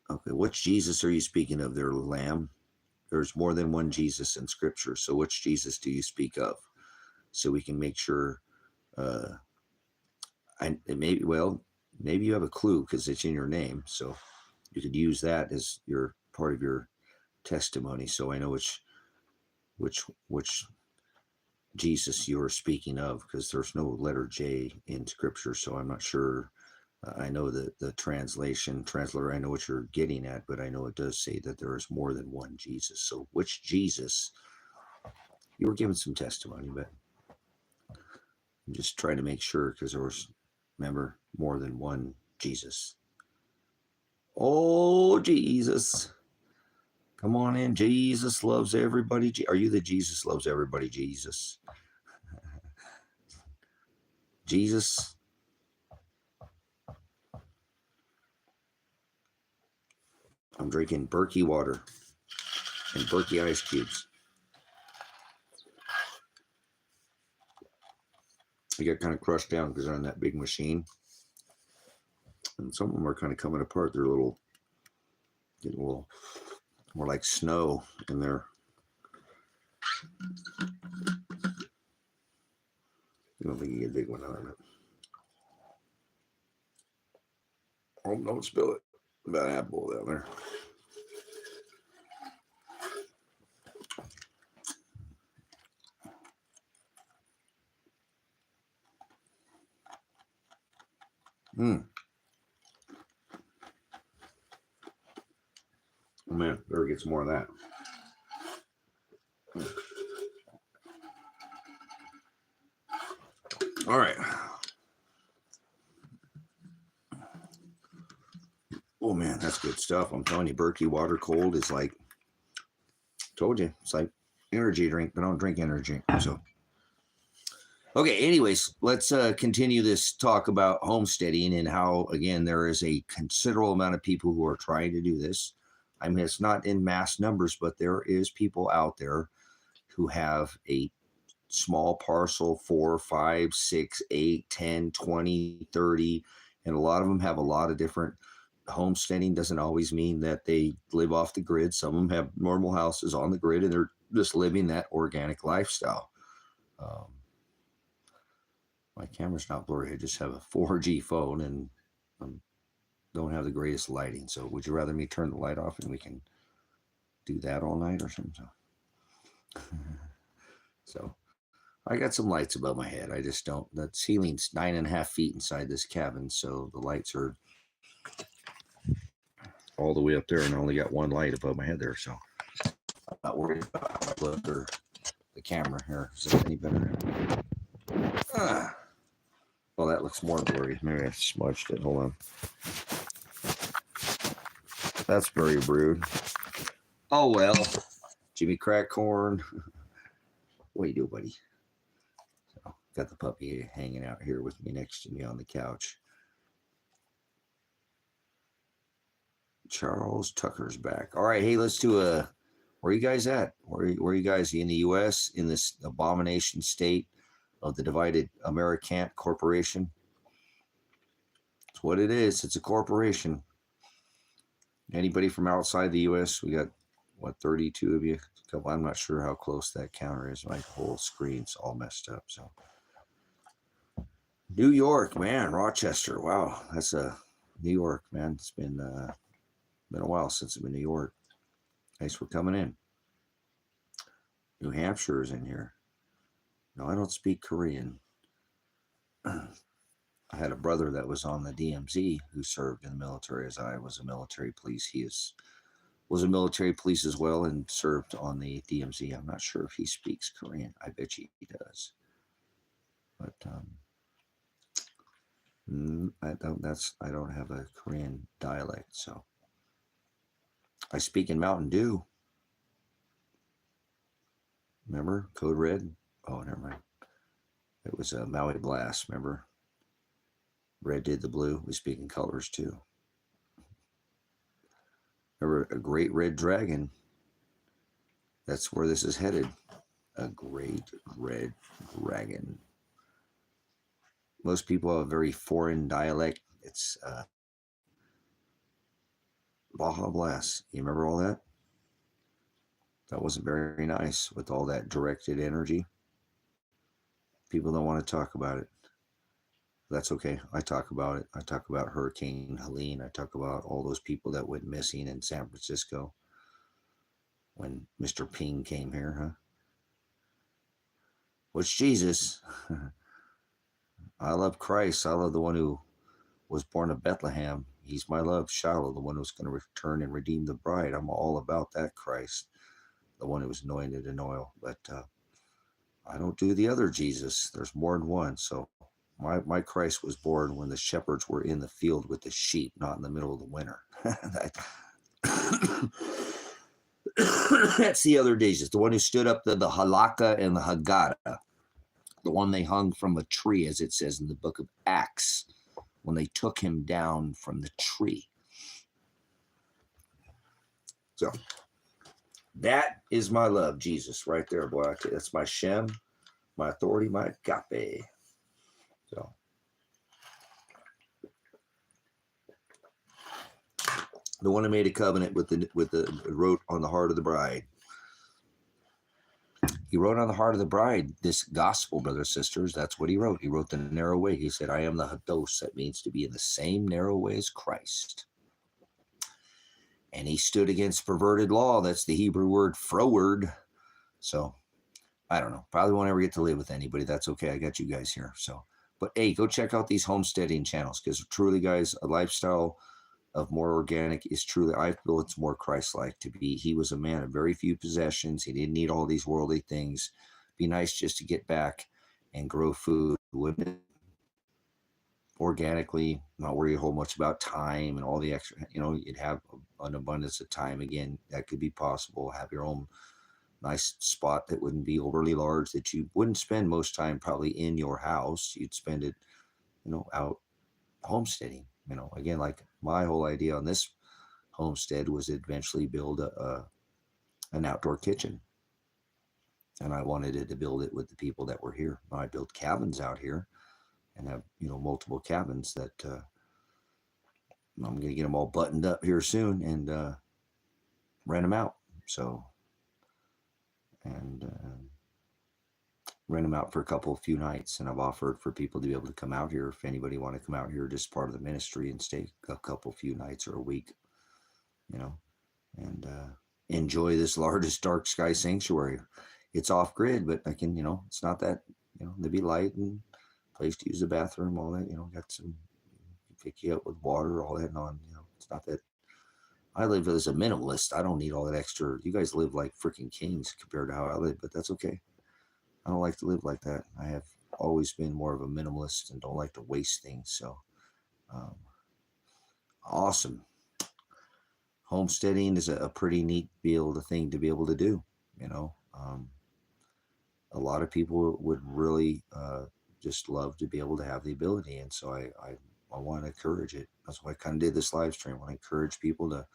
B: Okay, which Jesus are you speaking of there, Lamb? There's more than one Jesus in Scripture. So which Jesus do you speak of? So we can make sure. Maybe you have a clue because it's in your name. So you could use that as your part of your testimony. So I know which Jesus you are speaking of, because there's no letter J in Scripture. So I'm not sure. I know that the translator, I know what you're getting at, but I know it does say that there is more than one Jesus. So which Jesus? You were giving some testimony, but I'm just trying to make sure, because there was, remember, more than one Jesus. Oh, Jesus. Come on in. Jesus loves everybody. Are you the Jesus loves everybody, Jesus? Jesus. I'm drinking Berkey water and Berkey ice cubes. I got kind of crushed down because they're on that big machine. And some of them are kind of coming apart. They're getting a little more like snow in there. I don't think you get a big one out of it. Oh, don't spill it. About an apple down there. Oh man, better get some more of that. All right. Oh man, that's good stuff. I'm telling you, Berkey water cold is like, told you, it's like energy drink, but I don't drink energy. So
A: Okay, anyways, let's continue this talk about homesteading and how, again, there is a considerable amount of people who are trying to do this. I mean, it's not in mass numbers, but there is people out there who have a small parcel, 4, 5, 6, 8, 10, 20, 30, and a lot of them have a lot of different. Homesteading doesn't always mean that they live off the grid. Some of them have normal houses on the grid and they're just living that organic lifestyle. My camera's not blurry. I just have a 4G phone and don't have the greatest lighting. So would you rather me turn the light off and we can do that all night or something? So I got some lights above my head. I just don't. The ceiling's 9.5 feet inside this cabin, so the lights are all the way up there, and I only got one light above my head there. So I'm not worried about my look or the camera here. Is that any better? Well, that looks more blurry. Maybe I smudged it. Hold on. That's very rude. Oh well. Jimmy Crackcorn. What do you do, buddy? So, got the puppy hanging out here with me next to me on the couch. Charles Tucker's back. All right, hey, let's do a. Where are you guys at? Where are you guys in the U.S. in this abomination state of the divided American corporation? It's what it is. It's a corporation. Anybody from outside the U.S.? We got what, 32 of you? I'm not sure how close that counter is. My whole screen's all messed up. So, New York, man, Rochester. Wow, that's a New York, man. It's been a while since I've been in New York. Thanks for coming in. New Hampshire is in here. No, I don't speak Korean. I had a brother that was on the DMZ who served in the military as I was a military police. He was a military police as well and served on the DMZ. I'm not sure if he speaks Korean. I bet he does. But I don't have a Korean dialect, so I speak in Mountain Dew. Remember Code Red? Oh, never mind. It was a Maui Blast. Remember? Red did the blue. We speak in colors too. Remember a great red dragon? That's where this is headed. A great red dragon. Most people have a very foreign dialect. It's Baja Blast. You remember all that? That wasn't very nice with all that directed energy. People don't want to talk about it. That's okay. I talk about it. I talk about Hurricane Helene. I talk about all those people that went missing in San Francisco when Mr. Ping came here, huh? What's Jesus? I love Christ. I love the one who was born of Bethlehem. He's my love, Shiloh, the one who's going to return and redeem the bride. I'm all about that Christ, the one who was anointed in oil. But I don't do the other Jesus. There's more than one. So my Christ was born when the shepherds were in the field with the sheep, not in the middle of the winter. That's the other Jesus, the one who stood up the halakha and the Haggadah, the one they hung from a tree, as it says in the book of Acts, when they took him down from the tree. So that is my love, Jesus, right there, boy. That's my Shem, my authority, my Agape. So the one who made a covenant with the wrote on the heart of the bride. He wrote on the heart of the bride this gospel, brothers and sisters. That's what he wrote. He wrote the narrow way. He said, I am the Hados. That means to be in the same narrow way as Christ. And he stood against perverted law. That's the Hebrew word froward. So I don't know. Probably won't ever get to live with anybody. That's okay. I got you guys here. So, but hey, go check out these homesteading channels, because truly, guys, a lifestyle of more organic is truly, I feel it's more Christ-like to be. He was a man of very few possessions. He didn't need all these worldly things. Be nice just to get back and grow food, wouldn't it? Organically, not worry a whole much about time and all the extra, you'd have an abundance of time. Again, that could be possible. Have your own
B: nice spot that wouldn't be overly large, that you wouldn't spend most time probably in your house. You'd spend it, out homesteading. Again, like my whole idea on this homestead was to eventually build an outdoor kitchen. And I wanted it to build it with the people that were here. I built cabins out here and have, multiple cabins that I'm going to get them all buttoned up here soon and rent them out. So, and rent them out for a few nights. And I've offered for people to be able to come out here. If anybody want to come out here, just part of the ministry and stay a few nights or a week, and enjoy this largest dark sky sanctuary. It's off grid, but I can, it's not that, there'd be light and place to use the bathroom, all that, got some, pick you up with water, all that, and on, it's not that. I live as a minimalist. I don't need all that extra. You guys live like freaking kings compared to how I live, but that's okay. I don't like to live like that. I have always been more of a minimalist and don't like to waste things. So, awesome. Homesteading is a pretty neat thing to be able to do. A lot of people would really just love to be able to have the ability, and so I want to encourage it. That's why I kind of did this live stream. I want to encourage people to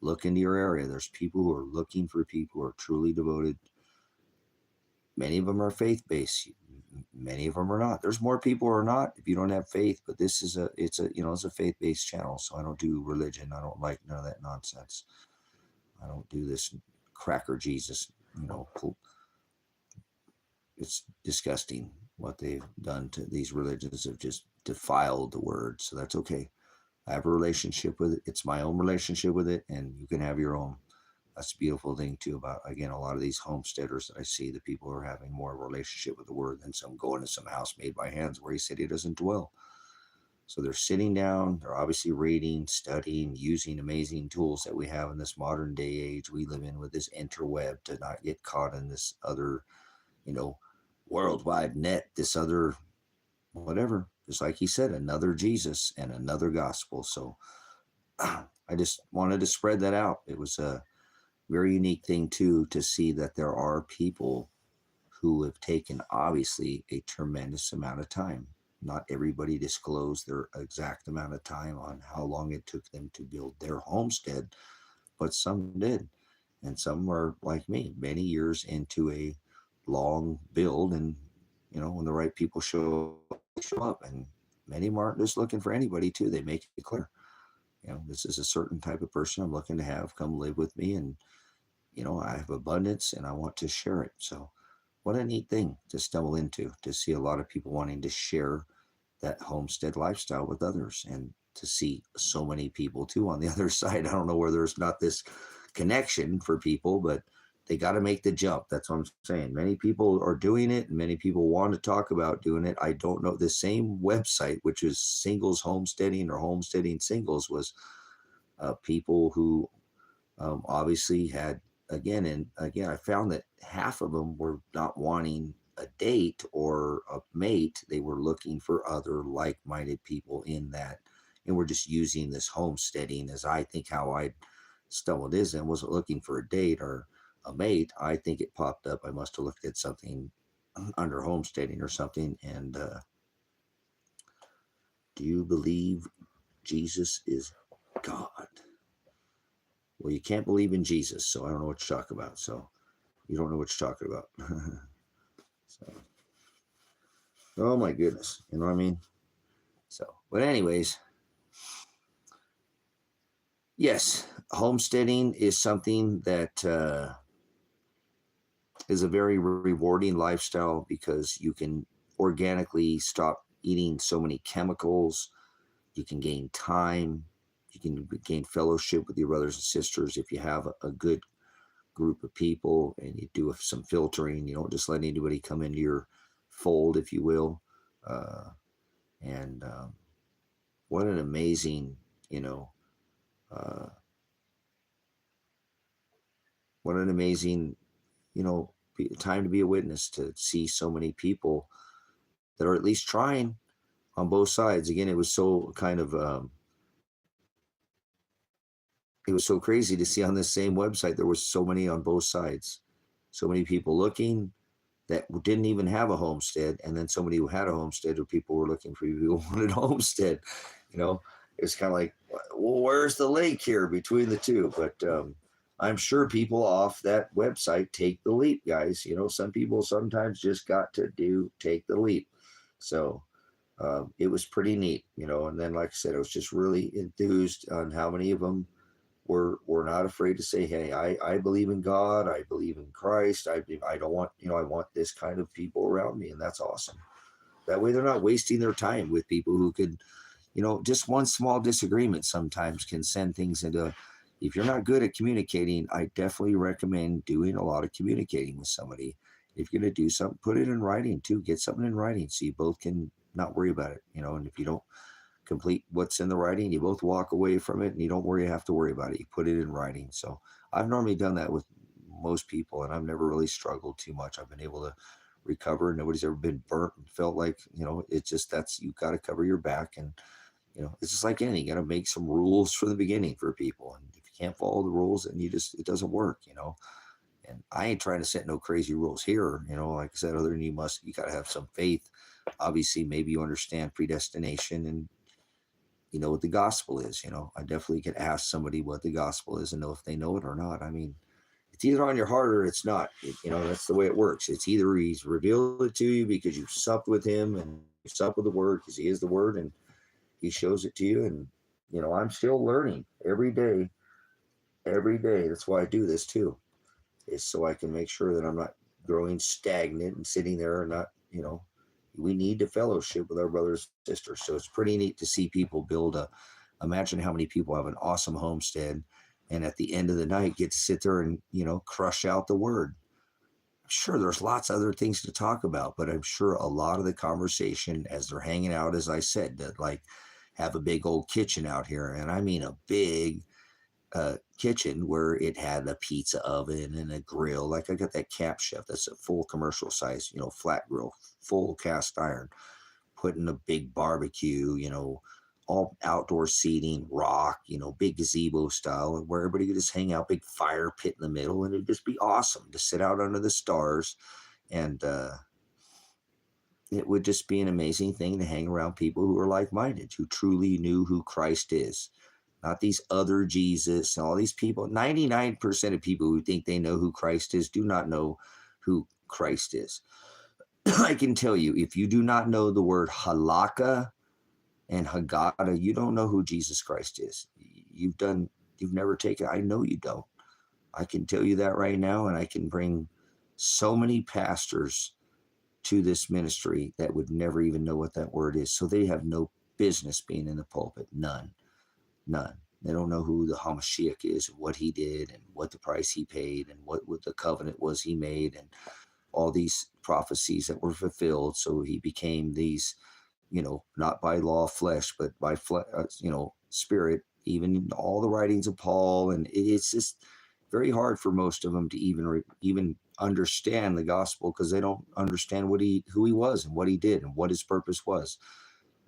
B: look into your area. There's people who are looking for people who are truly devoted. Many of them are faith-based. Many of them are not. There's more people who are not if you don't have faith, but this is it's a faith-based channel. So I don't do religion. I don't like none of that nonsense. I don't do this cracker Jesus, it's disgusting what they've done to these religions. Have just defiled the word. So that's okay. I have a relationship with it. It's my own relationship with it, and you can have your own. That's a beautiful thing too about, again, a lot of these homesteaders that I see, the people are having more of a relationship with the word than some going to some house made by hands where he said he doesn't dwell. So they're sitting down, they're obviously reading, studying, using amazing tools that we have in this modern day age we live in with this interweb to not get caught in this other, worldwide net, this other whatever, just like he said, another Jesus and another gospel. So I just wanted to spread that out. It was a very unique thing too, to see that there are people who have taken obviously a tremendous amount of time. Not everybody disclosed their exact amount of time on how long it took them to build their homestead, but some did. And some were like me, many years into a long build. And, when the right people show up, and many of them aren't just looking for anybody too. They make it clear, this is a certain type of person I'm looking to have come live with me. And, I have abundance and I want to share it. So what a neat thing to stumble into, to see a lot of people wanting to share that homestead lifestyle with others, and to see so many people too on the other side. I don't know where there's not this connection for people, but they got to make the jump. That's what I'm saying. Many people are doing it and many people want to talk about doing it. I don't know. The same website, which is Singles Homesteading or Homesteading Singles, was people who obviously had, again, I found that half of them were not wanting a date or a mate. They were looking for other like-minded people in that. And we're just using this homesteading as I think how I stumbled in, and wasn't looking for a date or a mate. I think it popped up. I must have looked at something under homesteading or something. And do you believe Jesus is God? Well, you can't believe in Jesus, so I don't know what you're talking about. So you don't know what you're talking about. So, oh my goodness, you know what I mean? So, but anyways, yes, homesteading is something that is a very rewarding lifestyle, because you can organically stop eating so many chemicals. You can gain time. You can gain fellowship with your brothers and sisters if you have a good group of people and you do some filtering. You don't just let anybody come into your fold, if you will. And what an amazing, what an amazing, time to be a witness, to see so many people that are at least trying on both sides. Again, it was so kind of, it was so crazy to see on this same website, there was so many on both sides. So many people looking that didn't even have a homestead, and then somebody who had a homestead, or people were looking for people who wanted a homestead. You know, it's kind of like, well, where's the link here between the two? But I'm sure people off that website take the leap, guys. You know, some people sometimes just got to take the leap. So it was pretty neat, you know. And then, like I said, I was just really enthused on how many of them were not afraid to say, hey, I believe in God, I believe in Christ, I don't want, you know, I want this kind of people around me, and that's awesome. That way they're not wasting their time with people who could, you know, just one small disagreement sometimes can send things into. If you're not good at communicating, I definitely recommend doing a lot of communicating with somebody. If you're going to do something, put it in writing too. Get something in writing so you both can not worry about it, you know. And if you don't complete what's in the writing, you both walk away from it and you don't have to worry about it. You put it in writing. So I've normally done that with most people, and I've never really struggled too much. I've been able to recover. Nobody's ever been burnt and felt like, you know, it's just, that's, you got to cover your back. And you know, it's just like anything, you got to make some rules from the beginning for people, and if you can't follow the rules, then it doesn't work, you know. And I ain't trying to set no crazy rules here, you know. Like I said, other than you got to have some faith. Obviously, maybe you understand predestination, and you know what the gospel is. You know, I definitely could ask somebody what the gospel is and know if they know it or not. I mean, it's either on your heart or it's not. You know, that's the way it works. It's either he's revealed it to you because you've supped with him and you sup with the word because he is the word, and he shows it to you. And you know, I'm still learning every day. Every day. That's why I do this too, is so I can make sure that I'm not growing stagnant and sitting there and not, you know, we need to fellowship with our brothers and sisters. So it's pretty neat to see people build imagine how many people have an awesome homestead and at the end of the night get to sit there and, you know, crush out the word. Sure, there's lots of other things to talk about, but I'm sure a lot of the conversation as they're hanging out, as I said, that like have a big old kitchen out here. And I mean a big kitchen where it had a pizza oven and a grill. Like I got that Camp Chef, that's a full commercial size, you know, flat grill, full cast iron, putting a big barbecue, you know, all outdoor seating, rock, you know, big gazebo style, and where everybody could just hang out, big fire pit in the middle, and it'd just be awesome to sit out under the stars. And it would just be an amazing thing to hang around people who are like-minded, who truly knew who Christ is, not these other Jesus and all these people. 99% of people who think they know who Christ is do not know who Christ is. I can tell you, if you do not know the word halakha and Haggadah, you don't know who Jesus Christ is. You've never taken, I know you don't. I can tell you that right now, and I can bring so many pastors to this ministry that would never even know what that word is. So they have no business being in the pulpit. None. They don't know who the Hamashiach is, and what he did, and what the price he paid, and what the covenant was he made, and all these prophecies that were fulfilled. So he became these, you know, not by law of flesh, but by you know, spirit. Even all the writings of Paul, and it's just very hard for most of them to even understand the gospel, because they don't understand who he was and what he did and what his purpose was.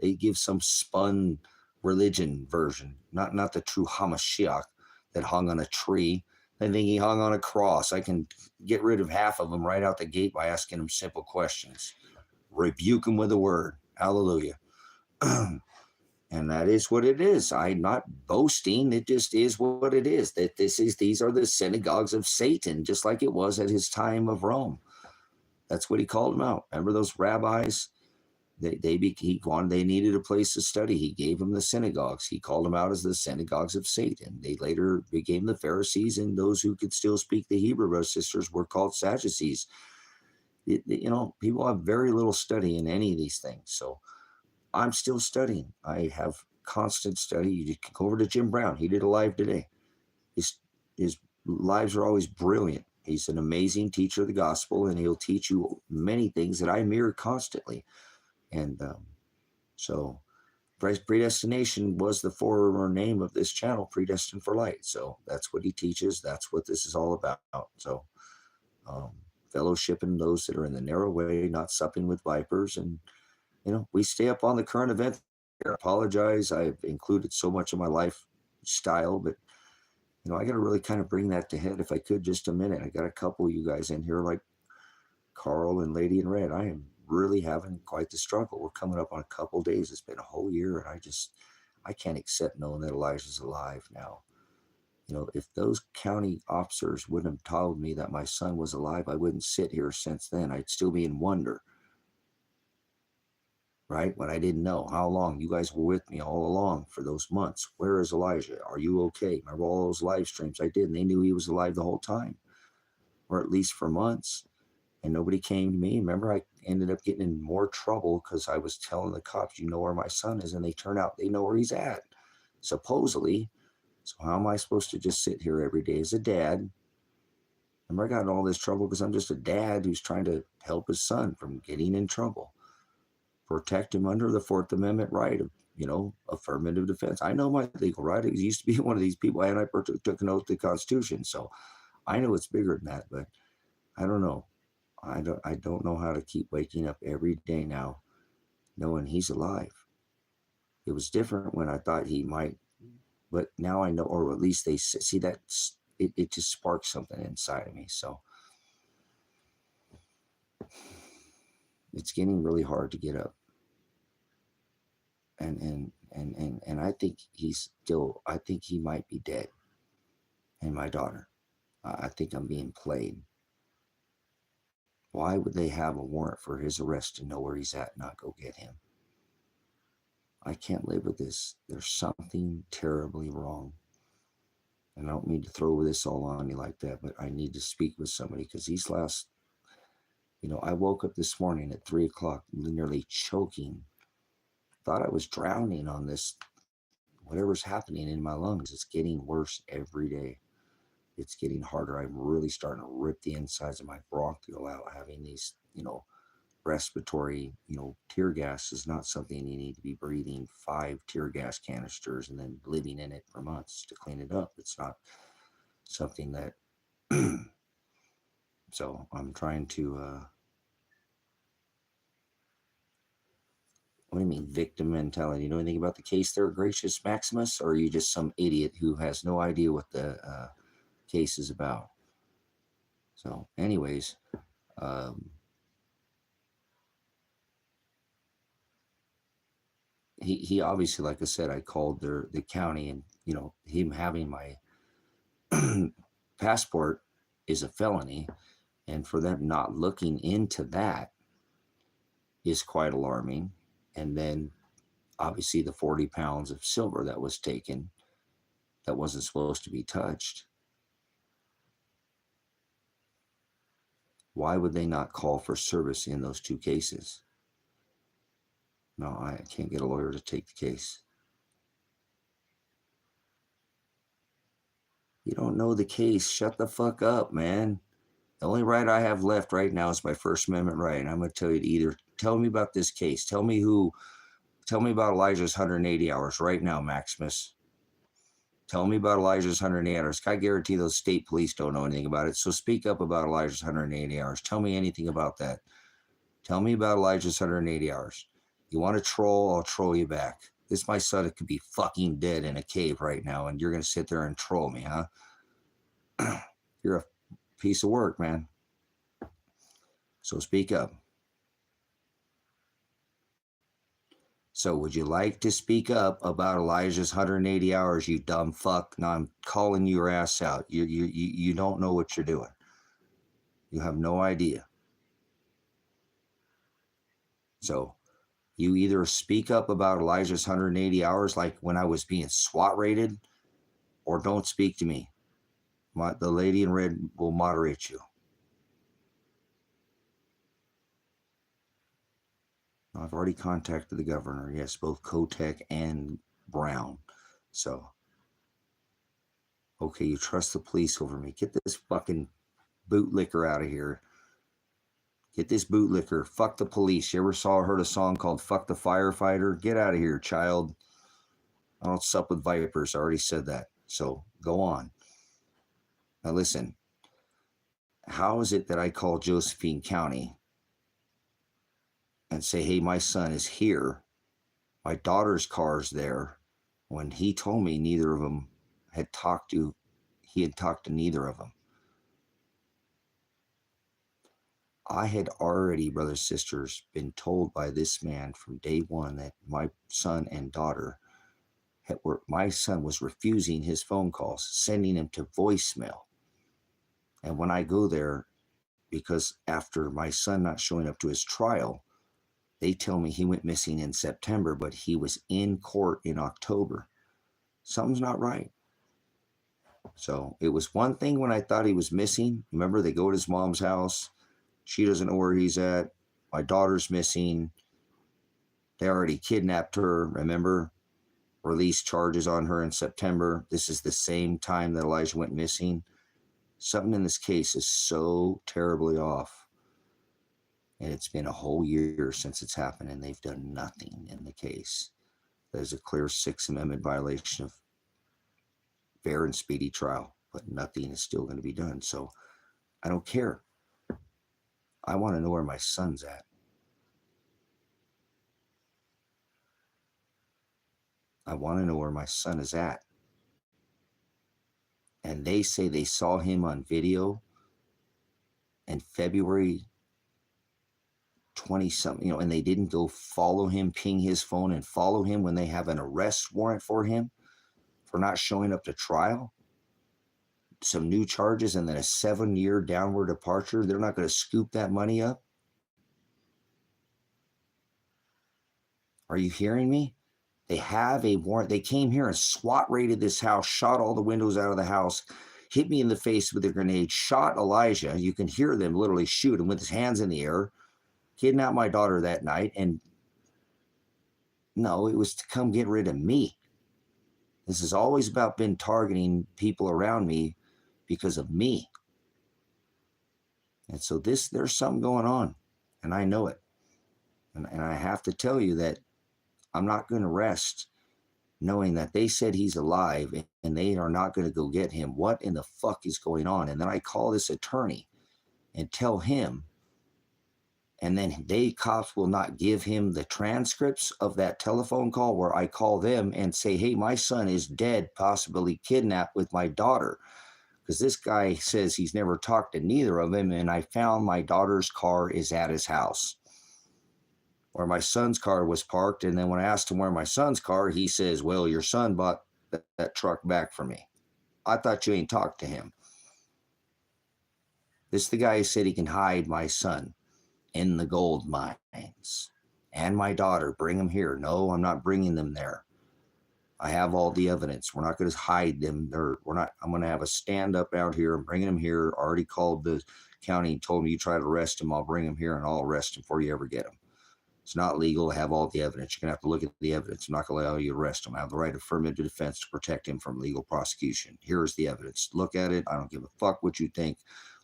B: They give some spun religion version, not the true Hamashiach that hung on a tree. They think he hung on a cross. I can get rid of half of them right out the gate by asking them simple questions. Rebuke them with a word. Hallelujah. And that is what it is. I'm not boasting. It just is what it is. That these are the synagogues of Satan, just like it was at his time of Rome. That's what he called them out. Remember those rabbis? They needed a place to study. He gave them the synagogues. He called them out as the synagogues of Satan. They later became the Pharisees, and those who could still speak the Hebrew, brothers and sisters, were called Sadducees. You know, people have very little study in any of these things. So I'm still studying. I have constant study. You can go over to Jim Brown. He did a live today. His lives are always brilliant. He's an amazing teacher of the gospel, and he'll teach you many things that I mirror constantly. And so Predestination was the former name of this channel, Predestined for Light. So that's what he teaches. That's what this is all about. So fellowshipping those that are in the narrow way, not supping with vipers. And, you know, we stay up on the current event. I apologize. I've included so much of my lifestyle, but I got to really kind of bring that to head if I could just a minute. I got a couple of you guys in here like Carl and Lady in Red. I am really having quite the struggle. We're coming up on a couple days. It's been a whole year, and I can't accept knowing that Elijah's alive now. If those county officers wouldn't have told me that my son was alive, I wouldn't sit here since then. I'd still be in wonder, right? When I didn't know how long you guys were with me all along for those months. Where is Elijah? Are you okay? Remember all those live streams I did, and they knew he was alive the whole time, or at least for months. And nobody came to me. Remember, I ended up getting in more trouble because I was telling the cops, you know where my son is, and they turn out they know where he's at, supposedly. So how am I supposed to just sit here every day as a dad? Remember, I got in all this trouble because I'm just a dad who's trying to help his son from getting in trouble, protect him under the Fourth Amendment right of, affirmative defense. I know my legal right. I used to be one of these people, and I took an oath to the Constitution. So I know it's bigger than that, but I don't know. I don't know how to keep waking up every day now knowing he's alive. It was different when I thought he might, but now I know, or at least they see that it just sparks something inside of me. So it's getting really hard to get up. And I think I think he might be dead. And my daughter, I think I'm being played. Why would they have a warrant for his arrest and know where he's at and not go get him? I can't live with this. There's something terribly wrong. And I don't mean to throw this all on you like that, but I need to speak with somebody because these last, I woke up this morning at 3:00, nearly choking. Thought I was drowning on this, whatever's happening in my lungs. It's getting worse every day. It's getting harder. I'm really starting to rip the insides of my bronchial out. Having these, respiratory, tear gas is not something you need to be breathing 5 tear gas canisters and then living in it for months to clean it up. It's not something that, so I'm trying to, what do you mean victim mentality? You know anything about the case there, Gracious Maximus? Or are you just some idiot who has no idea what the case is about? So anyways, he obviously, like I said, I called the county, and him having my passport is a felony, and for them not looking into that is quite alarming. And then obviously the 40 pounds of silver that was taken that wasn't supposed to be touched. Why would they not call for service in those 2 cases? No, I can't get a lawyer to take the case. You don't know the case. Shut the fuck up, man. The only right I have left right now is my First Amendment right. And I'm going to tell you to either tell me about this case. Tell me about Elijah's 180 hours right now, Maximus. Tell me about Elijah's 180 hours. I guarantee those state police don't know anything about it. So speak up about Elijah's 180 hours. Tell me anything about that. Tell me about Elijah's 180 hours. You want to troll? I'll troll you back. This my son could be fucking dead in a cave right now, and you're going to sit there and troll me, huh? You're a piece of work, man. So speak up. So would you like to speak up about Elijah's 180 hours, you dumb fuck? Now I'm calling your ass out. You don't know what you're doing. You have no idea. So you either speak up about Elijah's 180 hours like when I was being SWAT raided, or don't speak to me. The lady in red will moderate you. I've already contacted the governor. Yes, both Kotek and Brown. So, okay, you trust the police over me. Get this fucking bootlicker out of here. Get this bootlicker. Fuck the police. You ever heard a song called Fuck the Firefighter? Get out of here, child. I don't sup with vipers. I already said that. So go on. Now listen. How is it that I call Josephine County and say, hey, my son is here. My daughter's car's there. When he told me neither of them had talked to he had talked to neither of them. I had already, brothers and sisters, been told by this man from day one that my son and daughter my son was refusing his phone calls, sending him to voicemail. And when I go there, because after my son not showing up to his trial, they tell me he went missing in September, but he was in court in October. Something's not right. So it was one thing when I thought he was missing. Remember, they go to his mom's house. She doesn't know where he's at. My daughter's missing. They already kidnapped her, remember? Released charges on her in September. This is the same time that Elijah went missing. Something in this case is so terribly off. And it's been a whole year since it's happened, and they've done nothing in the case. There's a clear Sixth Amendment violation of fair and speedy trial, but nothing is still going to be done. So I don't care. I want to know where my son's at. I want to know where my son is at. And they say they saw him on video in February 20-something, and they didn't go follow him, ping his phone and follow him when they have an arrest warrant for him for not showing up to trial. Some new charges and then a 7-year downward departure. They're not going to scoop that money up. Are you hearing me? They have a warrant. They came here and SWAT raided this house, shot all the windows out of the house, hit me in the face with a grenade, shot Elijah. You can hear them literally shoot him with his hands in the air, kidnapped my daughter that night. And no, it was to come get rid of me. This has always about been targeting people around me because of me. And so there's something going on, and I know it. And I have to tell you that I'm not going to rest knowing that they said he's alive and they are not going to go get him. What in the fuck is going on? And then I call this attorney and tell him, and then cops will not give him the transcripts of that telephone call where I call them and say, hey, my son is dead, possibly kidnapped with my daughter. Because this guy says he's never talked to neither of them, and I found my daughter's car is at his house, where my son's car was parked. And then when I asked him where my son's car, he says, well, your son bought that truck back for me. I thought you ain't talked to him. This is the guy who said he can hide my son in the gold mines and my daughter. Bring them here. No, I'm not bringing them there. I have all the evidence. We're not going to hide them. I'm going to have a stand up out here and bring them here. Already called the county and told me you try to arrest him, I'll bring him here and I'll arrest him before you ever get him. It's not legal to have all the evidence. You're going to have to look at the evidence. I'm not going to allow you to arrest him. I have the right of affirmative defense to protect him from legal prosecution. Here's the evidence. Look at it. I don't give a fuck what you think.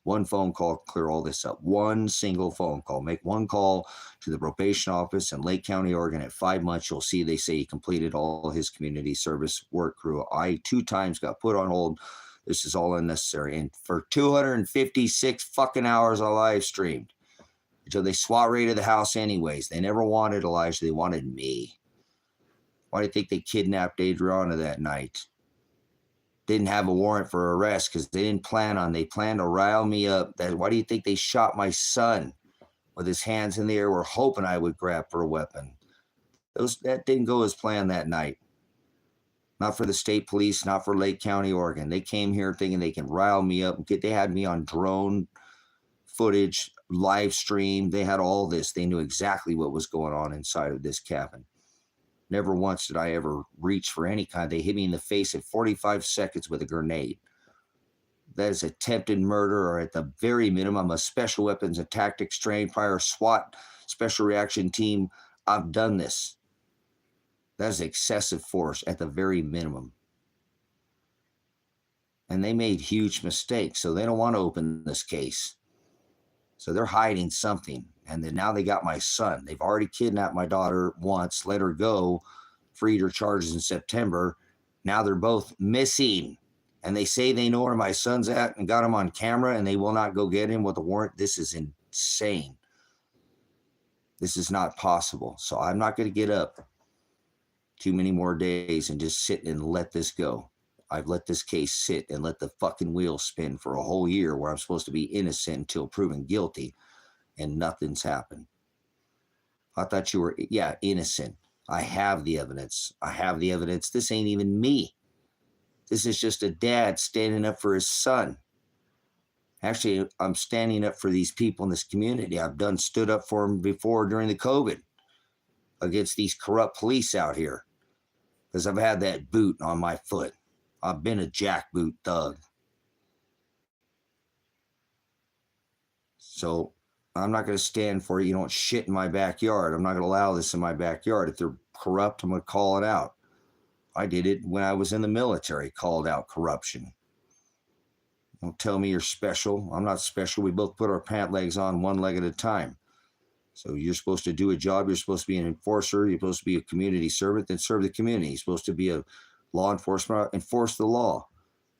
B: One phone call, clear all this up. One single phone call. Make one call to the probation office in Lake County, Oregon. At 5 months, you'll see they say he completed all his community service work crew. I 2 times got put on hold. This is all unnecessary. And for 256 fucking hours, I live streamed. Until they SWAT raided the house anyways. They never wanted Elijah. They wanted me. Why do you think they kidnapped Adriana that night? Didn't have a warrant for arrest because they planned to rile me up. Why do you think they shot my son with his hands in the air? Were hoping I would grab for a weapon. That didn't go as planned that night. Not for the state police, not for Lake County, Oregon. They came here thinking they can rile me up. They had me on drone footage, live stream. They had all this. They knew exactly what was going on inside of this cabin. Never once did I ever reach for any kind. They hit me in the face at 45 seconds with a grenade. That is attempted murder, or at the very minimum, a special weapons and tactics trained prior SWAT special reaction team. I've done this. That is excessive force at the very minimum. And they made huge mistakes, so they don't want to open this case. So they're hiding something. And then now they got my son. They've already kidnapped my daughter once, let her go, freed her charges in September. Now they're both missing. And they say they know where my son's at and got him on camera, and they will not go get him with a warrant. This is insane. This is not possible. So I'm not going to get up too many more days and just sit and let this go. I've let this case sit and let the fucking wheel spin for a whole year where I'm supposed to be innocent until proven guilty, and nothing's happened. I thought you were, yeah, innocent. I have the evidence. I have the evidence. This ain't even me. This is just a dad standing up for his son. Actually, I'm standing up for these people in this community. I've stood up for them before during the COVID against these corrupt police out here because I've had that boot on my foot. I've been a jackboot thug. So I'm not going to stand for it. You don't shit in my backyard. I'm not going to allow this in my backyard. If they're corrupt, I'm going to call it out. I did it when I was in the military, called out corruption. Don't tell me you're special. I'm not special. We both put our pant legs on one leg at a time. So you're supposed to do a job. You're supposed to be an enforcer. You're supposed to be a community servant, then serve the community. You're supposed to be a law enforcement, enforce the law.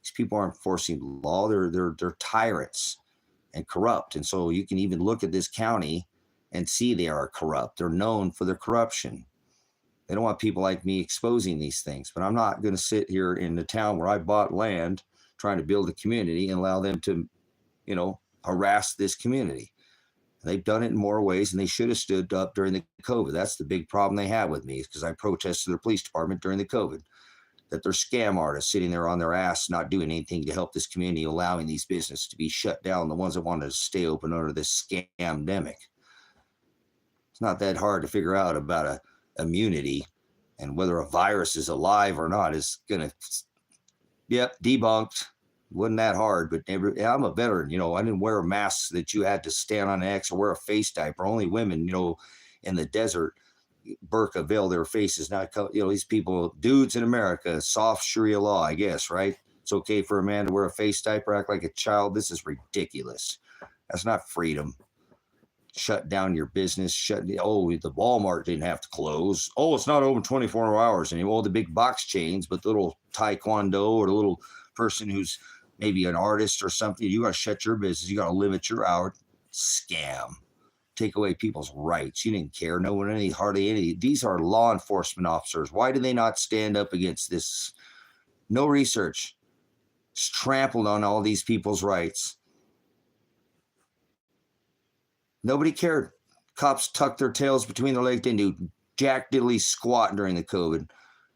B: These people aren't enforcing the law. They're tyrants and corrupt. And so you can even look at this county and see they are corrupt. They're known for their corruption. They don't want people like me exposing these things. But I'm not going to sit here in the town where I bought land trying to build a community and allow them to, harass this community. They've done it in more ways, and they should have stood up during the COVID. That's the big problem they have with me, is because I protested their police department during the COVID, that they're scam artists sitting there on their ass, not doing anything to help this community, allowing these businesses to be shut down, the ones that wanted to stay open under this scamdemic. It's not that hard to figure out about a immunity, and whether a virus is alive or not is going to, debunked. Wasn't that hard, but I'm a veteran. I didn't wear a mask that you had to stand on an X or wear a face diaper. Only women, in the desert, burqa veil their faces. Not, these people, dudes in America, soft Sharia law, I guess, right? It's okay for a man to wear a face diaper, act like a child. This is ridiculous. That's not freedom. Shut down your business. The Walmart didn't have to close. Oh, it's not open 24 hours anymore. The big box chains, but the little taekwondo or the little person who's maybe an artist or something, you got to shut your business. You got to limit your hours. Scam. Take away people's rights. You didn't care. No one, hardly any. These are law enforcement officers. Why do they not stand up against this? No research. It's trampled on all these people's rights. Nobody cared. Cops tucked their tails between their legs. They knew jack diddly squat during the COVID. As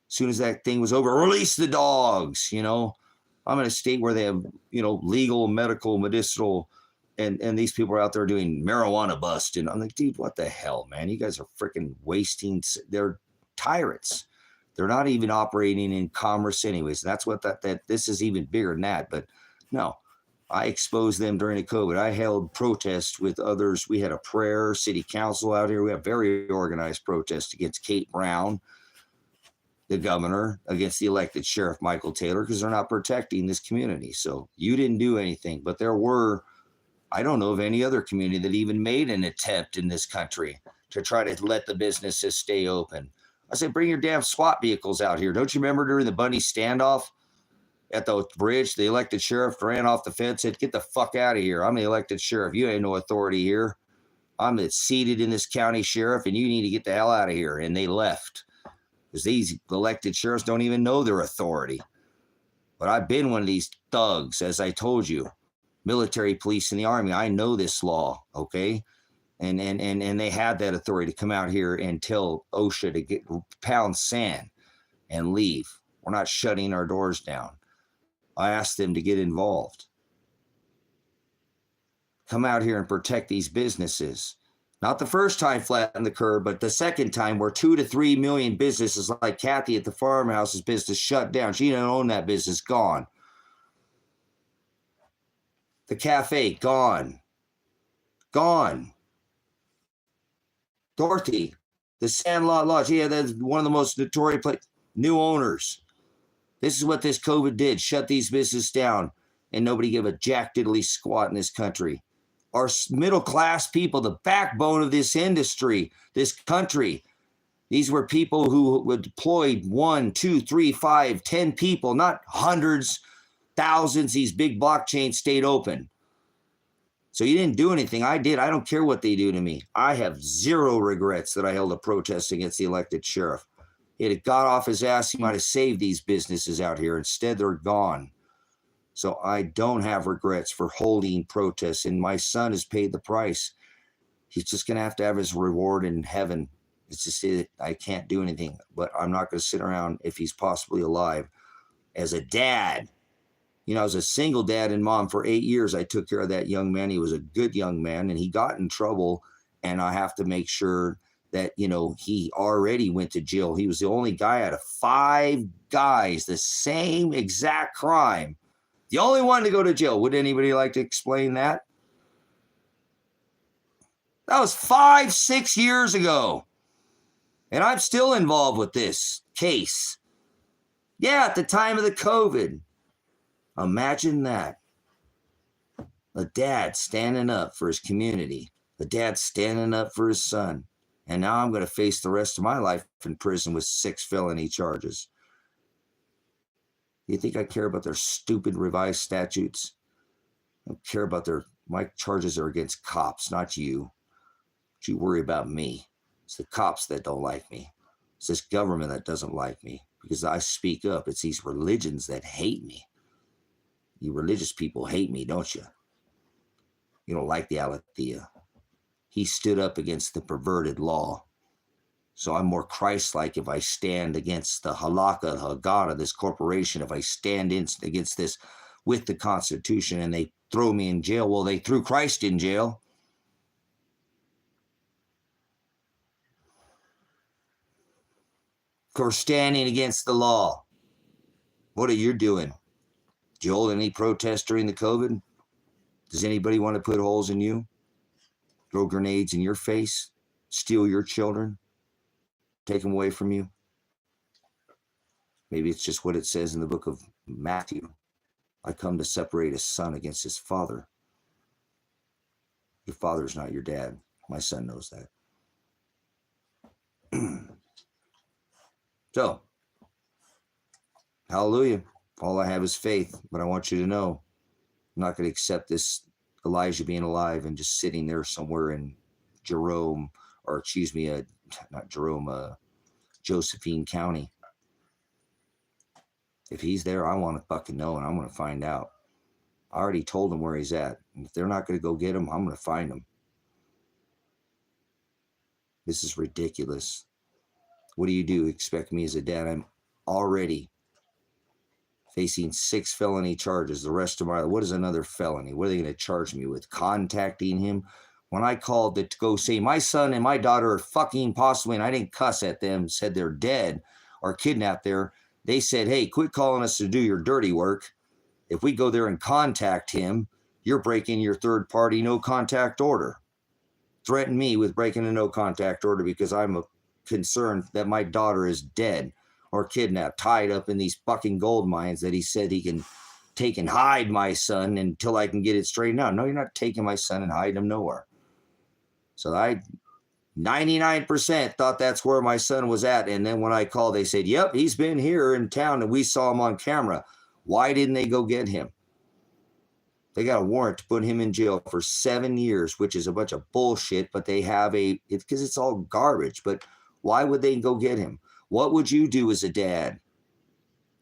B: soon as that thing was over, release the dogs, I'm in a state where they have, legal, medical, medicinal, and these people are out there doing marijuana bust. And I'm like, dude, what the hell, man? You guys are freaking wasting. They're tyrants. They're not even operating in commerce anyways. That's what that this is even bigger than that. But no, I exposed them during the COVID. I held protests with others. We had a prayer, city council out here. We have very organized protests against Kate Brown, the governor, against the elected sheriff, Michael Taylor, because they're not protecting this community. So you didn't do anything, but there were, I don't know of any other community that even made an attempt in this country to try to let the businesses stay open. I said, bring your damn SWAT vehicles out here. Don't you remember during the Bundy standoff at the bridge, the elected sheriff ran off the fence, said, get the fuck out of here. I'm the elected sheriff. You ain't no authority here. I'm seated in this county sheriff, and you need to get the hell out of here. And they left. Because these elected sheriffs don't even know their authority. But I've been one of these thugs, as I told you, military, police, and the army. I know this law, okay? And they had that authority to come out here and tell OSHA to pound sand and leave. We're not shutting our doors down. I asked them to get involved. Come out here and protect these businesses. Not the first time flatten the curve, but the second time where 2 to 3 million businesses like Kathy at the farmhouse's business shut down. She didn't own that business, gone. The cafe, gone. Gone. Dorothy, the Sandlot Lodge, that's one of the most notorious places. New owners. This is what this COVID did, shut these businesses down, and nobody gave a jack diddly squat in this country. Our middle-class people, the backbone of this industry, this country. These were people who were deployed 1, 2, 3, 5, 10 people, not hundreds, thousands. These big blockchains stayed open. So you didn't do anything. I did. I don't care what they do to me. I have zero regrets that I held a protest against the elected sheriff. He'd have got off his ass. He might have saved these businesses out here. Instead, they're gone. So I don't have regrets for holding protests, and my son has paid the price. He's just going to have his reward in heaven. It's just it. I can't do anything, but I'm not going to sit around if he's possibly alive. As a dad, you know, I was a single dad and mom for 8 years. I took care of that young man. He was a good young man, and he got in trouble, and I have to make sure that, you know, he already went to jail. He was the only guy out of 5 guys, the same exact crime, the only one to go to jail. Would anybody like to explain that? That was 5-6 years ago. And I'm still involved with this case. Yeah, at the time of the COVID. Imagine that. A dad standing up for his community. A dad standing up for his son. And now I'm going to face the rest of my life in prison with 6 felony charges. You think I care about their stupid revised statutes? I don't care about my charges are against cops, not you. Don't you worry about me. It's the cops that don't like me. It's this government that doesn't like me because I speak up. It's these religions that hate me. You religious people hate me, don't you? You don't like the aletheia. He stood up against the perverted law. So I'm more Christ-like if I stand against the halakha, the Haggadah, this corporation, if I stand against this with the Constitution and they throw me in jail. Well, they threw Christ in jail. Of course, standing against the law. What are you doing? Did you hold any protests during the COVID? Does anybody want to put holes in you? Throw grenades in your face? Steal your children? Take them away from you? Maybe it's just what it says in the book of Matthew. I come to separate a son against his father. Your father's not your dad. My son knows that. So, hallelujah. All I have is faith, but I want you to know I'm not going to accept this Elijah being alive and just sitting there somewhere in Josephine County. If he's there, I want to fucking know, and I'm going to find out. I already told him where he's at. And if they're not going to go get him, I'm going to find him. This is ridiculous. What do you do? Expect me as a dad? I'm already facing 6 felony charges. The rest of what is another felony? What are they going to charge me with? Contacting him? When I called to go say my son and my daughter are fucking possibly, and I didn't cuss at them, said they're dead or kidnapped there, they said, hey, quit calling us to do your dirty work. If we go there and contact him, you're breaking your third party no contact order. Threaten me with breaking a no contact order because I'm concerned that my daughter is dead or kidnapped, tied up in these fucking gold mines that he said he can take and hide my son until I can get it straightened out. No, you're not taking my son and hiding him nowhere. So 99% thought that's where my son was at. And then when I called, they said, yep, he's been here in town and we saw him on camera. Why didn't they go get him? They got a warrant to put him in jail for 7 years, which is a bunch of bullshit, but they have because it's all garbage. But why would they go get him? What would you do as a dad?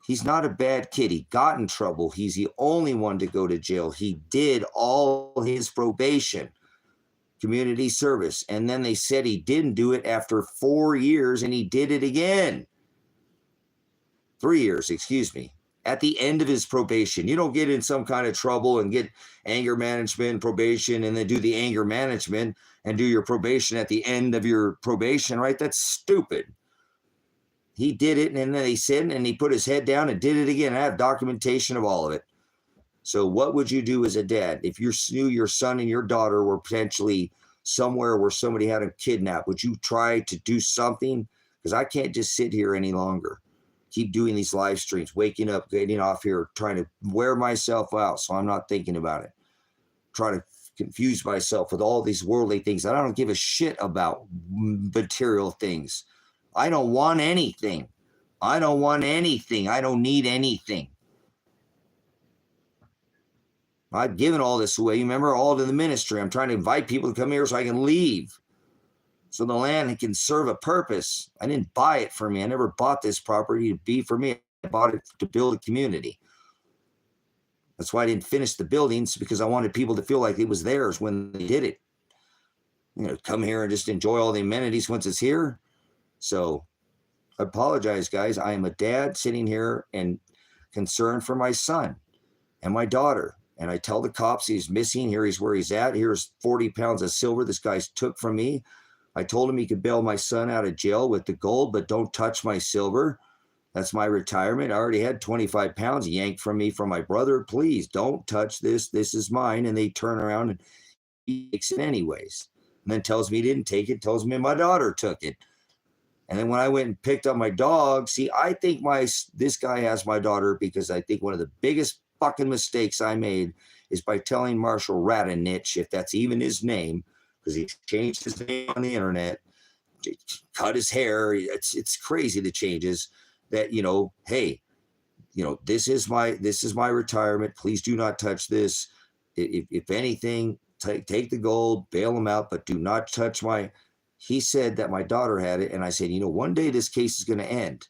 B: He's not a bad kid. He got in trouble. He's the only one to go to jail. He did all his probation, community service. And then they said he didn't do it after 4 years and he did it again. 3 years, excuse me. At the end of his probation. You don't get in some kind of trouble and get anger management, probation, and then do the anger management and do your probation at the end of your probation, right? That's stupid. He did it, and then they said, and he put his head down and did it again. I have documentation of all of it. So what would you do as a dad? If you knew your son and your daughter were potentially somewhere where somebody had them kidnapped, would you try to do something? Because I can't just sit here any longer. Keep doing these live streams, waking up, getting off here, trying to wear myself out so I'm not thinking about it. Try to confuse myself with all these worldly things. I don't give a shit about material things. I don't want anything. I don't want anything. I don't need anything. I've given all this away. Remember, all to the ministry. I'm trying to invite people to come here so I can leave. so the land can serve a purpose. I didn't buy it for me. I never bought this property to be for me. I bought it to build a community. That's why I didn't finish the buildings, because I wanted people to feel like it was theirs when they did it. Come here and just enjoy all the amenities once it's here. So I apologize, guys. I am a dad sitting here and concerned for my son and my daughter. And I tell the cops he's missing. Here he's where he's at. Here's 40 pounds of silver this guy's took from me. I told him he could bail my son out of jail with the gold, but don't touch my silver. That's my retirement. I already had 25 pounds yanked from me from my brother. Please don't touch this. This is mine. And they turn around and he takes it anyways. And then tells me he didn't take it, tells me my daughter took it. And then when I went and picked up my dog, see, I think this guy has my daughter because I think one of the biggest fucking mistakes I made is by telling Marshall Radonich, if that's even his name, because he changed his name on the internet, cut his hair. It's crazy the changes that, hey, this is my retirement. Please do not touch this. If anything, take the gold, bail him out, but do not touch he said that my daughter had it. And I said, one day this case is going to end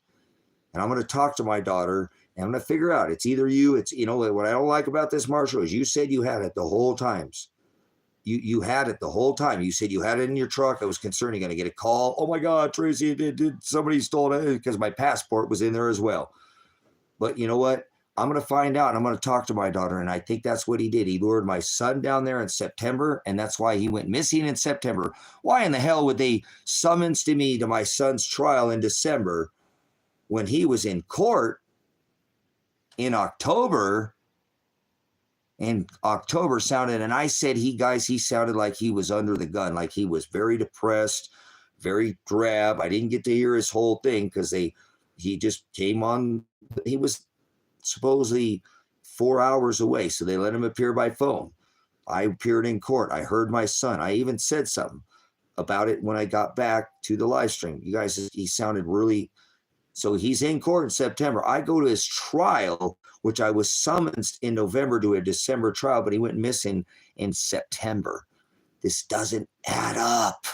B: and I'm going to talk to my daughter and I'm going to figure out it's either you. It's, what I don't like about this, Marshall, is you said you had it the whole times. You had it the whole time. You said you had it in your truck. I was concerned you're going to get a call. Oh my God, Tracy, did somebody stole it? Because my passport was in there as well. But you know what? I'm going to find out and I'm going to talk to my daughter. And I think that's what he did. He lured my son down there in September. And that's why he went missing in September. Why in the hell would they summons me to my son's trial in December when he was in court in October? And October sounded, and I said, he sounded like he was under the gun, like he was very depressed, very drab. I didn't get to hear his whole thing because he just came on. He was supposedly 4 hours away, so they let him appear by phone. I appeared in court. I heard my son. I even said something about it when I got back to the live stream. You guys, he sounded really. So he's in court in September. I go to his trial, which I was summoned in November to a December trial, but he went missing in September. This doesn't add up.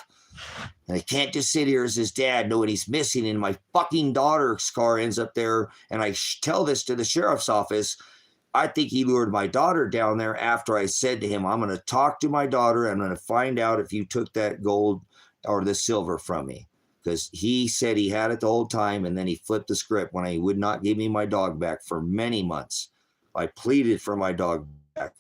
B: And I can't just sit here as his dad knowing he's missing and my fucking daughter's car ends up there. And I tell this to the sheriff's office. I think he lured my daughter down there after I said to him, I'm going to talk to my daughter. I'm going to find out if you took that gold or the silver from me. Because he said he had it the whole time, and then he flipped the script when he would not give me my dog back for many months. I pleaded for my dog back.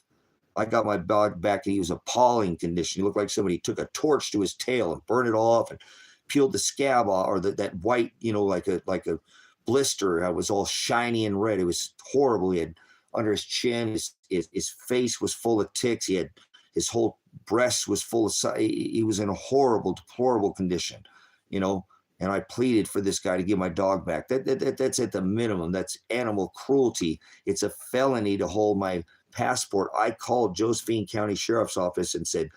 B: I got my dog back, and he was appalling condition. He looked like somebody took a torch to his tail and burned it off and peeled the scab off, or that white, like a blister. It was all shiny and red. It was horrible. He had under his chin, his face was full of ticks. He had his whole breast was full of. He was in a horrible, deplorable condition. And I pleaded for this guy to give my dog back. That's at the minimum. That's animal cruelty. It's a felony to hold my passport. I called Josephine County Sheriff's Office and said,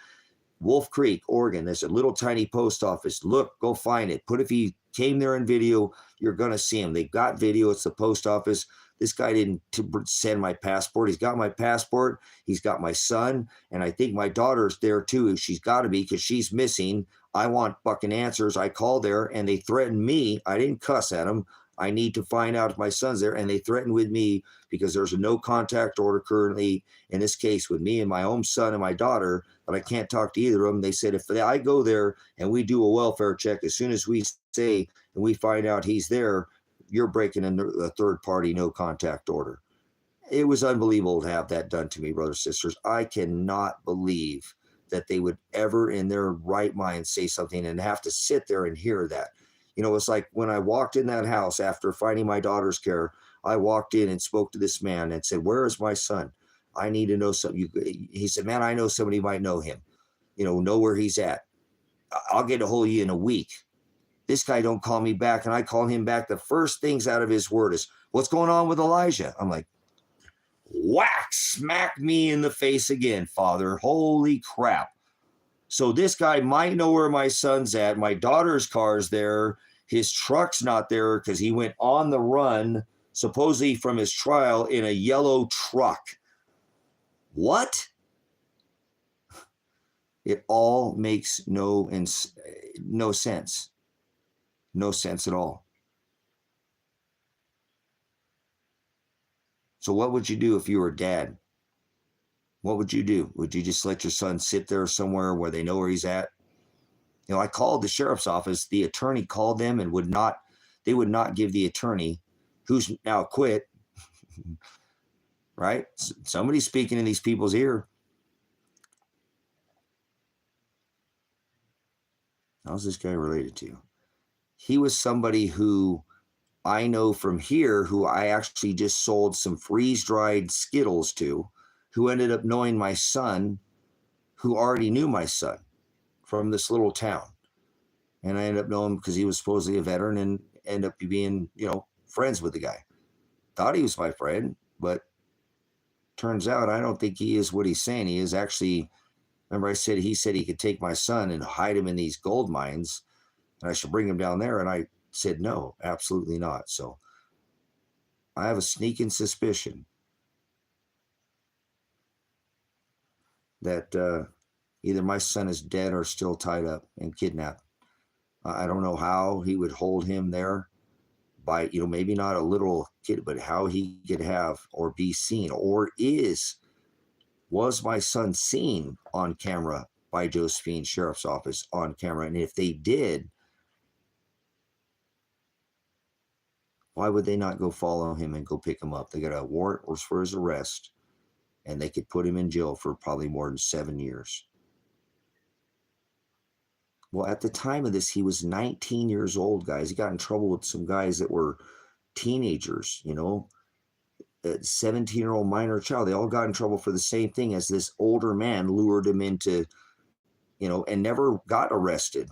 B: Wolf Creek, Oregon, there's a little tiny post office. Look, go find it. If he came there in video, you're going to see him. They got video. It's the post office. This guy didn't send my passport. He's got my passport. He's got my son. And I think my daughter's there too. She's got to be because she's missing. I want fucking answers. I called there and they threatened me. I didn't cuss at them. I need to find out if my son's there. And they threatened with me because there's a no contact order currently in this case with me and my own son and my daughter, but I can't talk to either of them. They said, if I go there and we do a welfare check, as soon as we say and we find out he's there, you're breaking a third party no contact order. It was unbelievable to have that done to me, brothers and sisters. I cannot believe that they would ever in their right mind say something and have to sit there and hear that. It's like when I walked in that house after finding my daughter's care, I walked in and spoke to this man and said, where is my son? I need to know something. He said, man, I know somebody might know him, know where he's at. I'll get a hold of you in a week. This guy don't call me back, and I call him back. The first things out of his word is, what's going on with Elijah? I'm like, whack, smack me in the face again, Father. Holy crap. So this guy might know where my son's at. My daughter's car's there. His truck's not there because he went on the run, supposedly from his trial, in a yellow truck. What? It all makes no sense. No sense at all. So what would you do if you were a dad? What would you do? Would you just let your son sit there somewhere where they know where he's at? You know, I called the sheriff's office. The attorney called them and they would not give the attorney, who's now quit, right? Somebody's speaking in these people's ear. How's this guy related to? He was somebody who I know from here, who I actually just sold some freeze-dried Skittles to, who ended up knowing my son, who already knew my son from this little town. And I ended up knowing him because he was supposedly a veteran and ended up being, friends with the guy. Thought he was my friend, but turns out I don't think he is what he's saying. He is actually, remember he said he could take my son and hide him in these gold mines and I should bring him down there. And I said, no, absolutely not. So I have a sneaking suspicion that either my son is dead or still tied up and kidnapped. I don't know how he would hold him there by, maybe not a little kid, but how he could have or be seen, or was my son seen on camera by Josephine Sheriff's Office on camera? And if they did, why would they not go follow him and go pick him up? They got a warrant for his arrest, and they could put him in jail for probably more than 7 years. Well, at the time of this, he was 19 years old, guys. He got in trouble with some guys that were teenagers, a 17-year-old minor child. They all got in trouble for the same thing, as this older man lured him into, and never got arrested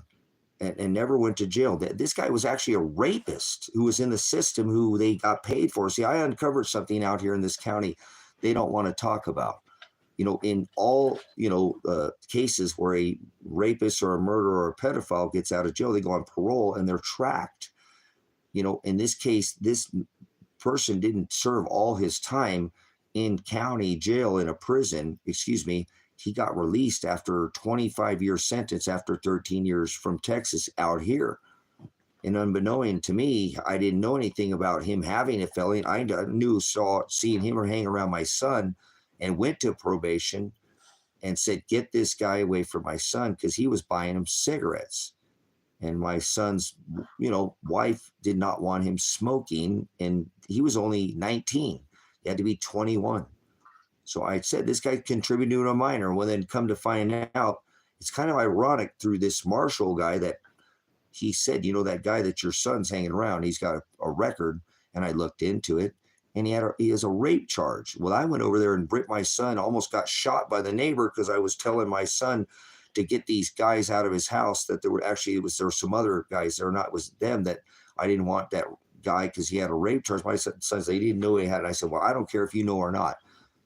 B: and never went to jail. This guy was actually a rapist who was in the system, who they got paid for. See, I uncovered something out here in this county they don't want to talk about. In all, cases where a rapist or a murderer or a pedophile gets out of jail, they go on parole and they're tracked. In this case, this person didn't serve all his time in county jail in a prison, he got released after 25-year sentence after 13 years from Texas out here. And unbeknown to me, I didn't know anything about him having a felony. I seeing him or hang around my son, and went to probation and said, get this guy away from my son, because he was buying him cigarettes. And my son's, wife did not want him smoking, and he was only 19. He had to be 21. So I said, this guy contributed to a minor. Well, then come to find out, it's kind of ironic through this Marshall guy that he said, that guy that your son's hanging around, he's got a record. And I looked into it, and he has a rape charge. Well, I went over there, and my son almost got shot by the neighbor because I was telling my son to get these guys out of his house, that there were some other guys there, not was them, that I didn't want that guy because he had a rape charge. My son said they didn't know he had it. I said, well, I don't care if you know or not.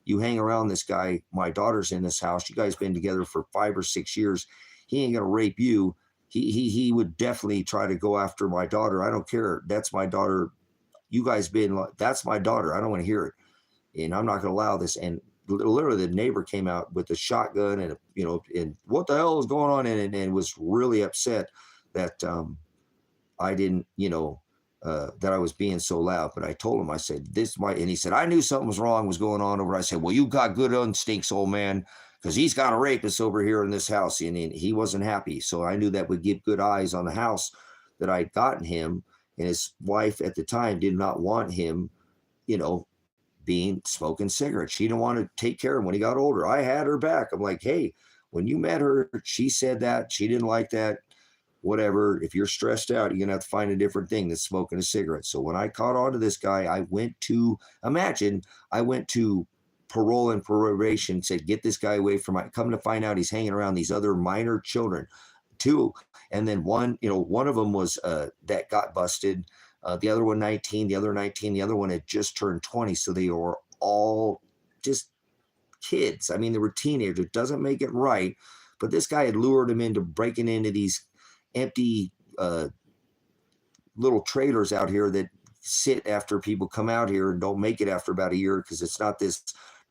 B: You hang around this guy, my daughter's in this house, you guys been together for 5 or 6 years, he ain't gonna rape you. He would definitely try to go after my daughter. I don't care. That's my daughter. You guys that's my daughter. I don't want to hear it. And I'm not going to allow this. And literally the neighbor came out with a shotgun and, and what the hell is going on? And was really upset that I didn't, that I was being so loud. But I told him, I said, and he said, I knew something was wrong was going on over. I said, well, you got good instincts, old man, because he's got a rapist over here in this house. And he wasn't happy. So I knew that would give good eyes on the house that I'd gotten him. And his wife at the time did not want him, smoking cigarettes. She didn't want to take care of him when he got older. I had her back. I'm like, hey, when you met her, she said that. She didn't like that. Whatever. If you're stressed out, you're going to have to find a different thing than smoking a cigarette. So when I caught on to this guy, I went to parole and probation, said, get this guy away from come to find out he's hanging around these other minor children, too. And then one of them was that got busted. The other one 19, the other 19, the other one had just turned 20. So they were all just kids. I mean, they were teenagers. It doesn't make it right. But this guy had lured him into breaking into these empty little trailers out here that sit after people come out here and don't make it after about a year, because it's not this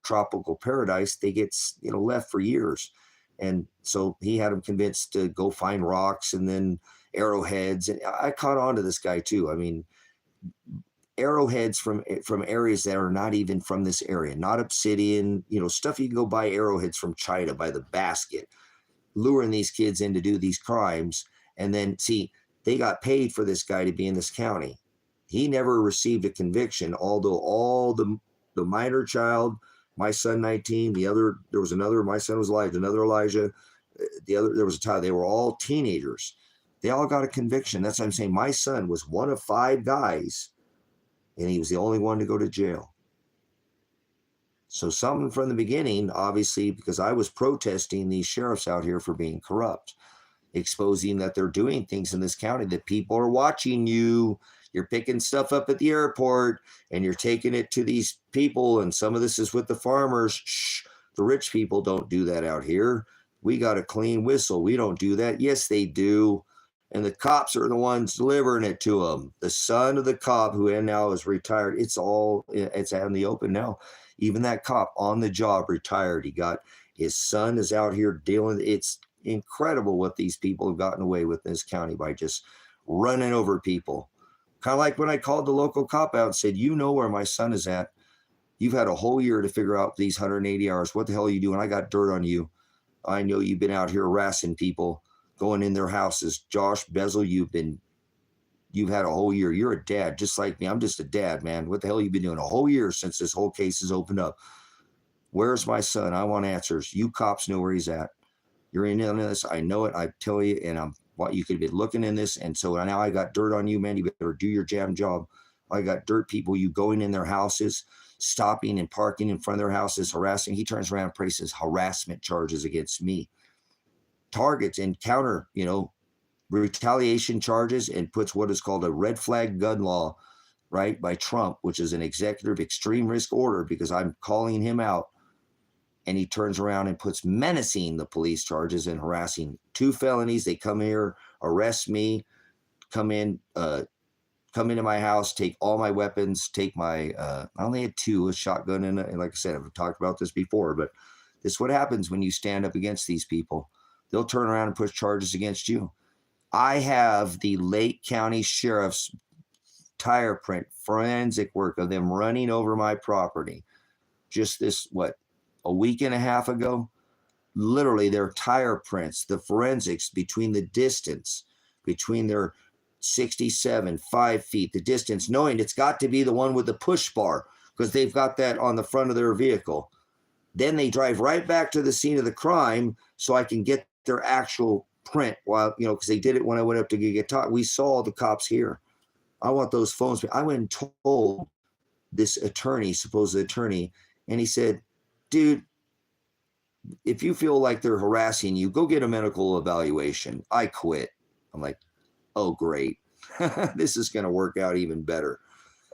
B: tropical paradise. They get left for years. And so he had him convinced to go find rocks and then arrowheads. And I caught on to this guy too. I mean, arrowheads from areas that are not even from this area, not obsidian, stuff you can go buy arrowheads from China by the basket, luring these kids in to do these crimes. And then see, they got paid for this guy to be in this county. He never received a conviction, although all the minor child, my son 19, there was another, my son was Elijah, another Elijah, there was a child, they were all teenagers. They all got a conviction. That's what I'm saying. My son was one of 5 guys, and he was the only one to go to jail. So something from the beginning, obviously, because I was protesting these sheriffs out here for being corrupt, exposing that they're doing things in this county, that people are watching you. You're picking stuff up at the airport and you're taking it to these people. And some of this is with the farmers. Shh, the rich people don't do that out here. We got a clean whistle. We don't do that. Yes, they do. And the cops are the ones delivering it to them. The son of the cop who now is retired. It's out in the open now. Even that cop on the job retired. His son is out here dealing. It's incredible what these people have gotten away with in this county by just running over people. Kind of like when I called the local cop out and said, you know where my son is at. You've had a whole year to figure out these 180 hours. What the hell are you doing? I got dirt on you. I know you've been out here harassing people, going in their houses. Josh Bezel, you've had a whole year. You're a dad, just like me. I'm just a dad, man. What the hell you been doing? A whole year since this whole case has opened up. Where's my son? I want answers. You cops know where he's at. You're in this. I know it. I tell you, and you could have been looking in this. And so now I got dirt on you, man. You better do your damn job. I got dirt people, you going in their houses, stopping and parking in front of their houses, harassing. He turns around and places harassment charges against me. Targets and counter, retaliation charges, and puts what is called a red flag gun law, right, by Trump, which is an executive extreme risk order, because I'm calling him out. And he turns around and puts menacing the police charges and harassing. 2 felonies. They come here, arrest me, come into my house, take all my weapons, take my, I only had 2, a shotgun and like I said, I've talked about this before, but this is what happens when you stand up against these people. They'll turn around and push charges against you. I have the Lake County Sheriff's tire print forensic work of them running over my property. Just this, a week and a half ago, literally their tire prints, the forensics between the distance, between their 67, 5 feet, the distance, knowing it's got to be the one with the push bar because they've got that on the front of their vehicle. Then they drive right back to the scene of the crime so I can get their actual print while, because they did it when I went up to get taught. We saw the cops here. I want those phones. I went and told this attorney, supposed attorney, and he said, dude, if you feel like they're harassing you, go get a medical evaluation. I quit. I'm like, oh, great. This is going to work out even better.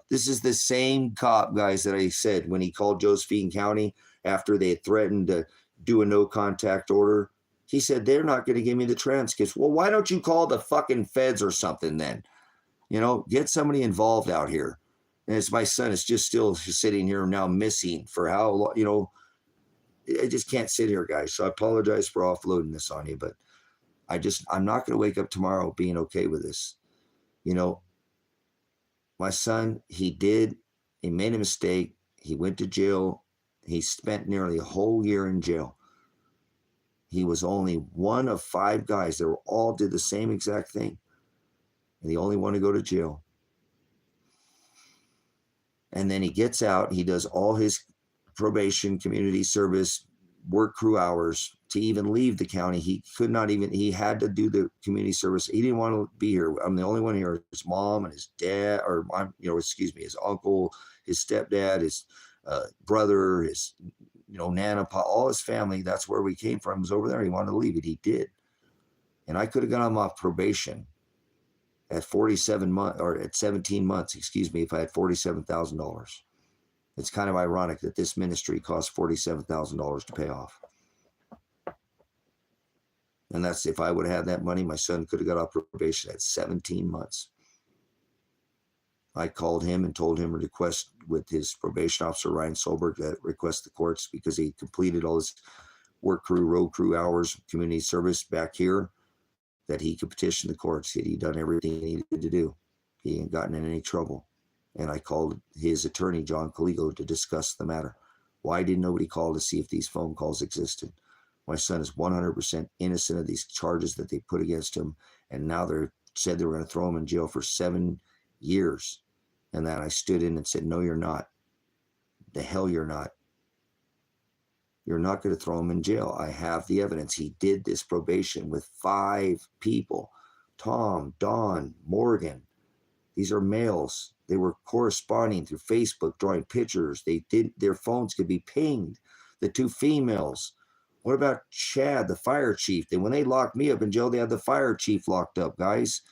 B: This is the same cop, guys, that I said when he called Josephine County after they had threatened to do a no contact order. He said, they're not going to give me the transcripts. Well, why don't you call the fucking feds or something then? Get somebody involved out here. And it's my son is just still sitting here now missing for how long, I just can't sit here, guys. So I apologize for offloading this on you, but I'm not going to wake up tomorrow being okay with this. My son, he made a mistake. He went to jail. He spent nearly a whole year in jail. He was only one of 5 guys that all did the same exact thing. And the only one to go to jail. And then he gets out. He does all his probation, community service, work crew hours to even leave the county. He could not even, he had to do the community service. He didn't want to be here. I'm the only one here. His mom and his dad, his uncle, his stepdad, his brother, his, Nana, Pa, all his family. That's where we came from, was over there. He wanted to leave it. He did. And I could have got him off probation at 47 months or at 17 months, if I had $47,000. It's kind of ironic that this ministry costs $47,000 to pay off. And that's, if I would have had that money, my son could have got off probation at 17 months. I called him and told him to request with his probation officer, Ryan Solberg, that request the courts because he completed all his work crew, road crew hours, community service back here, that he could petition the courts. He'd done everything he needed to do. He ain't gotten in any trouble. And I called his attorney, John Caligo, to discuss the matter. Why did nobody call to see if these phone calls existed? My son is 100% innocent of these charges that they put against him. And now they said they were going to throw him in jail for 7 years. And then I stood in and said, no, you're not. The hell you're not. You're not going to throw him in jail. I have the evidence. He did this probation with 5 people. Tom, Don, Morgan. These are males. They were corresponding through Facebook, drawing pictures. Their phones could be pinged. The 2 females. What about Chad, the fire chief? When they locked me up in jail, they had the fire chief locked up, guys.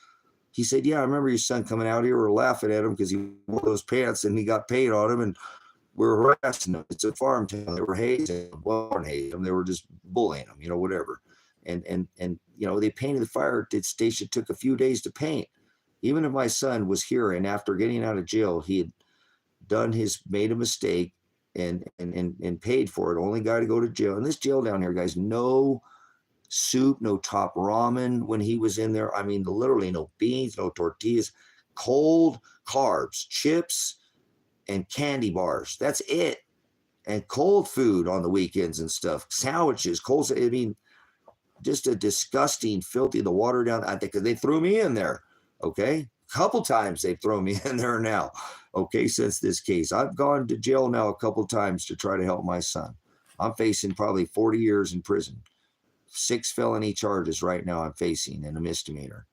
B: He said, yeah, I remember your son coming out here. We were laughing at him because he wore those pants and he got paid on him, and we were harassing him. It's a farm town. They were hazing him. Well, weren't hazing him. They were just bullying him, whatever. And they painted the fire station. Took a few days to paint. Even if my son was here and after getting out of jail, he had made a mistake and paid for it. Only guy to go to jail. And this jail down here, guys, no soup, no top ramen when he was in there. I mean, literally no beans, no tortillas, cold carbs, chips, and candy bars. That's it. And cold food on the weekends and stuff. Sandwiches, cold. I mean, just a disgusting, filthy, the water down. I think they threw me in there. Okay. A couple times they've thrown me in there now. Okay. Since this case, I've gone to jail now a couple times to try to help my son. I'm facing probably 40 years in prison. 6 felony charges right now I'm facing and a misdemeanor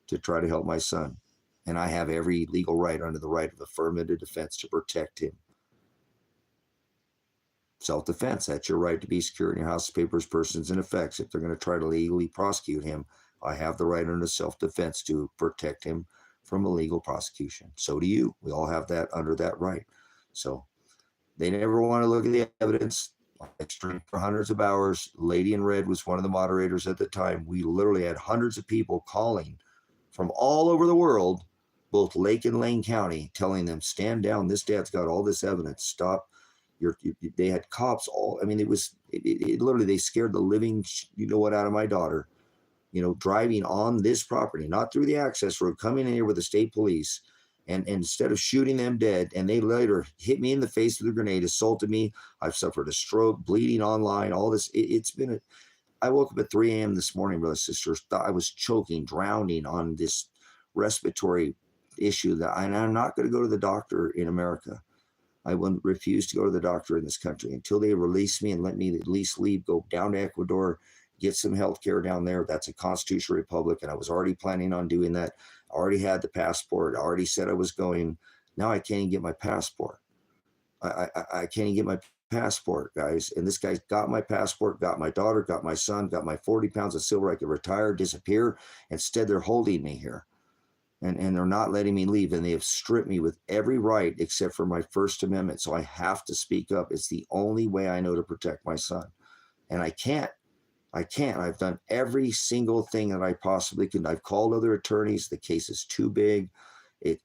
B: to try to help my son. And I have every legal right under the right of affirmative defense to protect him. Self-defense, that's your right to be secure in your house, papers, persons, and effects. If they're going to try to legally prosecute him, I have the right under self-defense to protect him from illegal prosecution. So do you. We all have that under that right. So they never want to look at the evidence. I streamed for hundreds of hours. Lady in Red was one of the moderators at the time. We literally had hundreds of people calling from all over the world, both Lake and Lane County, telling them, stand down. This dad's got all this evidence. Stop. They had cops all. I mean, it literally, they scared the living, out of my daughter, driving on this property, not through the access road, coming in here with the state police. And instead of shooting them dead, and they later hit me in the face with a grenade, assaulted me. I've suffered a stroke, bleeding online, all this. I woke up at 3 a.m. this morning, brothers and sisters. I was choking, drowning on this respiratory issue and I'm not going to go to the doctor in America. I will refuse to go to the doctor in this country until they release me and let me at least leave, go down to Ecuador, get some health care down there. That's a constitutional republic, and I was already planning on doing that. I already had the passport. I already said I was going. Now I can't even get my passport. I can't even get my passport, guys. And this guy's got my passport, got my daughter, got my son, got my 40 pounds of silver. I could retire, disappear. Instead, they're holding me here. And they're not letting me leave. And they have stripped me with every right except for my First Amendment. So I have to speak up. It's the only way I know to protect my son. And I can't. I've done every single thing that I possibly could. I've called other attorneys. The case is too big.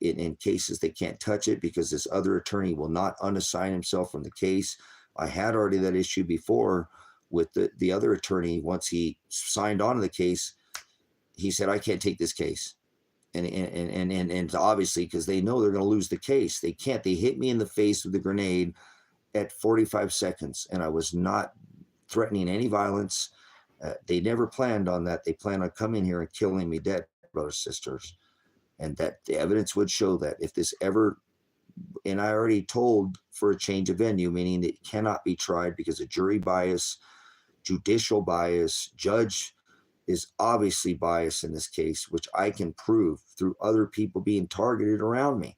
B: In cases, they can't touch it because this other attorney will not unassign himself from the case. I had already that issue before with the other attorney. Once he signed on to the case, he said, I can't take this case. And obviously, because they know they're going to lose the case. They can't. They hit me in the face with a grenade at 45 seconds, and I was not threatening any violence. They never planned on that. They planned on coming here and killing me dead, brothers and sisters. And that the evidence would show that if this ever, and I already told for a change of venue, meaning it cannot be tried because of jury bias, judicial bias, judge is obviously biased in this case, which I can prove through other people being targeted around me.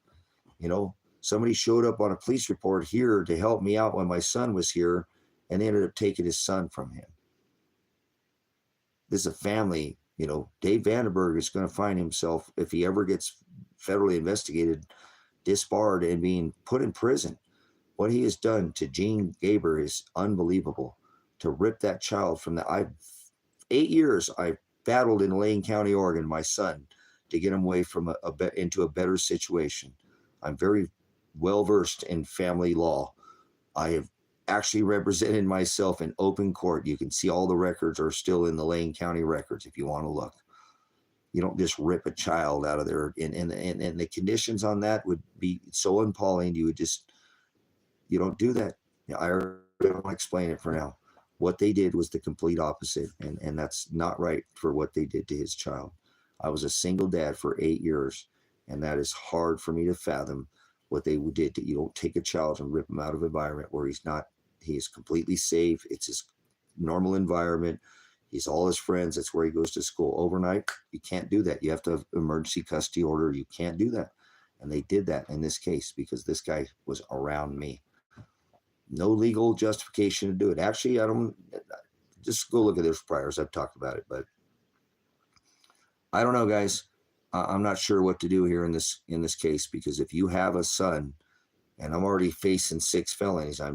B: Somebody showed up on a police report here to help me out when my son was here, and they ended up taking his son from him. This is a family, Dave Vandenberg is going to find himself, if he ever gets federally investigated, disbarred and being put in prison. What he has done to Gene Gaber is unbelievable. To rip that child from 8 years I battled in Lane County, Oregon, my son, to get him away from into a better situation. I'm very well versed in family law. I have actually represented myself in open court. You can see all the records are still in the Lane County records if you want to look. You don't just rip a child out of there. And the conditions on that would be so appalling. You don't do that. I don't explain it for now. What they did was the complete opposite. And that's not right for what they did to his child. I was a single dad for 8 years, and that is hard for me to fathom what they did. You don't take a child and rip him out of an environment where he is completely safe. It's his normal environment. He's all his friends. That's where he goes to school overnight. You can't do that. You have to have emergency custody order. You can't do that. And they did that in this case because this guy was around me. No legal justification to do it. Actually, I don't, just go look at those priors. I've talked about it, but I don't know, guys. I'm not sure what to do here in this case, because if you have a son, and I'm already facing 6 felonies, I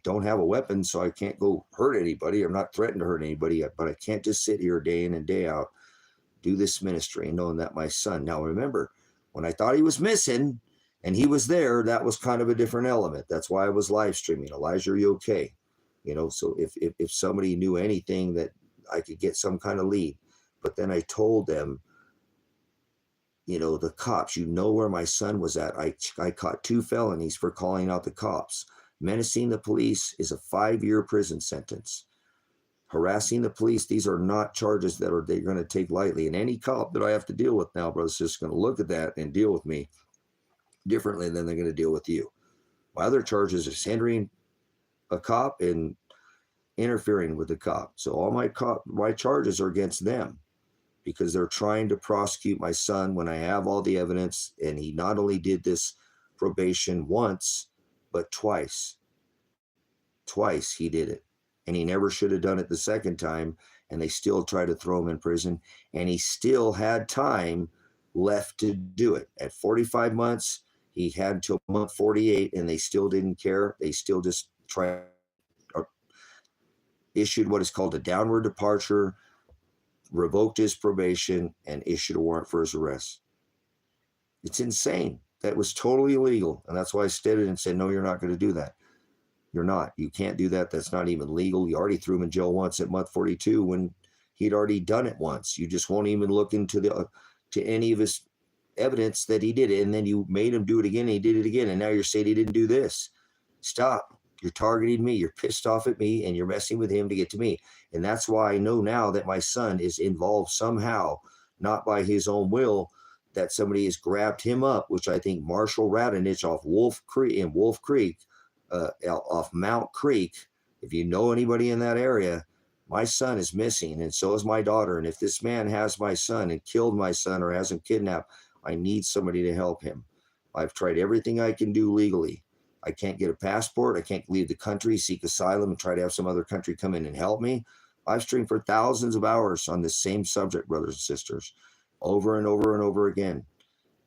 B: don't have a weapon, so I can't go hurt anybody. I'm not threatened to hurt anybody, but I can't just sit here day in and day out, do this ministry, knowing that my son. Now remember, when I thought he was missing and he was there, that was kind of a different element. That's why I was live streaming. Elijah, are you okay? So if somebody knew anything that I could get some kind of lead. But then I told them, the cops, where my son was at. I caught 2 felonies for calling out the cops. Menacing the police is a 5-year prison sentence. Harassing the police, these are not charges that they're going to take lightly. And any cop that I have to deal with now, brother, is just going to look at that and deal with me differently than they're going to deal with you. My other charges is hindering a cop and interfering with the cop. So all my charges are against them, because they're trying to prosecute my son when I have all the evidence. And he not only did this probation once, but twice. Twice he did it. And he never should have done it the second time. And they still try to throw him in prison. And he still had time left to do it. At 45 months, he had until month 48, and they still didn't care. They still just issued what is called a downward departure, revoked his probation, and issued a warrant for his arrest. It's insane. That was totally illegal. And that's why I stated and said, no, you're not going to do that. You're not. You can't do that. That's not even legal. You already threw him in jail once at month 42 when he'd already done it once. You just won't even look into to any of his evidence that he did it. And then you made him do it again, and he did it again. And now you're saying he didn't do this. Stop. You're targeting me. You're pissed off at me, and you're messing with him to get to me. And that's why I know now that my son is involved somehow, not by his own will, that somebody has grabbed him up, which I think Marshall Radonich off Wolf Creek, off Mount Creek. If you know anybody in that area, my son is missing, and so is my daughter. And if this man has my son and killed my son or has him kidnapped, I need somebody to help him. I've tried everything I can do legally. I can't get a passport. I can't leave the country, seek asylum, and try to have some other country come in and help me. I've streamed for thousands of hours on this same subject, brothers and sisters, over and over and over again,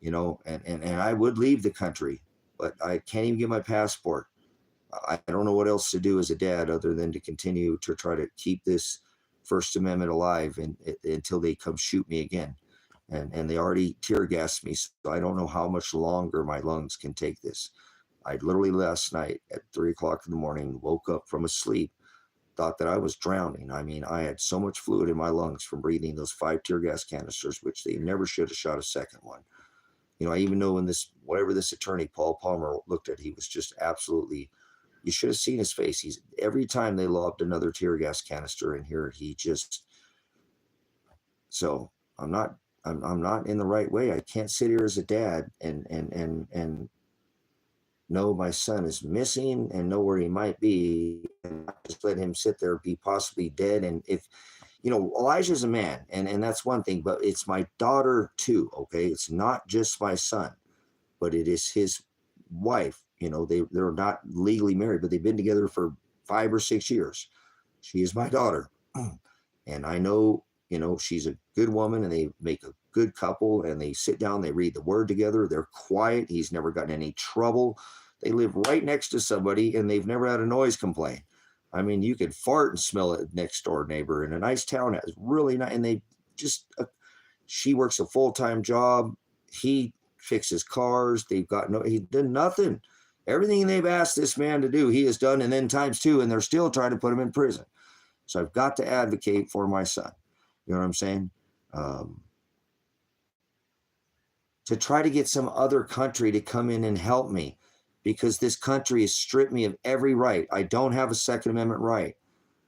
B: and I would leave the country, but I can't even get my passport. I don't know what else to do as a dad other than to continue to try to keep this First Amendment alive until they come shoot me again. And they already tear gassed me, so I don't know how much longer my lungs can take this. I literally last night at 3:00 in the morning, woke up from a sleep, thought that I was drowning. I mean, I had so much fluid in my lungs from breathing those 5 tear gas canisters, which they never should have shot a second one. I even know when this attorney, Paul Palmer, looked at, he was just absolutely, you should have seen his face. Every time they lobbed another tear gas canister in here, so I'm not in the right way. I can't sit here as a dad and know my son is missing and know where he might be, and not just let him sit there, be possibly dead. And if, Elijah's a man, and that's one thing, but it's my daughter too, okay? It's not just my son, but it is his wife. They're not legally married, but they've been together for 5 or 6 years. She is my daughter. And I know, she's a good woman, and they make a good couple, and they sit down, they read the word together. They're quiet. He's never gotten any trouble. They live right next to somebody, and they've never had a noise complaint. I mean, you could fart and smell it next door neighbor in a nice town. It's really nice. And they just, she works a full-time job. He fixes cars. He did nothing Everything they've asked this man to do, he has done, and then times two, and they're still trying to put him in prison. So I've got to advocate for my son. You know what I'm saying? To try to get some other country to come in and help me, because this country has stripped me of every right. I don't have a Second Amendment right.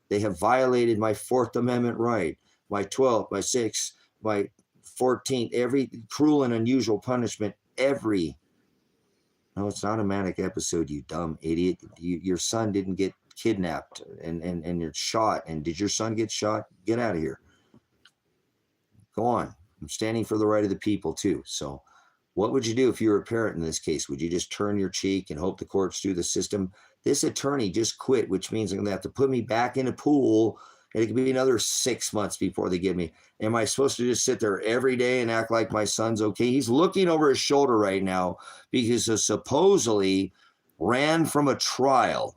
B: They have violated my Fourth Amendment right, my 12th, my 6th, my 14th, every cruel and unusual punishment, every. No, it's not a manic episode, you dumb idiot. Your son didn't get kidnapped and you're shot. And did your son get shot? Get out of here. Go on. I'm standing for the right of the people too. So what would you do if you were a parent in this case? Would you just turn your cheek and hope the courts do the system? This attorney just quit, which means they're going to have to put me back in a pool, and it could be another 6 months before they get me. Am I supposed to just sit there every day and act like my son's okay? He's looking over his shoulder right now because he supposedly ran from a trial.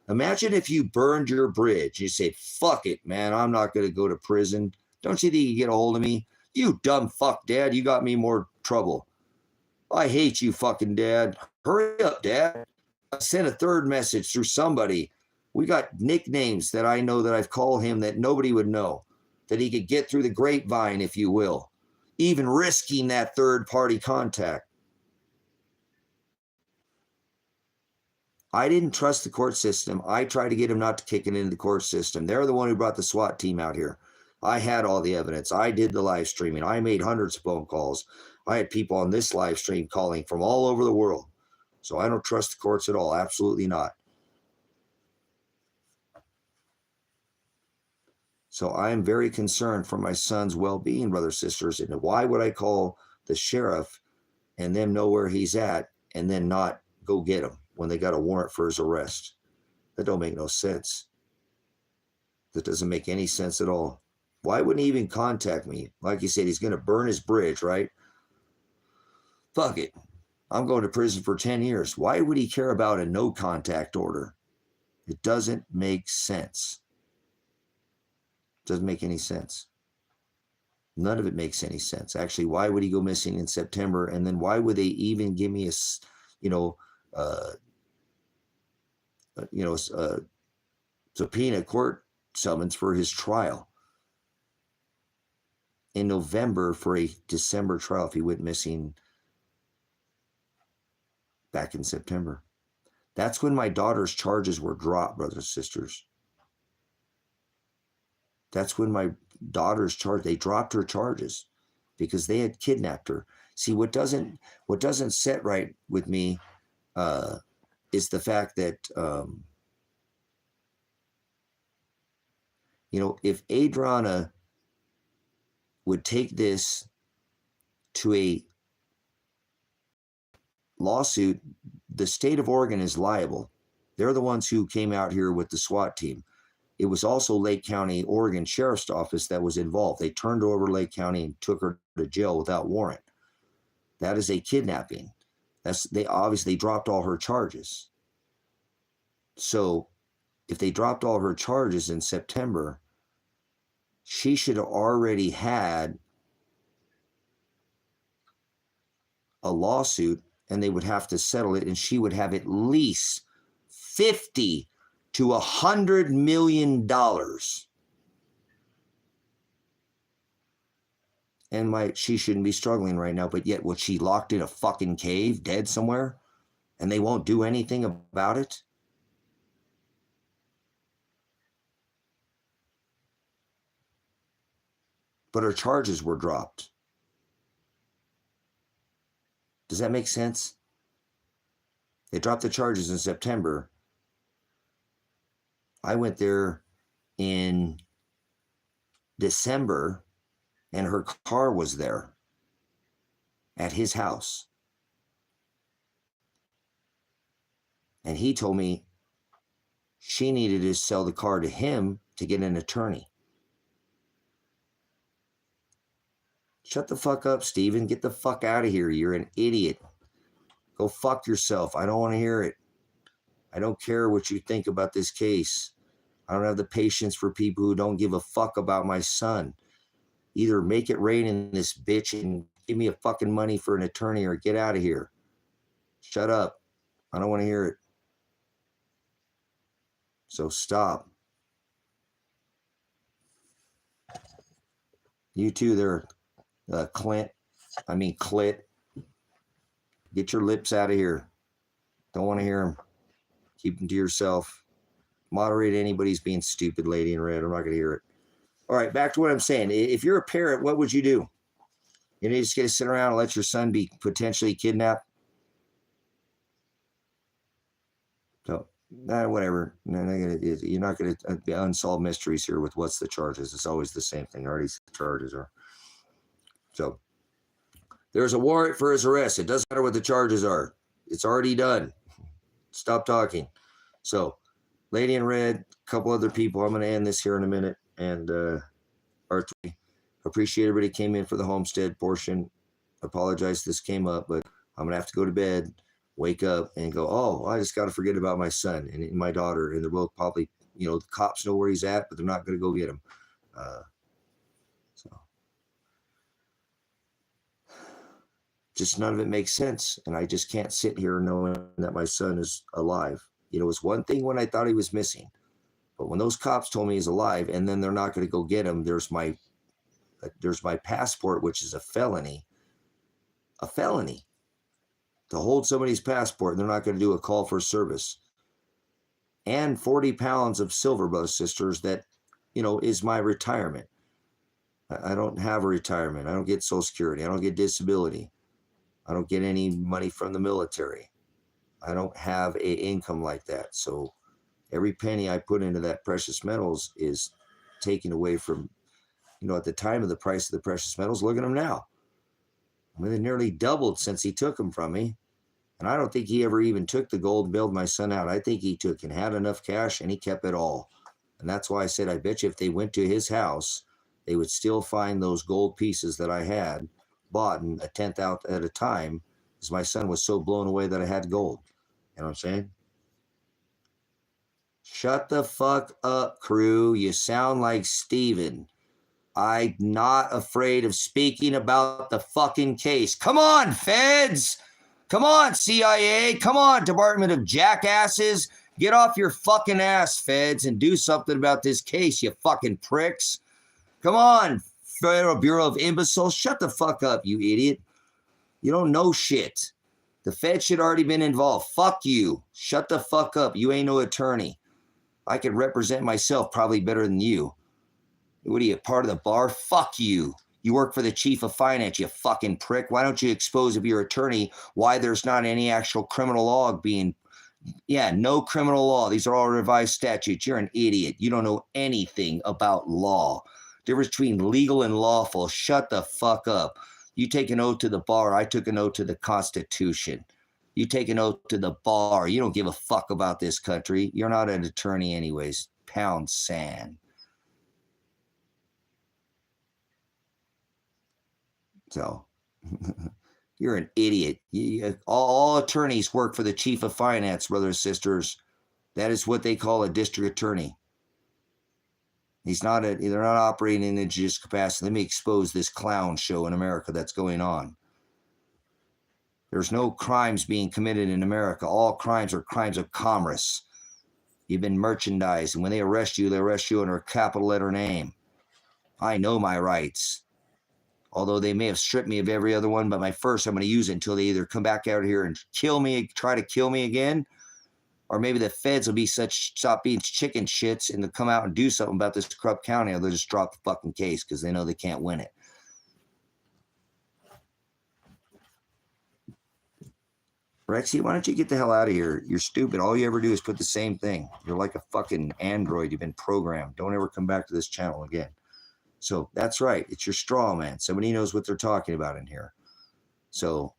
B: Imagine if you burned your bridge. You say, fuck it, man, I'm not going to go to prison. Don't you think you get a hold of me? You dumb fuck, Dad. You got me more trouble. I hate you, fucking Dad. Hurry up, Dad. I sent a third message through somebody. We got nicknames that I know that I've called him that nobody would know, that he could get through the grapevine, if you will, even risking that third-party contact. I didn't trust the court system. I tried to get him not to kick it into the court system. They're the one who brought the SWAT team out here. I had all the evidence. I did the live streaming. I made hundreds of phone calls. I had people on this live stream calling from all over the world. So I don't trust the courts at all. Absolutely not. So I am very concerned for my son's well-being, brothers, sisters. And why would I call the sheriff and them know where he's at and then not go get him when they got a warrant for his arrest? That don't make no sense. That doesn't make any sense at all. Why wouldn't he even contact me? Like you said, he's going to burn his bridge, right? Fuck it. I'm going to prison for 10 years. Why would he care about a no contact order? It doesn't make sense. It doesn't make any sense. None of it makes any sense. Actually, why would he go missing in September? And then why would they even give me a subpoena court summons for his trial in November for a December trial if he went missing back in September? That's when my daughter's charges were dropped, brothers and sisters. That's when my daughter's charge, they dropped her charges because they had kidnapped her. See, what doesn't set right with me is the fact that, if Adriana would take this to a lawsuit, the state of Oregon is liable. They're the ones who came out here with the SWAT team. It was also Lake County, Oregon Sheriff's Office that was involved. They turned over Lake County and took her to jail without warrant. That is a kidnapping. They obviously dropped all her charges. So if they dropped all her charges in September, she should have already had a lawsuit and they would have to settle it, and she would have at least $50 to $100 million. And she shouldn't be struggling right now, but yet was she locked in a fucking cave, dead somewhere, and they won't do anything about it? But her charges were dropped. Does that make sense? They dropped the charges in September. I went there in December, and her car was there at his house. And he told me she needed to sell the car to him to get an attorney. Shut the fuck up, Steven. Get the fuck out of here. You're an idiot. Go fuck yourself. I don't want to hear it. I don't care what you think about this case. I don't have the patience for people who don't give a fuck about my son. Either make it rain in this bitch and give me a fucking money for an attorney or get out of here. Shut up. I don't want to hear it. So stop. You too there, Clit. Get your lips out of here. Don't want to hear them. Keep them to yourself. Moderate anybody's being stupid, lady in red. I'm not going to hear it. All right, back to what I'm saying. If you're a parent, what would you do? You just get to sit around and let your son be potentially kidnapped? So, whatever. You're not going to be unsolved mysteries here with what's the charges. It's always the same thing. Already the charges are. So, there's a warrant for his arrest. It doesn't matter what the charges are. It's already done. Stop talking. So, lady in red, a couple other people. I'm going to end this here in a minute. And R3, appreciate everybody came in for the homestead portion. Apologize this came up, but I'm going to have to go to bed, wake up, and go, oh, I just got to forget about my son and my daughter. And they're both probably, the cops know where he's at, but they're not going to go get him. So just none of it makes sense. And I just can't sit here knowing that my son is alive. It was one thing when I thought he was missing. But when those cops told me he's alive and then they're not going to go get him, there's my passport, which is a felony. A felony. To hold somebody's passport and they're not going to do a call for service. And 40 pounds of silver, brothers and sisters, that, is my retirement. I don't have a retirement. I don't get Social Security. I don't get disability. I don't get any money from the military. I don't have an income like that. So every penny I put into that precious metals is taken away from, at the time of the price of the precious metals. Look at them now. I mean, they nearly doubled since he took them from me. And I don't think he ever even took the gold and bailed my son out. I think he took and had enough cash and he kept it all. And that's why I said, I bet you if they went to his house, they would still find those gold pieces that I had bought a tenth out at a time, because my son was so blown away that I had gold. You know what I'm saying? Shut the fuck up, crew. You sound like Steven. I'm not afraid of speaking about the fucking case. Come on, feds. Come on, CIA. Come on, Department of Jackasses. Get off your fucking ass, feds, and do something about this case, you fucking pricks. Come on, Federal Bureau of Imbeciles. Shut the fuck up, you idiot. You don't know shit. The feds should already been involved. Fuck you. Shut the fuck up. You ain't no attorney. I can represent myself probably better than you. What are you, part of the bar? Fuck you. You work for the chief of finance, you fucking prick. Why don't you expose if you're attorney why there's not any actual criminal law being, no criminal law. These are all revised statutes. You're an idiot. You don't know anything about law. Difference between legal and lawful. Shut the fuck up. You take an oath to the bar. I took an oath to the Constitution. You take an oath to the bar. You don't give a fuck about this country. You're not an attorney anyways. Pound sand. So, you're an idiot. All attorneys work for the chief of finance, brothers and sisters. That is what they call a district attorney. They're not operating in a judicial capacity. Let me expose this clown show in America that's going on. There's no crimes being committed in America. All crimes are crimes of commerce. You've been merchandised, and when they arrest you under a capital letter name. I know my rights. Although they may have stripped me of every other one, but my first, I'm going to use it until they either come back out here and kill me, try to kill me again, or maybe the feds will stop being chicken shits and they'll come out and do something about this corrupt county, or they'll just drop the fucking case because they know they can't win it. Rexy, why don't you get the hell out of here? You're stupid. All you ever do is put the same thing. You're like a fucking android. You've been programmed. Don't ever come back to this channel again. So that's right. It's your straw man. Somebody knows what they're talking about in here. So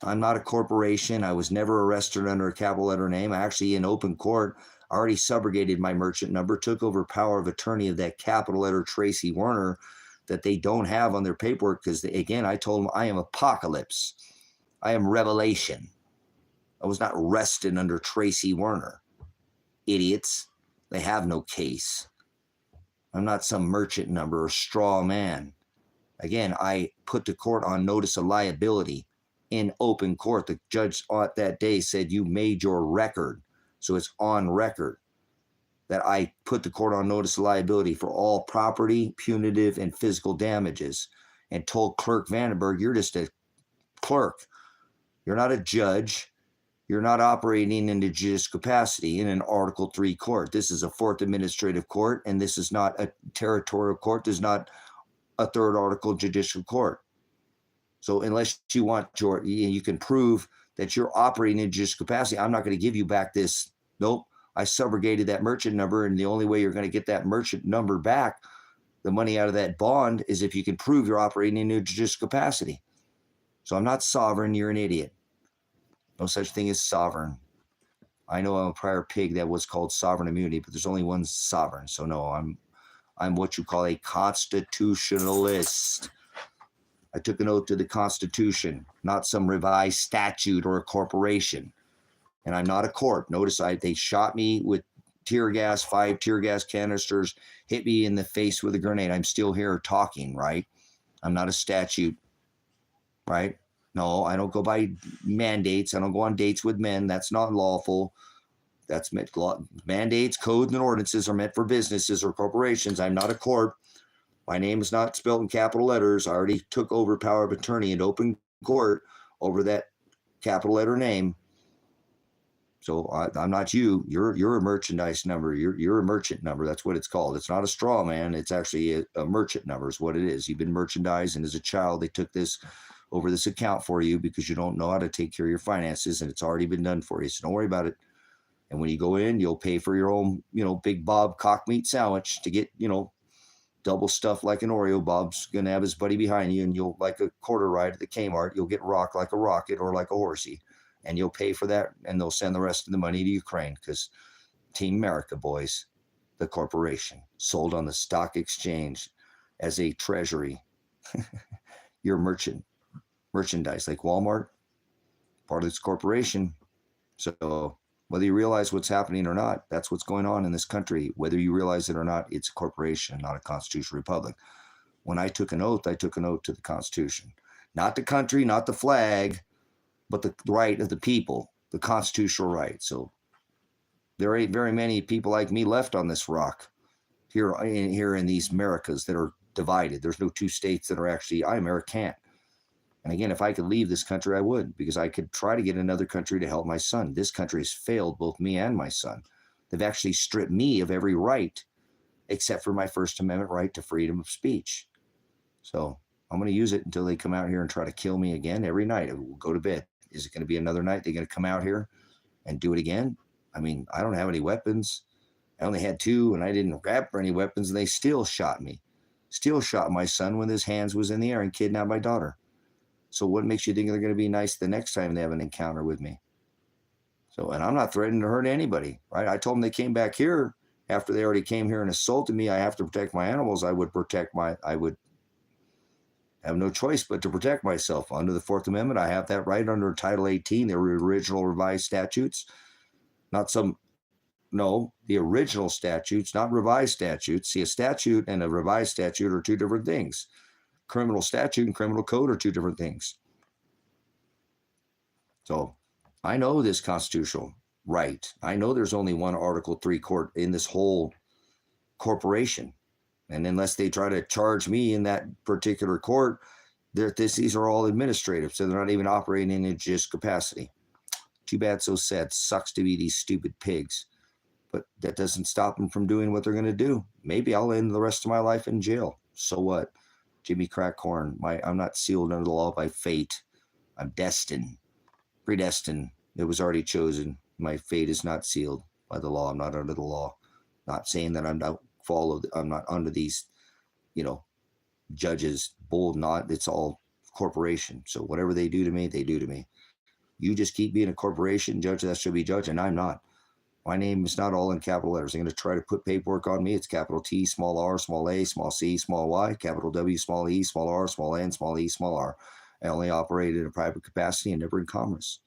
B: I'm not a corporation. I was never arrested under a capital letter name. I actually, in open court, already subrogated my merchant number, took over power of attorney of that capital letter Tracy Werner that they don't have on their paperwork because, again, I told them I am apocalypse. I am revelation. I was not arrested under Tracy Werner. Idiots. They have no case. I'm not some merchant number or straw man. Again, I put the court on notice of liability in open court. The judge that day said, you made your record. So it's on record that I put the court on notice of liability for all property, punitive, and physical damages, and told Clerk Vandenberg, you're just a clerk. You're not a judge. You're not operating in the judicial capacity in an Article 3 court. This is a fourth administrative court, and this is not a territorial court. This is not a third article judicial court. So unless you want you can prove that you're operating in judicial capacity, I'm not going to give you back this. Nope. I subrogated that merchant number, and the only way you're going to get that merchant number back, the money out of that bond, is if you can prove you're operating in a judicial capacity. So I'm not sovereign. You're an idiot. No such thing as sovereign. I know I'm a prior pig that was called sovereign immunity, but there's only one sovereign. So no, I'm what you call a constitutionalist. I took an oath to the Constitution, not some revised statute or a corporation. And I'm not a court. Notice they shot me with tear gas, 5 tear gas canisters, hit me in the face with a grenade. I'm still here talking, right? I'm not a statute, right? No, I don't go by mandates. I don't go on dates with men. That's not lawful. That's mandates, codes, and ordinances are meant for businesses or corporations. I'm not a court. My name is not spelled in capital letters. I already took over power of attorney in open court over that capital letter name. So I'm not you. You're a merchandise number. You're a merchant number. That's what it's called. It's not a straw man. It's actually a merchant number is what it is. You've been merchandised, and as a child, they took this over this account for you because you don't know how to take care of your finances, and it's already been done for you. So don't worry about it. And when you go in, you'll pay for your own, Big Bob cock meat sandwich to get, double stuffed like an Oreo. Bob's going to have his buddy behind you, and you'll, like a quarter ride at the Kmart, you'll get rocked like a rocket or like a horsey, and you'll pay for that, and they'll send the rest of the money to Ukraine because Team America, boys, the corporation, sold on the stock exchange as a treasury. You're merchandise like Walmart, part of this corporation. So whether you realize what's happening or not, that's what's going on in this country. Whether you realize it or not, it's a corporation, not a constitutional republic. When I took an oath, I took an oath to the Constitution. Not the country, not the flag, but the right of the people, the constitutional right. So there ain't very many people like me left on this rock here in these Americas that are divided. There's no two states that are actually, I'm American. And again, if I could leave this country, I would, because I could try to get another country to help my son. This country has failed both me and my son. They've actually stripped me of every right, except for my First Amendment right to freedom of speech. So I'm going to use it until they come out here and try to kill me again every night. I will go to bed. Is it going to be another night they're going to come out here and do it again? I mean, I don't have any weapons. I only had 2, and I didn't grab for any weapons, and they still shot me. Still shot my son when his hands was in the air and kidnapped my daughter. So what makes you think they're going to be nice the next time they have an encounter with me? So, and I'm not threatening to hurt anybody, right? I told them they came back here after they already came here and assaulted me. I have to protect my animals. I would have no choice but to protect myself. Under the Fourth Amendment, I have that right under Title 18, the original revised statutes. The original statutes, not revised statutes. See, a statute and a revised statute are 2 different things. Criminal statute and criminal code are 2 different things. So I know this constitutional right. I know there's only one Article 3 court in this whole corporation. And unless they try to charge me in that particular court, these are all administrative. So they're not even operating in a judicial capacity. Too bad, so sad. Sucks to be these stupid pigs. But that doesn't stop them from doing what they're going to do. Maybe I'll end the rest of my life in jail. So what? Jimmy Crackhorn. I'm not sealed under the law by fate. I'm destined, predestined. It was already chosen. My fate is not sealed by the law. I'm not under the law. Not saying that I'm not under these, judges. It's all corporation. So whatever they do to me, they do to me. You just keep being a corporation judge that should be judged, and I'm not. My name is not all in capital letters. They're going to try to put paperwork on me. It's capital T, small r, small a, small c, small y, capital W, small e, small r, small n, small e, small r. I only operate in a private capacity and never in commerce.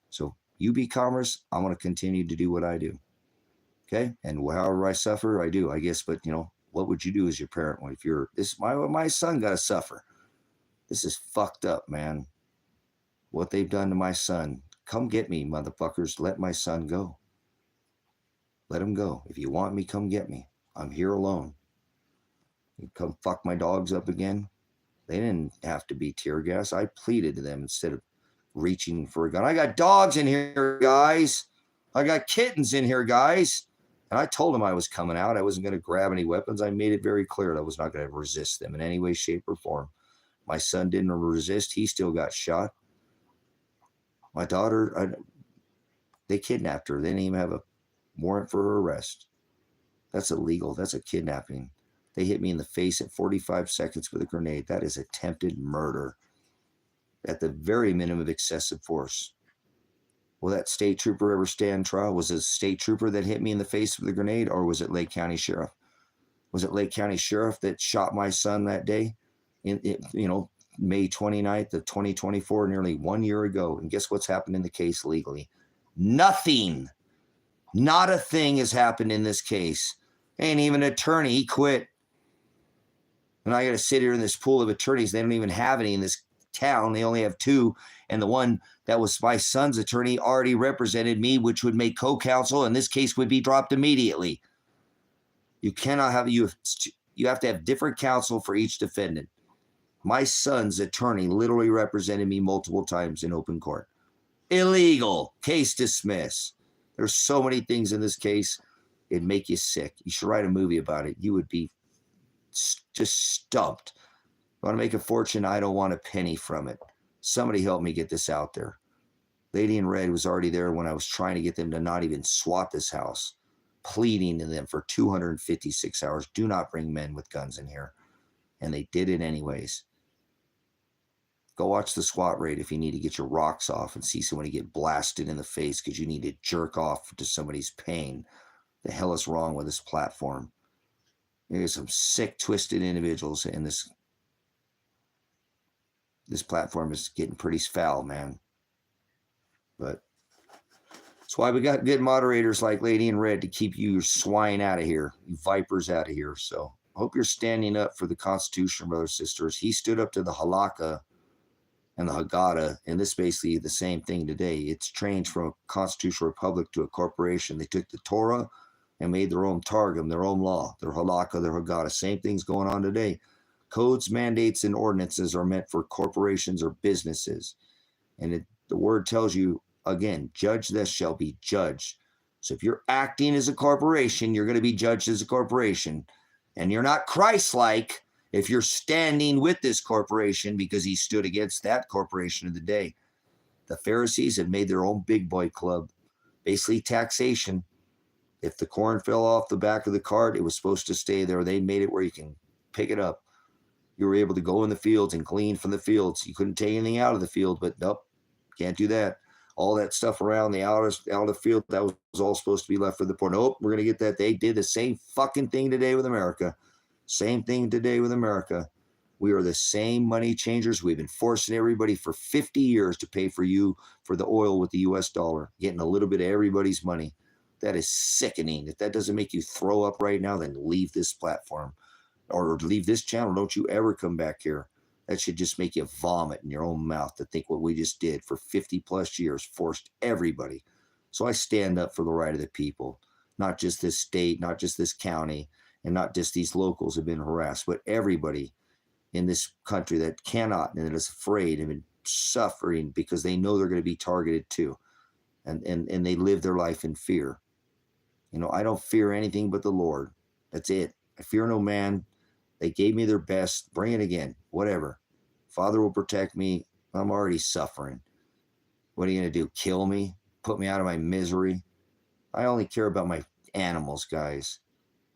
B: So you be commerce, I'm going to continue to do what I do. Okay? And however I suffer, I do, I guess. But, what would you do as your parent if my son got to suffer? This is fucked up, man. what they've done to my son. Come get me, motherfuckers. Let my son go. Let him go. If you want me, come get me. I'm here alone. You come fuck my dogs up again. They didn't have to be tear gas. I pleaded to them instead of reaching for a gun. I got dogs in here, guys. I got kittens in here, guys. And I told them I was coming out. I wasn't going to grab any weapons. I made it very clear that I was not going to resist them in any way, shape, or form. My son didn't resist. He still got shot. My daughter, they kidnapped her. They didn't even have a warrant for her arrest. That's illegal. That's a kidnapping. They hit me in the face at 45 seconds with a grenade. That is attempted murder at the very minimum of excessive force. Will that state trooper ever stand trial? Was it a state trooper that hit me in the face with a grenade, or was it Lake County Sheriff? Was it Lake County Sheriff that shot my son that day? May 29th of 2024, nearly 1 year ago. And guess what's happened in the case legally? Nothing. Not a thing has happened in this case. Ain't even an attorney. He quit. And I got to sit here in this pool of attorneys. They don't even have any in this town. They only have two. And the one that was my son's attorney already represented me, which would make co-counsel, and this case would be dropped immediately. You cannot have, you have to have different counsel for each defendant. My son's attorney literally represented me multiple times in open court. Illegal. Case dismissed. There's so many things in this case, it'd make you sick. You should write a movie about it. You would be just stumped. You want to make a fortune? I don't want a penny from it. Somebody help me get this out there. Lady in Red was already there when I was trying to get them to not even SWAT this house, pleading to them for 256 hours. Do not bring men with guns in here. And they did it anyways. Go watch the SWAT raid if you need to get your rocks off and see somebody get blasted in the face because you need to jerk off to somebody's pain. The hell is wrong with this platform? There's some sick, twisted individuals, and this platform is getting pretty foul, man. But that's why we got good moderators like Lady in Red to keep you swine out of here, you vipers out of here. So I hope you're standing up for the Constitution, brothers and sisters. He stood up to the halakha and the Haggadah, and this is basically the same thing today. It's changed from a constitutional republic to a corporation. They took the Torah and made their own Targum, their own law, their halakha, their Haggadah. Same thing's going on today. Codes, mandates, and ordinances are meant for corporations or businesses. And the word tells you, again, judge this shall be judged. So if you're acting as a corporation, you're going to be judged as a corporation. And you're not Christ-like if you're standing with this corporation because he stood against that corporation of the day. The Pharisees had made their own big boy club, basically taxation. If the corn fell off the back of the cart, it was supposed to stay there. They made it where you can pick it up. You were able to go in the fields and glean from the fields. You couldn't take anything out of the field, but nope, can't do that. All that stuff around the out of the field, that was all supposed to be left for the poor. Nope, we're going to get that. They did the same fucking thing today with America. Same thing today with America. We are the same money changers. We've been forcing everybody for 50 years to pay for you for the oil with the US dollar, getting a little bit of everybody's money. That is sickening. If that doesn't make you throw up right now, then leave this platform or leave this channel. Don't you ever come back here. That should just make you vomit in your own mouth to think what we just did for 50 plus years, forced everybody. So I stand up for the right of the people, not just this state, not just this county, and not just these locals have been harassed, but everybody in this country that cannot and that is afraid and been suffering because they know they're going to be targeted too. And they live their life in fear. You know, I don't fear anything but the Lord. That's it. I fear no man. They gave me their best. Bring it again. Whatever. Father will protect me. I'm already suffering. What are you going to do? Kill me? Put me out of my misery? I only care about my animals, guys.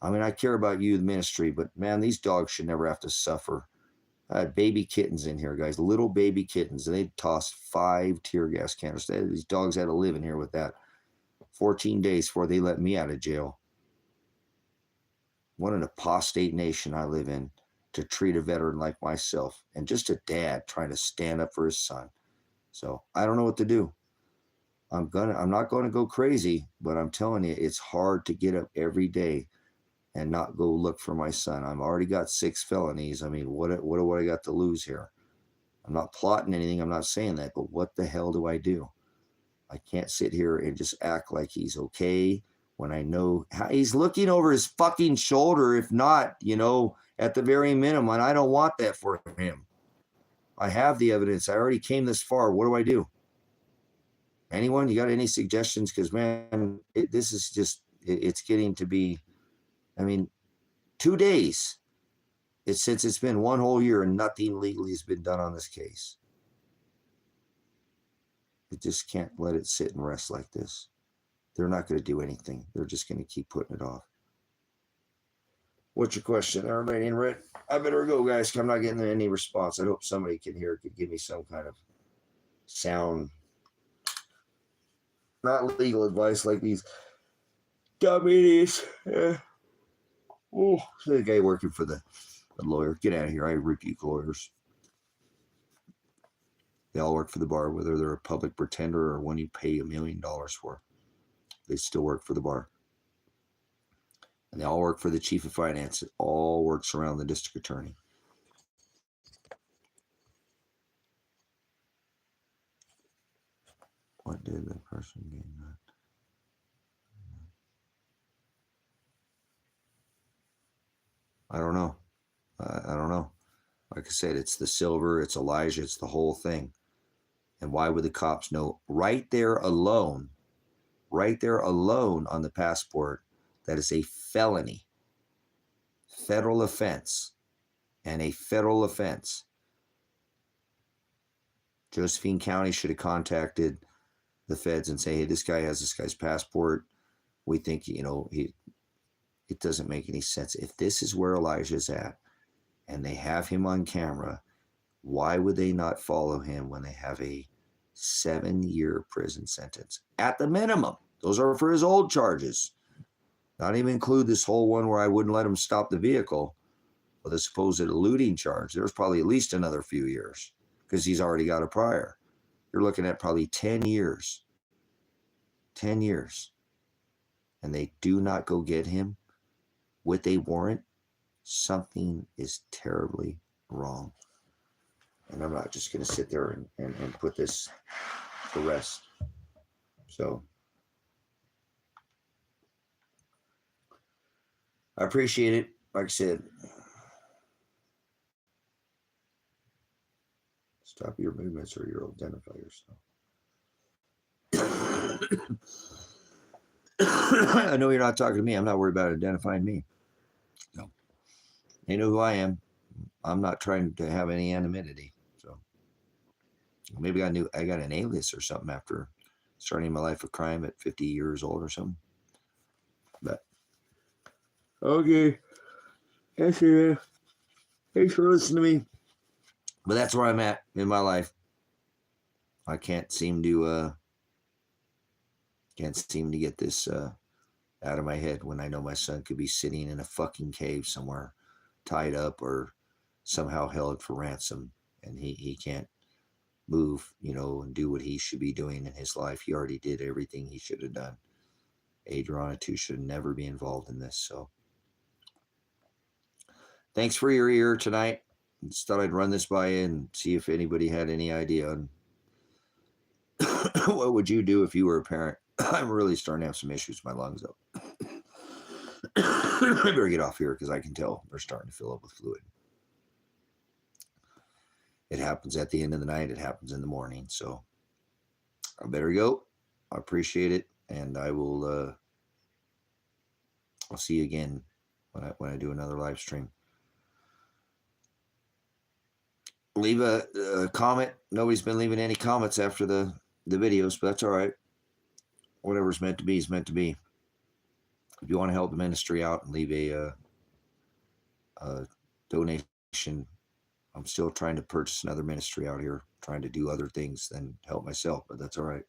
B: I mean, I care about you, the ministry, but man, these dogs should never have to suffer. I had baby kittens in here, guys, little baby kittens, and they tossed 5 tear gas canisters. These dogs had to live in here with that 14 days before they let me out of jail. What an apostate nation I live in to treat a veteran like myself and just a dad trying to stand up for his son. So I don't know what to do. I'm not going to go crazy, but I'm telling you, it's hard to get up every day and not go look for my son. I've already got 6 felonies. I mean, what do I got to lose here? I'm not plotting anything. I'm not saying that. But what the hell do I do? I can't sit here and just act like he's okay when I know he's looking over his fucking shoulder, if not, at the very minimum. And I don't want that for him. I have the evidence. I already came this far. What do I do? Anyone? You got any suggestions? Because, man, this is just, it's getting to be, 2 days. Since it's been 1 whole year and nothing legally has been done on this case. It just can't let it sit and rest like this. They're not going to do anything. They're just going to keep putting it off. What's your question? Everybody in red? I better go, guys. I'm not getting any response. I hope somebody can hear, could give me some kind of sound. Not legal advice like these dummies. Oh, the guy working for the lawyer. Get out of here. I rebuke lawyers. They all work for the bar, whether they're a public pretender or one you pay $1 million for. They still work for the bar. And they all work for the chief of finance. It all works around the district attorney. What did the person gain that? I don't know. I don't know. Like I said, it's the silver, it's Elijah, it's the whole thing. And why would the cops know right there alone on the passport, that is a felony, federal offense, and a federal offense. Josephine County should have contacted the feds and say, hey, this guy has this guy's passport. We think, it doesn't make any sense. If this is where Elijah's at and they have him on camera, why would they not follow him when they have a 7-year prison sentence? At the minimum. Those are for his old charges. Not even include this whole one where I wouldn't let him stop the vehicle with a supposed eluding charge. There's probably at least another few years because he's already got a prior. You're looking at probably 10 years. 10 years. And they do not go get him with a warrant. Something is terribly wrong. And I'm not just going to sit there and put this to rest. So I appreciate it. Like I said, stop your movements or you'll identify yourself. I know you're not talking to me. I'm not worried about identifying me. No. They know who I am. I'm not trying to have any anonymity. So maybe I got an alias or something after starting my life of crime at 50 years old or something. But okay. Thanks for listening to me. But that's where I'm at in my life. I can't seem to get this out of my head when I know my son could be sitting in a fucking cave somewhere, tied up or somehow held for ransom, and he can't move, and do what he should be doing in his life. He already did everything he should have done. Adriana too should never be involved in this. So thanks for your ear tonight. Just thought I'd run this by you and see if anybody had any idea on what would you do if you were a parent. I'm really starting to have some issues with my lungs up. I better get off here because I can tell they're starting to fill up with fluid. It happens at the end of the night. It happens in the morning. So I better go. I appreciate it. And I will, I'll see you again when I do another live stream. Leave a comment. Nobody's been leaving any comments after the videos, but that's all right. Whatever's meant to be is meant to be. If you want to help the ministry out and leave a donation, I'm still trying to purchase another ministry out here, trying to do other things than help myself, but that's all right.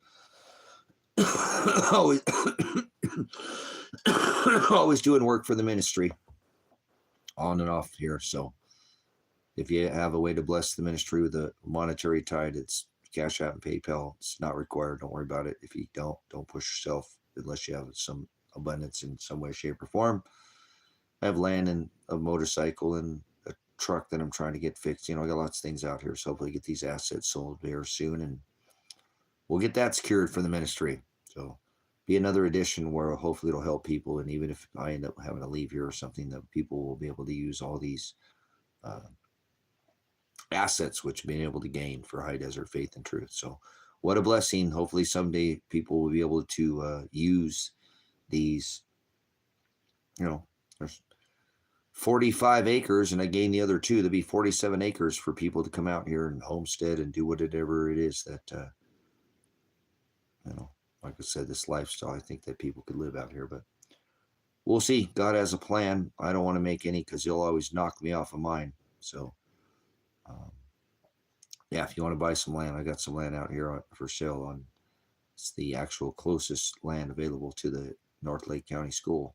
B: always doing work for the ministry on and off here. So if you have a way to bless the ministry with a monetary tithe, it's Cash App and PayPal. It's not required. Don't worry about it. If you don't push yourself unless you have some abundance in some way, shape, or form. I have land and a motorcycle and a
A: truck that I'm trying to get fixed. You know, I got lots of things out here, so hopefully get these assets sold very soon, and we'll get that secured for the ministry. So be another addition where hopefully it'll help people, and even if I end up having to leave here or something, that people will be able to use all these assets which being able to gain for High Desert Faith and Truth. So what a blessing. Hopefully someday people will be able to use these. You know, there's 45 acres, and I gained the other two. There'll be 47 acres for people to come out here and homestead and do whatever it is that, you know, like I said, this lifestyle, I think that people could live out here, but we'll see. God has a plan. I don't want to make any because he'll always knock me off of mine. So, yeah, if you want to buy some land, I got some land out here for sale on, it's the actual closest land available to the North Lake County School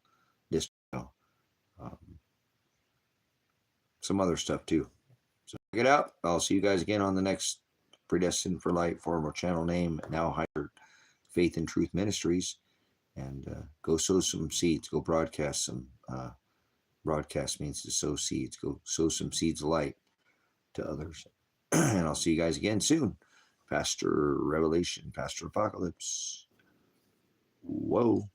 A: District. Some other stuff too. So check it out. I'll see you guys again on the next Predestined for Light, former channel name, now Higher Faith and Truth Ministries. And go sow some seeds. Go broadcast some. Broadcast means to sow seeds. Go sow some seeds of light to others. And I'll see you guys again soon. Pastor Revelation, Pastor Apocalypse. Whoa.